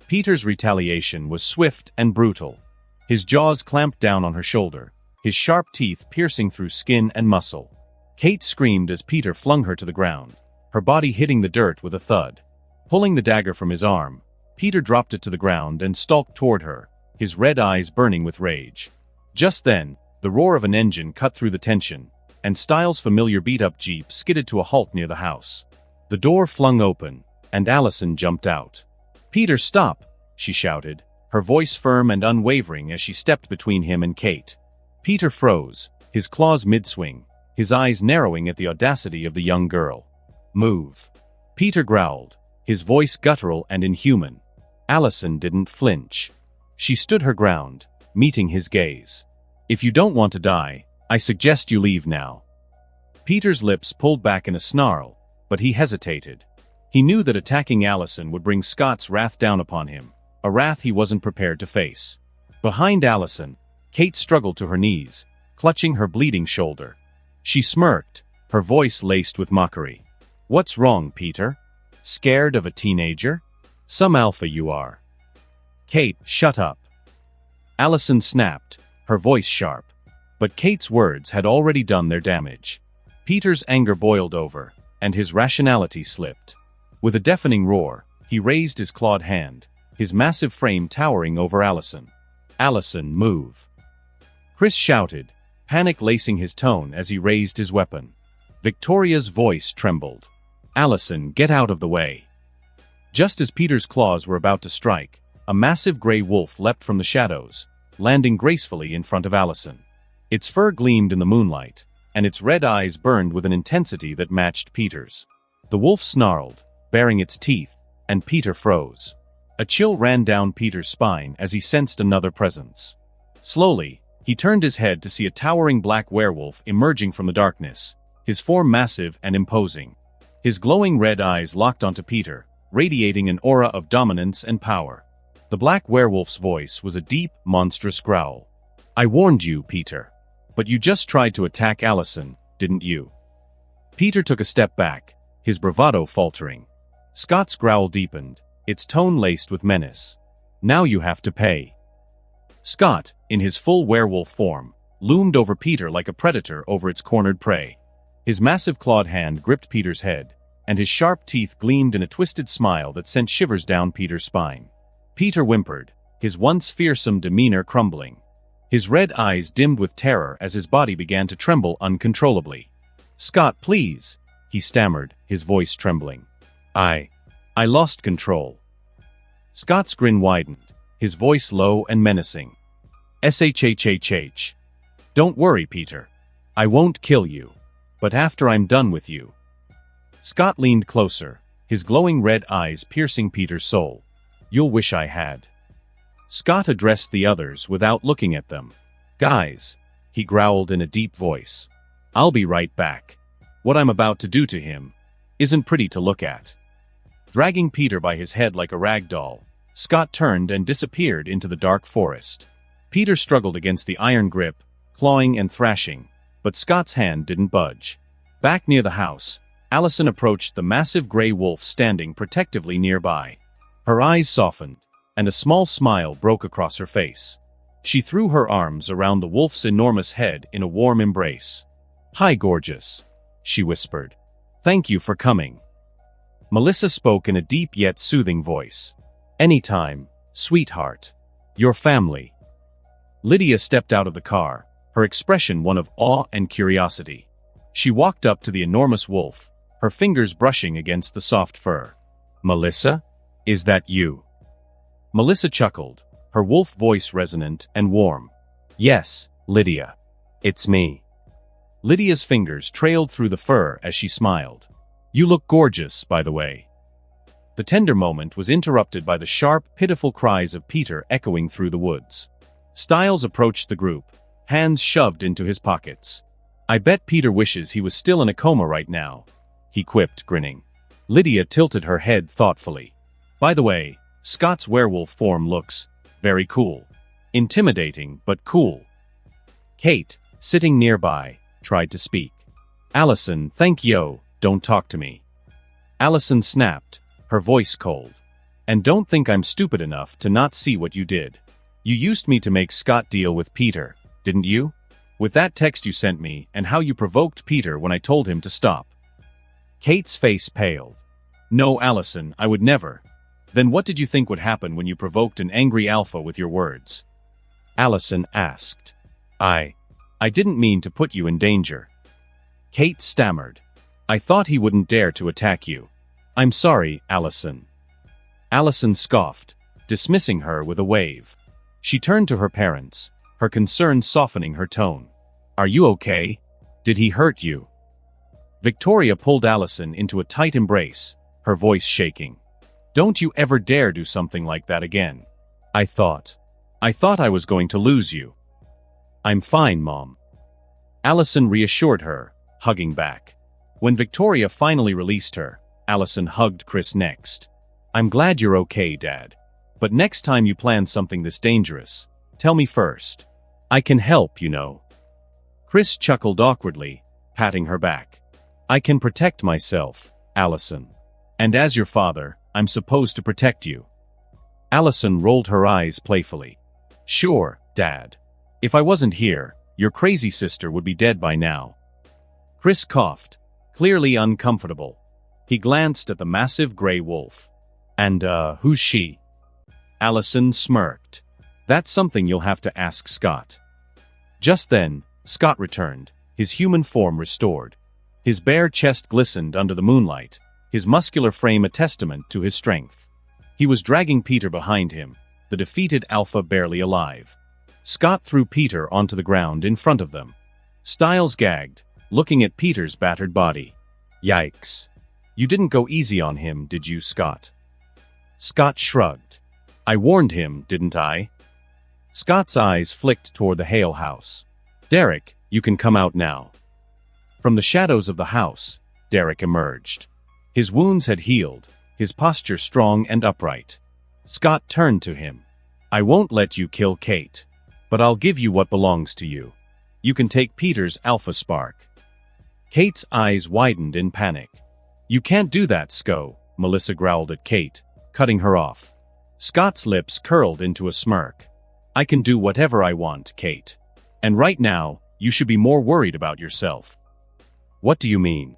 Peter's retaliation was swift and brutal. His jaws clamped down on her shoulder, his sharp teeth piercing through skin and muscle. Kate screamed as Peter flung her to the ground, her body hitting the dirt with a thud. Pulling the dagger from his arm, Peter dropped it to the ground and stalked toward her, his red eyes burning with rage. Just then, the roar of an engine cut through the tension, and Styles' familiar beat-up Jeep skidded to a halt near the house. The door flung open, and Allison jumped out. "Peter, stop!" she shouted, her voice firm and unwavering as she stepped between him and Kate. Peter froze, his claws mid-swing, his eyes narrowing at the audacity of the young girl. "Move!" Peter growled, his voice guttural and inhuman. Allison didn't flinch. She stood her ground, meeting his gaze. "If you don't want to die, I suggest you leave now." Peter's lips pulled back in a snarl, but he hesitated. He knew that attacking Allison would bring Scott's wrath down upon him, a wrath he wasn't prepared to face. Behind Allison, Kate struggled to her knees, clutching her bleeding shoulder. She smirked, her voice laced with mockery. "What's wrong, Peter? Scared of a teenager? Some alpha you are." "Kate, shut up." Allison snapped, her voice sharp. But Kate's words had already done their damage. Peter's anger boiled over, and his rationality slipped. With a deafening roar, he raised his clawed hand, his massive frame towering over Allison. "Allison, move!" Chris shouted, panic lacing his tone as he raised his weapon. Victoria's voice trembled. "Allison, get out of the way!" Just as Peter's claws were about to strike, a massive gray wolf leapt from the shadows, landing gracefully in front of Allison. Its fur gleamed in the moonlight, and its red eyes burned with an intensity that matched Peter's. The wolf snarled, baring its teeth, and Peter froze. A chill ran down Peter's spine as he sensed another presence. Slowly, he turned his head to see a towering black werewolf emerging from the darkness, his form massive and imposing. His glowing red eyes locked onto Peter, radiating an aura of dominance and power. The black werewolf's voice was a deep, monstrous growl. "I warned you, Peter. But you just tried to attack Allison, didn't you?" Peter took a step back, his bravado faltering. Scott's growl deepened, its tone laced with menace. "Now you have to pay." Scott, in his full werewolf form, loomed over Peter like a predator over its cornered prey. His massive clawed hand gripped Peter's head, and his sharp teeth gleamed in a twisted smile that sent shivers down Peter's spine. Peter whimpered, his once fearsome demeanor crumbling. His red eyes dimmed with terror as his body began to tremble uncontrollably. "Scott, please," he stammered, his voice trembling. I lost control." Scott's grin widened, his voice low and menacing. "Shhhh. Don't worry, Peter. I won't kill you. But after I'm done with you." Scott leaned closer, his glowing red eyes piercing Peter's soul. "You'll wish I had." Scott addressed the others without looking at them. "Guys," he growled in a deep voice. "I'll be right back. What I'm about to do to him isn't pretty to look at." Dragging Peter by his head like a rag doll, Scott turned and disappeared into the dark forest. Peter struggled against the iron grip, clawing and thrashing, but Scott's hand didn't budge. Back near the house, Allison approached the massive gray wolf standing protectively nearby. Her eyes softened, and a small smile broke across her face. She threw her arms around the wolf's enormous head in a warm embrace. "Hi, gorgeous," she whispered. "Thank you for coming." Melissa spoke in a deep yet soothing voice. "Anytime, sweetheart. Your family." Lydia stepped out of the car, her expression one of awe and curiosity. She walked up to the enormous wolf, her fingers brushing against the soft fur. "Melissa? Is that you?" Melissa chuckled, her wolf voice resonant and warm. "Yes, Lydia. It's me." Lydia's fingers trailed through the fur as she smiled. "You look gorgeous, by the way." The tender moment was interrupted by the sharp, pitiful cries of Peter echoing through the woods. Styles approached the group, hands shoved into his pockets. "I bet Peter wishes he was still in a coma right now," he quipped, grinning. Lydia tilted her head thoughtfully. "By the way, Scott's werewolf form looks very cool. Intimidating, but cool. Kate, sitting nearby, tried to speak. Allison, thank yo, don't talk to me. Allison snapped, her voice cold. And don't think I'm stupid enough to not see what you did. You used me to make Scott deal with Peter, didn't you? With that text you sent me and how you provoked Peter when I told him to stop. Kate's face paled. No, Allison, I would never. Then what did you think would happen when you provoked an angry alpha with your words? Allison asked. I didn't mean to put you in danger. Kate stammered. I thought he wouldn't dare to attack you. I'm sorry, Allison. Allison scoffed, dismissing her with a wave. She turned to her parents, her concern softening her tone. Are you okay? Did he hurt you? Victoria pulled Allison into a tight embrace, her voice shaking. Don't you ever dare do something like that again. I thought I was going to lose you. I'm fine, Mom. Allison reassured her, hugging back. When Victoria finally released her, Allison hugged Chris next. I'm glad you're okay, Dad. But next time you plan something this dangerous, tell me first. I can help, you know. Chris chuckled awkwardly, patting her back. I can protect myself, Allison. And as your father, I'm supposed to protect you. Allison rolled her eyes playfully. Sure, Dad. If I wasn't here, your crazy sister would be dead by now. Chris coughed, clearly uncomfortable. He glanced at the massive gray wolf. And, who's she? Allison smirked. That's something you'll have to ask Scott. Just then, Scott returned, his human form restored. His bare chest glistened under the moonlight, his muscular frame a testament to his strength. He was dragging Peter behind him, the defeated alpha barely alive. Scott threw Peter onto the ground in front of them. Styles gagged, looking at Peter's battered body. Yikes. You didn't go easy on him, did you, Scott? Scott shrugged. I warned him, didn't I? Scott's eyes flicked toward the Hale house. Derek, you can come out now. From the shadows of the house, Derek emerged. His wounds had healed, his posture strong and upright. Scott turned to him. I won't let you kill Kate, but I'll give you what belongs to you. You can take Peter's alpha spark. Kate's eyes widened in panic. You can't do that, Sko, Melissa growled at Kate, cutting her off. Scott's lips curled into a smirk. I can do whatever I want, Kate. And right now, you should be more worried about yourself. What do you mean?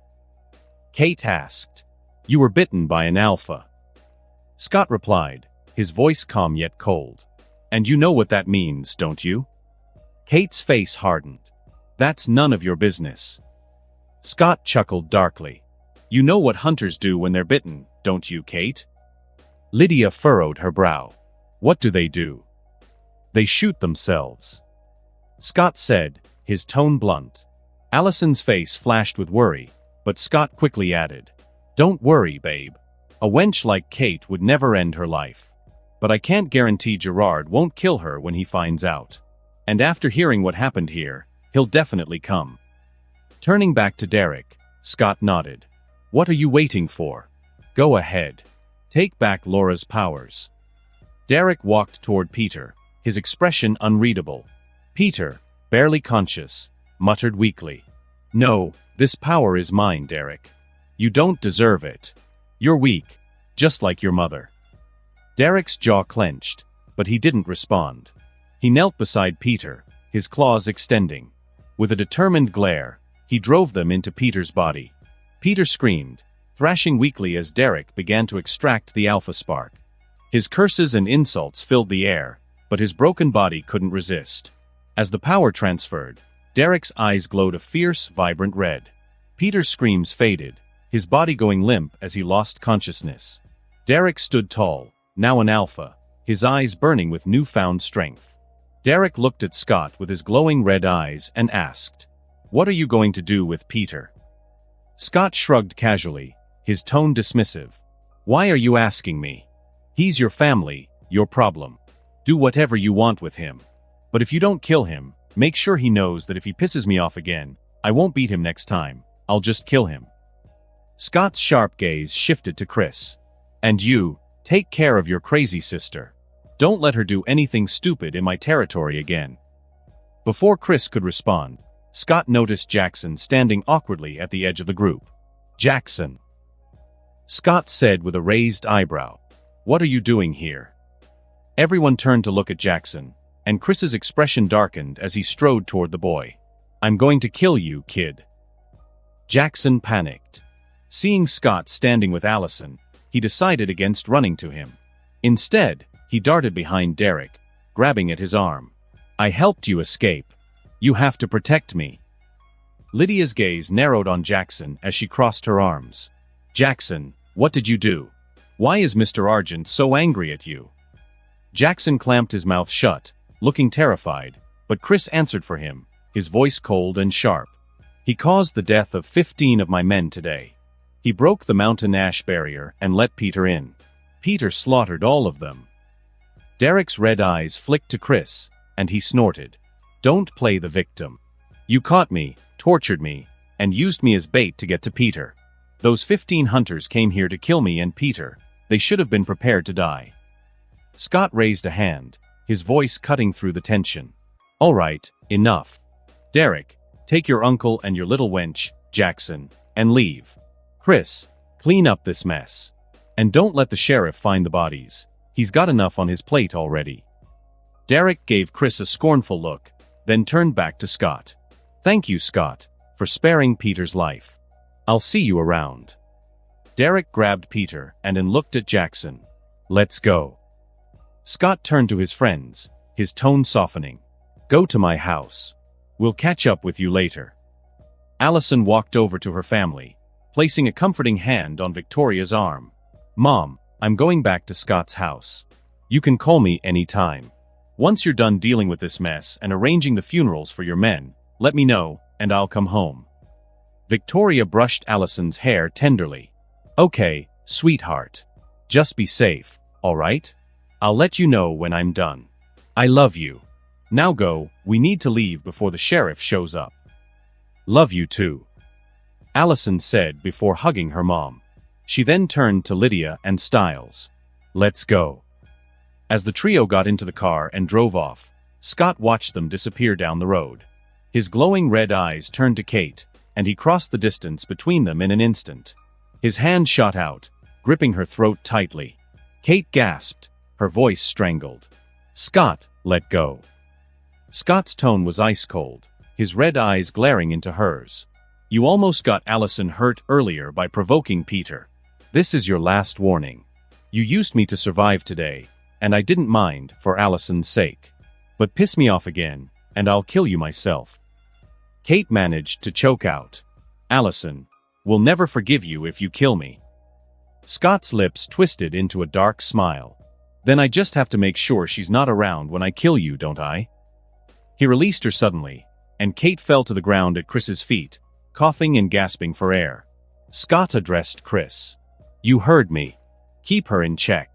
Kate asked. You were bitten by an alpha. Scott replied, his voice calm yet cold. And you know what that means, don't you? Kate's face hardened. That's none of your business. Scott chuckled darkly. You know what hunters do when they're bitten, don't you, Kate? Lydia furrowed her brow. What do? They shoot themselves. Scott said, his tone blunt. Allison's face flashed with worry, but Scott quickly added, Don't worry, babe. A wench like Kate would never end her life. But I can't guarantee Gerard won't kill her when he finds out. And after hearing what happened here, he'll definitely come. Turning back to Derek, Scott nodded. What are you waiting for? Go ahead. Take back Laura's powers. Derek walked toward Peter, his expression unreadable. Peter, barely conscious, muttered weakly. No, this power is mine, Derek. You don't deserve it. You're weak, just like your mother. Derek's jaw clenched, but he didn't respond. He knelt beside Peter, his claws extending. With a determined glare, he drove them into Peter's body. Peter screamed, thrashing weakly as Derek began to extract the alpha spark. His curses and insults filled the air, but his broken body couldn't resist. As the power transferred, Derek's eyes glowed a fierce, vibrant red. Peter's screams faded, his body going limp as he lost consciousness. Derek stood tall, now an alpha, his eyes burning with newfound strength. Derek looked at Scott with his glowing red eyes and asked, What are you going to do with Peter? Scott shrugged casually, his tone dismissive. Why are you asking me? He's your family, your problem. Do whatever you want with him. But if you don't kill him, make sure he knows that if he pisses me off again, I won't beat him next time, I'll just kill him. Scott's sharp gaze shifted to Chris. And you, Take care of your crazy sister. Don't let her do anything stupid in my territory again." Before Chris could respond, Scott noticed Jackson standing awkwardly at the edge of the group. "Jackson," Scott said with a raised eyebrow. "What are you doing here?" Everyone turned to look at Jackson, and Chris's expression darkened as he strode toward the boy. "I'm going to kill you, kid." Jackson panicked. Seeing Scott standing with Allison, he decided against running to him. Instead, he darted behind Derek, grabbing at his arm. "I helped you escape. You have to protect me." Lydia's gaze narrowed on Jackson as she crossed her arms. "Jackson, what did you do? Why is Mr. Argent so angry at you?" Jackson clamped his mouth shut, looking terrified, but Chris answered for him, his voice cold and sharp. "He caused the death of 15 of my men today. He broke the mountain ash barrier and let Peter in. Peter slaughtered all of them." Derek's red eyes flicked to Chris, and he snorted. "Don't play the victim. You caught me, tortured me, and used me as bait to get to Peter. Those 15 hunters came here to kill me and Peter. They should have been prepared to die." Scott raised a hand, his voice cutting through the tension. "All right, enough. Derek, take your uncle and your little wench, Jackson, and leave. Chris, clean up this mess. And don't let the sheriff find the bodies. He's got enough on his plate already." Derek gave Chris a scornful look, then turned back to Scott. "Thank you, Scott, for sparing Peter's life. I'll see you around." Derek grabbed Peter and then looked at Jackson. "Let's go." Scott turned to his friends, his tone softening. "Go to my house. We'll catch up with you later." Allison walked over to her family, placing a comforting hand on Victoria's arm. "Mom, I'm going back to Scott's house. You can call me anytime. Once you're done dealing with this mess and arranging the funerals for your men, let me know, and I'll come home." Victoria brushed Allison's hair tenderly. "Okay, sweetheart. Just be safe, all right? I'll let you know when I'm done. I love you. Now go, we need to leave before the sheriff shows up." "Love you too," Allison said before hugging her mom. She then turned to Lydia and Stiles. "Let's go." As the trio got into the car and drove off, Scott watched them disappear down the road. His glowing red eyes turned to Kate, and he crossed the distance between them in an instant. His hand shot out, gripping her throat tightly. Kate gasped, her voice strangled. "Scott, let go." Scott's tone was ice-cold, his red eyes glaring into hers. "You almost got Allison hurt earlier by provoking Peter. This is your last warning. You used me to survive today, and I didn't mind for Allison's sake. But piss me off again, and I'll kill you myself." Kate managed to choke out, "Allison, we'll never forgive you if you kill me." Scott's lips twisted into a dark smile. "Then I just have to make sure she's not around when I kill you, don't I?" He released her suddenly, and Kate fell to the ground at Chris's feet, coughing and gasping for air. Scott addressed Chris. "You heard me. Keep her in check."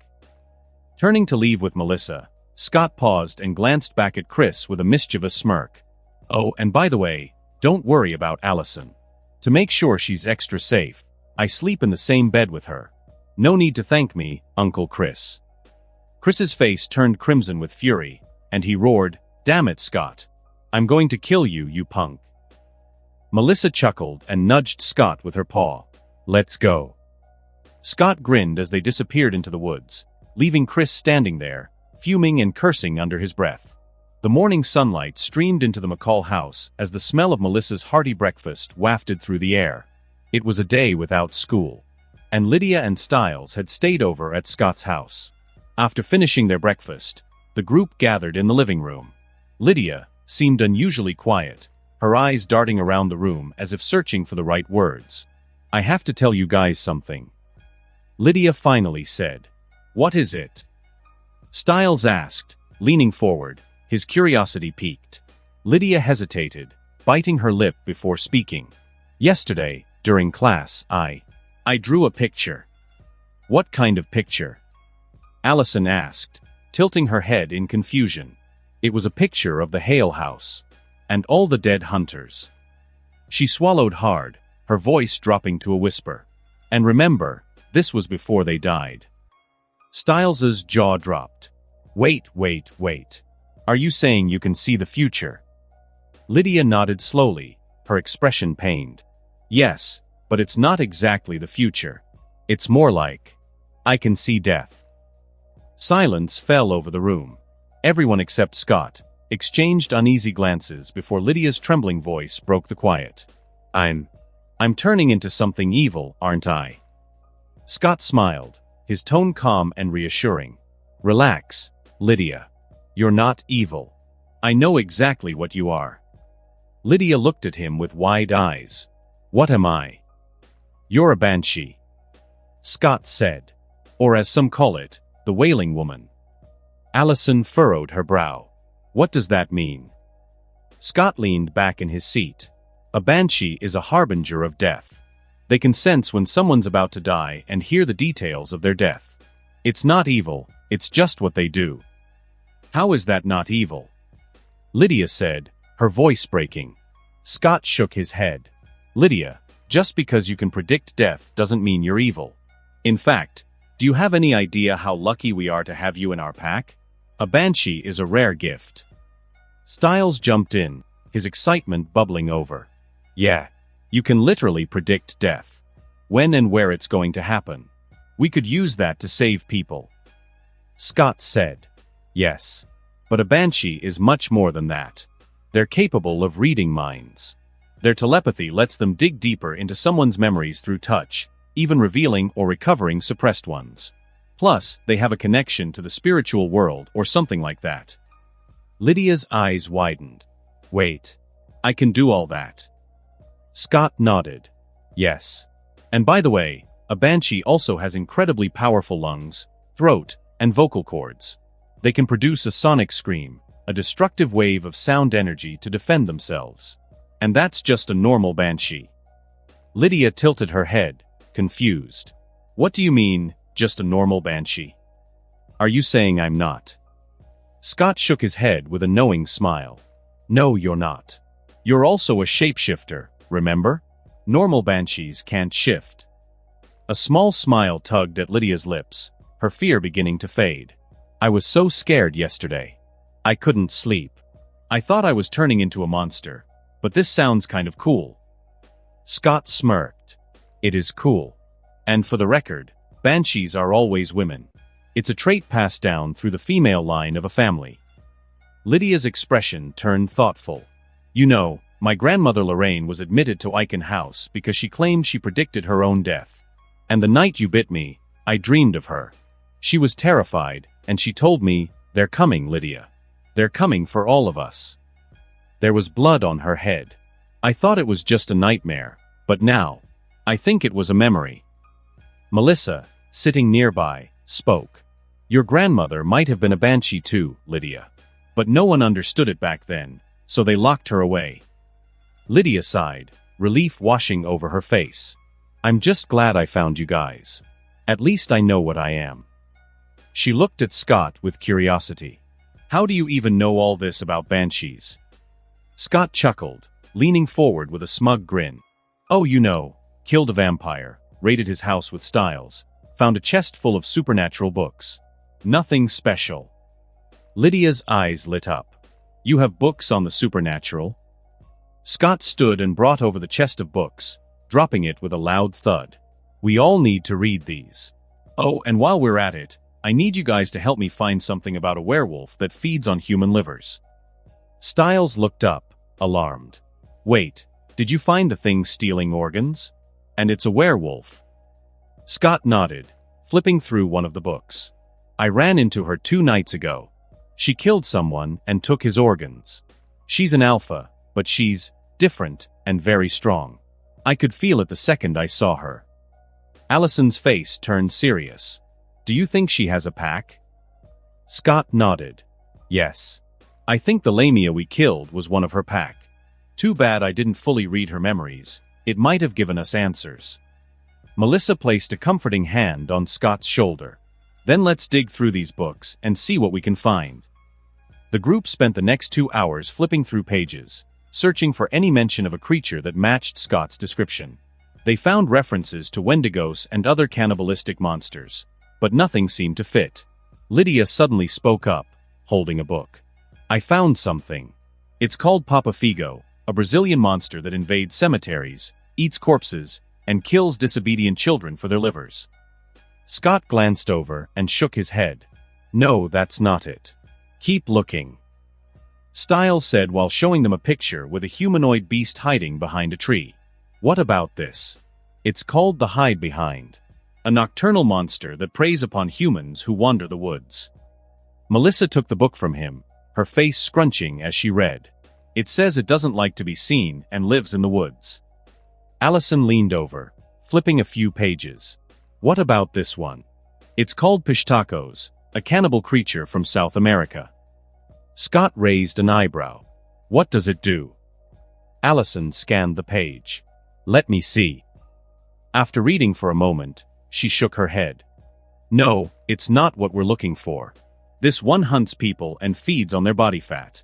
Turning to leave with Melissa, Scott paused and glanced back at Chris with a mischievous smirk. "Oh, and by the way, don't worry about Allison. To make sure she's extra safe, I sleep in the same bed with her. No need to thank me, Uncle Chris." Chris's face turned crimson with fury, and he roared, "Damn it, Scott. I'm going to kill you, you punk." Melissa chuckled and nudged Scott with her paw. "Let's go." Scott grinned as they disappeared into the woods, leaving Chris standing there, fuming and cursing under his breath. The morning sunlight streamed into the McCall house as the smell of Melissa's hearty breakfast wafted through the air. It was a day without school, and Lydia and Stiles had stayed over at Scott's house. After finishing their breakfast, the group gathered in the living room. Lydia seemed unusually quiet, her eyes darting around the room as if searching for the right words. "I have to tell you guys something," Lydia finally said. "What is it?" Stiles asked, leaning forward, his curiosity piqued. Lydia hesitated, biting her lip before speaking. "Yesterday, during class, I drew a picture." "What kind of picture?" Allison asked, tilting her head in confusion. "It was a picture of the Hale house, and all the dead hunters." She swallowed hard, her voice dropping to a whisper. "And remember, this was before they died." Styles's jaw dropped. Wait. Are you saying you can see the future? Lydia nodded slowly, her expression pained. Yes, but it's not exactly the future. It's more like, I can see death. Silence fell over the room. Everyone except Scott exchanged uneasy glances before Lydia's trembling voice broke the quiet. I'm turning into something evil, aren't I? Scott smiled, his tone calm and reassuring. Relax, Lydia. You're not evil. I know exactly what you are. Lydia looked at him with wide eyes. What am I? You're a banshee. Scott said. Or as some call it, the Wailing Woman. Allison furrowed her brow. What does that mean? Scott leaned back in his seat. A banshee is a harbinger of death. They can sense when someone's about to die and hear the details of their death. It's not evil, it's just what they do. How is that not evil? Lydia said, her voice breaking. Scott shook his head. Lydia, just because you can predict death doesn't mean you're evil. In fact, do you have any idea how lucky we are to have you in our pack? A banshee is a rare gift. Styles jumped in, his excitement bubbling over. Yeah, you can literally predict death. When and where it's going to happen. We could use that to save people. Scott said. Yes. But a banshee is much more than that. They're capable of reading minds. Their telepathy lets them dig deeper into someone's memories through touch, even revealing or recovering suppressed ones. Plus, they have a connection to the spiritual world or something like that. Lydia's eyes widened. Wait. I can do all that. Scott nodded. Yes. And by the way, a banshee also has incredibly powerful lungs, throat, and vocal cords. They can produce a sonic scream, a destructive wave of sound energy to defend themselves. And that's just a normal banshee. Lydia tilted her head, confused. What do you mean, just a normal banshee? Are you saying I'm not? Scott shook his head with a knowing smile. No, you're not. You're also a shapeshifter, remember? Normal banshees can't shift. A small smile tugged at Lydia's lips, her fear beginning to fade. I was so scared yesterday. I couldn't sleep. I thought I was turning into a monster, but this sounds kind of cool. Scott smirked. It is cool. And for the record, banshees are always women. It's a trait passed down through the female line of a family. Lydia's expression turned thoughtful. You know, my grandmother Lorraine was admitted to Aiken House because she claimed she predicted her own death. And the night you bit me, I dreamed of her. She was terrified, and she told me, they're coming, Lydia. They're coming for all of us. There was blood on her head. I thought it was just a nightmare, but now, I think it was a memory. Melissa, sitting nearby, spoke. Your grandmother might have been a banshee too, Lydia. But no one understood it back then, so they locked her away. Lydia sighed, relief washing over her face. I'm just glad I found you guys. At least I know what I am. She looked at Scott with curiosity. How do you even know all this about banshees? Scott chuckled, leaning forward with a smug grin. Oh, you know, killed a vampire, raided his house with Styles, found a chest full of supernatural books. Nothing special. Lydia's eyes lit up. You have books on the supernatural? Scott stood and brought over the chest of books, dropping it with a loud thud. We all need to read these. Oh, and while we're at it, I need you guys to help me find something about a werewolf that feeds on human livers. Styles looked up, alarmed. Wait, did you find the thing stealing organs? And it's a werewolf. Scott nodded, flipping through one of the books. I ran into her 2 nights ago. She killed someone and took his organs. She's an alpha, but she's different and very strong. I could feel it the second I saw her. Allison's face turned serious. Do you think she has a pack? Scott nodded. Yes. I think the lamia we killed was one of her pack. Too bad I didn't fully read her memories. It might have given us answers. Melissa placed a comforting hand on Scott's shoulder. Then let's dig through these books and see what we can find. The group spent the next 2 hours flipping through pages, searching for any mention of a creature that matched Scott's description. They found references to wendigos and other cannibalistic monsters. but nothing seemed to fit. Lydia suddenly spoke up, holding a book. I found something. It's called Papa Figo, a Brazilian monster that invades cemeteries, eats corpses, and kills disobedient children for their livers. Scott glanced over and shook his head. No, that's not it. Keep looking. Styles said while showing them a picture with a humanoid beast hiding behind a tree. What about this? It's called the Hide Behind, a nocturnal monster that preys upon humans who wander the woods. Melissa took the book from him, her face scrunching as she read. It says it doesn't like to be seen and lives in the woods. Allison leaned over, flipping a few pages. What about this one? It's called Pishtacos, a cannibal creature from South America. Scott raised an eyebrow. What does it do? Allison scanned the page. Let me see. After reading for a moment, she shook her head. No, it's not what we're looking for. This one hunts people and feeds on their body fat.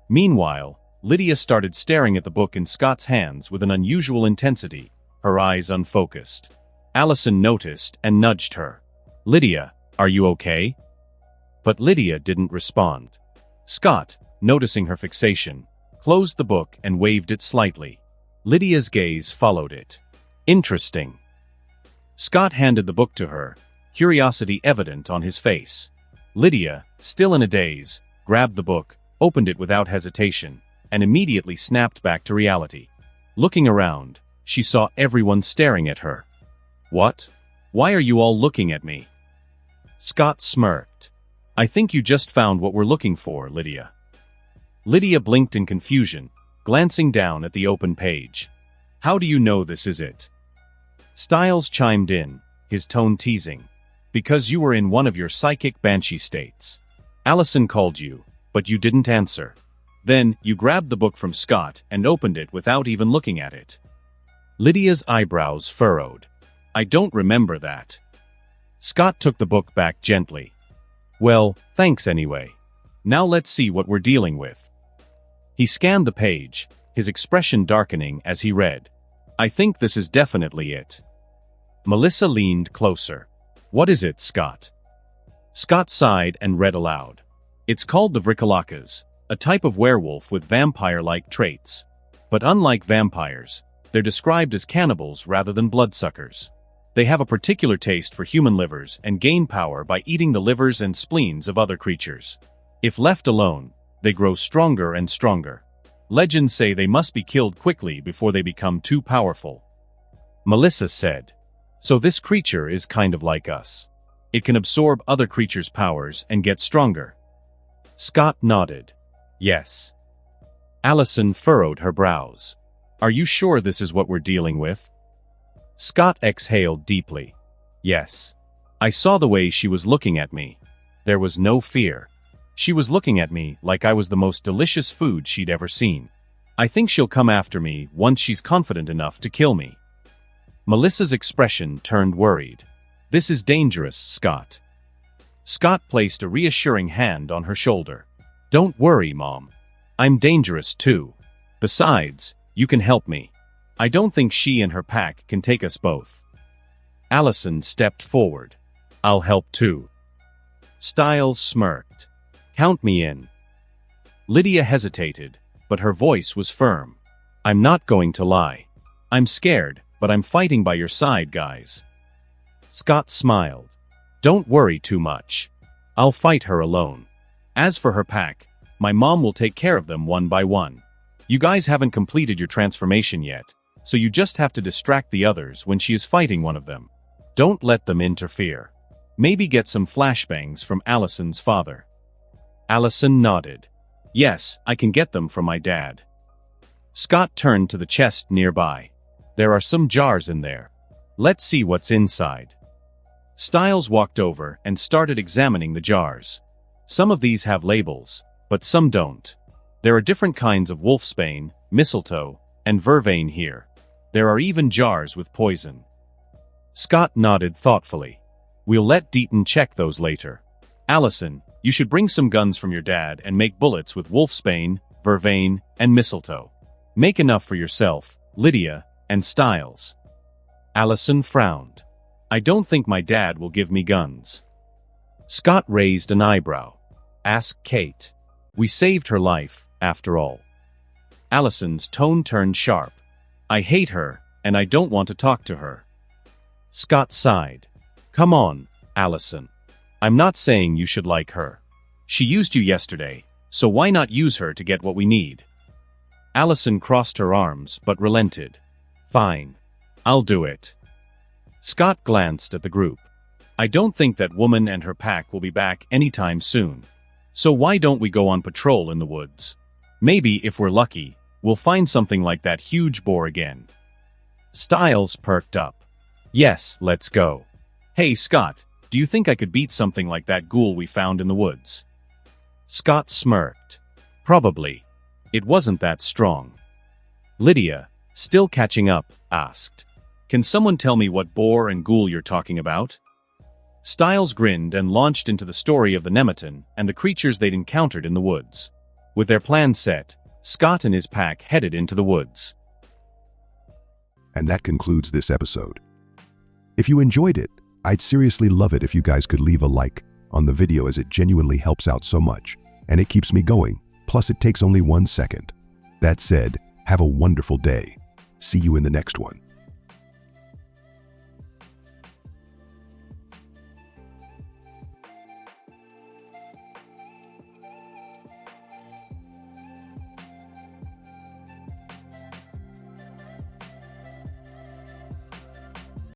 Meanwhile, Lydia started staring at the book in Scott's hands with an unusual intensity, her eyes unfocused. Allison noticed and nudged her. Lydia, are you okay? But Lydia didn't respond. Scott, noticing her fixation, closed the book and waved it slightly. Lydia's gaze followed it. Interesting. Scott handed the book to her, curiosity evident on his face. Lydia, still in a daze, grabbed the book, opened it without hesitation, and immediately snapped back to reality. Looking around, she saw everyone staring at her. What? Why are you all looking at me? Scott smirked. I think you just found what we're looking for, Lydia. Lydia blinked in confusion, glancing down at the open page. How do you know this is it? Styles chimed in, his tone teasing. Because you were in one of your psychic banshee states. Allison called you, but you didn't answer. Then, you grabbed the book from Scott and opened it without even looking at it. Lydia's eyebrows furrowed. I don't remember that. Scott took the book back gently. Well, thanks anyway. Now let's see what we're dealing with. He scanned the page, his expression darkening as he read. I think this is definitely it. Melissa leaned closer. What is it, Scott? Scott sighed and read aloud. It's called the Vrikalakas, a type of werewolf with vampire-like traits. But unlike vampires, they're described as cannibals rather than bloodsuckers. They have a particular taste for human livers and gain power by eating the livers and spleens of other creatures. If left alone, they grow stronger and stronger. Legends say they must be killed quickly before they become too powerful. Melissa said. So this creature is kind of like us. It can absorb other creatures' powers and get stronger. Scott nodded. Yes. Allison furrowed her brows. Are you sure this is what we're dealing with? Scott exhaled deeply. Yes. I saw the way she was looking at me. There was no fear. She was looking at me like I was the most delicious food she'd ever seen. I think she'll come after me once she's confident enough to kill me. Melissa's expression turned worried. This is dangerous, Scott. Scott placed a reassuring hand on her shoulder. Don't worry, Mom. I'm dangerous too. Besides, you can help me. I don't think she and her pack can take us both. Allison stepped forward. I'll help too. Styles smirked. Count me in. Lydia hesitated, but her voice was firm. I'm not going to lie. I'm scared, but I'm fighting by your side, guys. Scott smiled. Don't worry too much. I'll fight her alone. As for her pack, my mom will take care of them one by one. You guys haven't completed your transformation yet, so you just have to distract the others when she is fighting one of them. Don't let them interfere. Maybe get some flashbangs from Allison's father. Allison nodded. Yes, I can get them from my dad. Scott turned to the chest nearby. There are some jars in there. Let's see what's inside. Styles walked over and started examining the jars. Some of these have labels, but some don't. There are different kinds of wolfsbane, mistletoe, and vervain here. There are even jars with poison. Scott nodded thoughtfully. We'll let Deaton check those later. Allison, you should bring some guns from your dad and make bullets with wolfsbane, vervain, and mistletoe. Make enough for yourself, Lydia, and Styles. Allison frowned. I don't think my dad will give me guns. Scott raised an eyebrow. Ask Kate. We saved her life, after all. Allison's tone turned sharp. I hate her, and I don't want to talk to her. Scott sighed. Come on, Allison. I'm not saying you should like her. She used you yesterday, so why not use her to get what we need? Allison crossed her arms but relented. Fine. I'll do it. Scott glanced at the group. I don't think that woman and her pack will be back anytime soon. So why don't we go on patrol in the woods? Maybe, if we're lucky, we'll find something like that huge boar again. Styles perked up. Yes, let's go. Hey, Scott, do you think I could beat something like that ghoul we found in the woods? Scott smirked. Probably. It wasn't that strong. Lydia, still catching up, asked. Can someone tell me what boar and ghoul you're talking about? Styles grinned and launched into the story of the Nemeton and the creatures they'd encountered in the woods. With their plan set, Scott and his pack headed into the woods. And that concludes this episode. If you enjoyed it, I'd seriously love it if you guys could leave a like on the video, as it genuinely helps out so much, and it keeps me going, plus it takes only 1 second. That said, have a wonderful day. See you in the next one.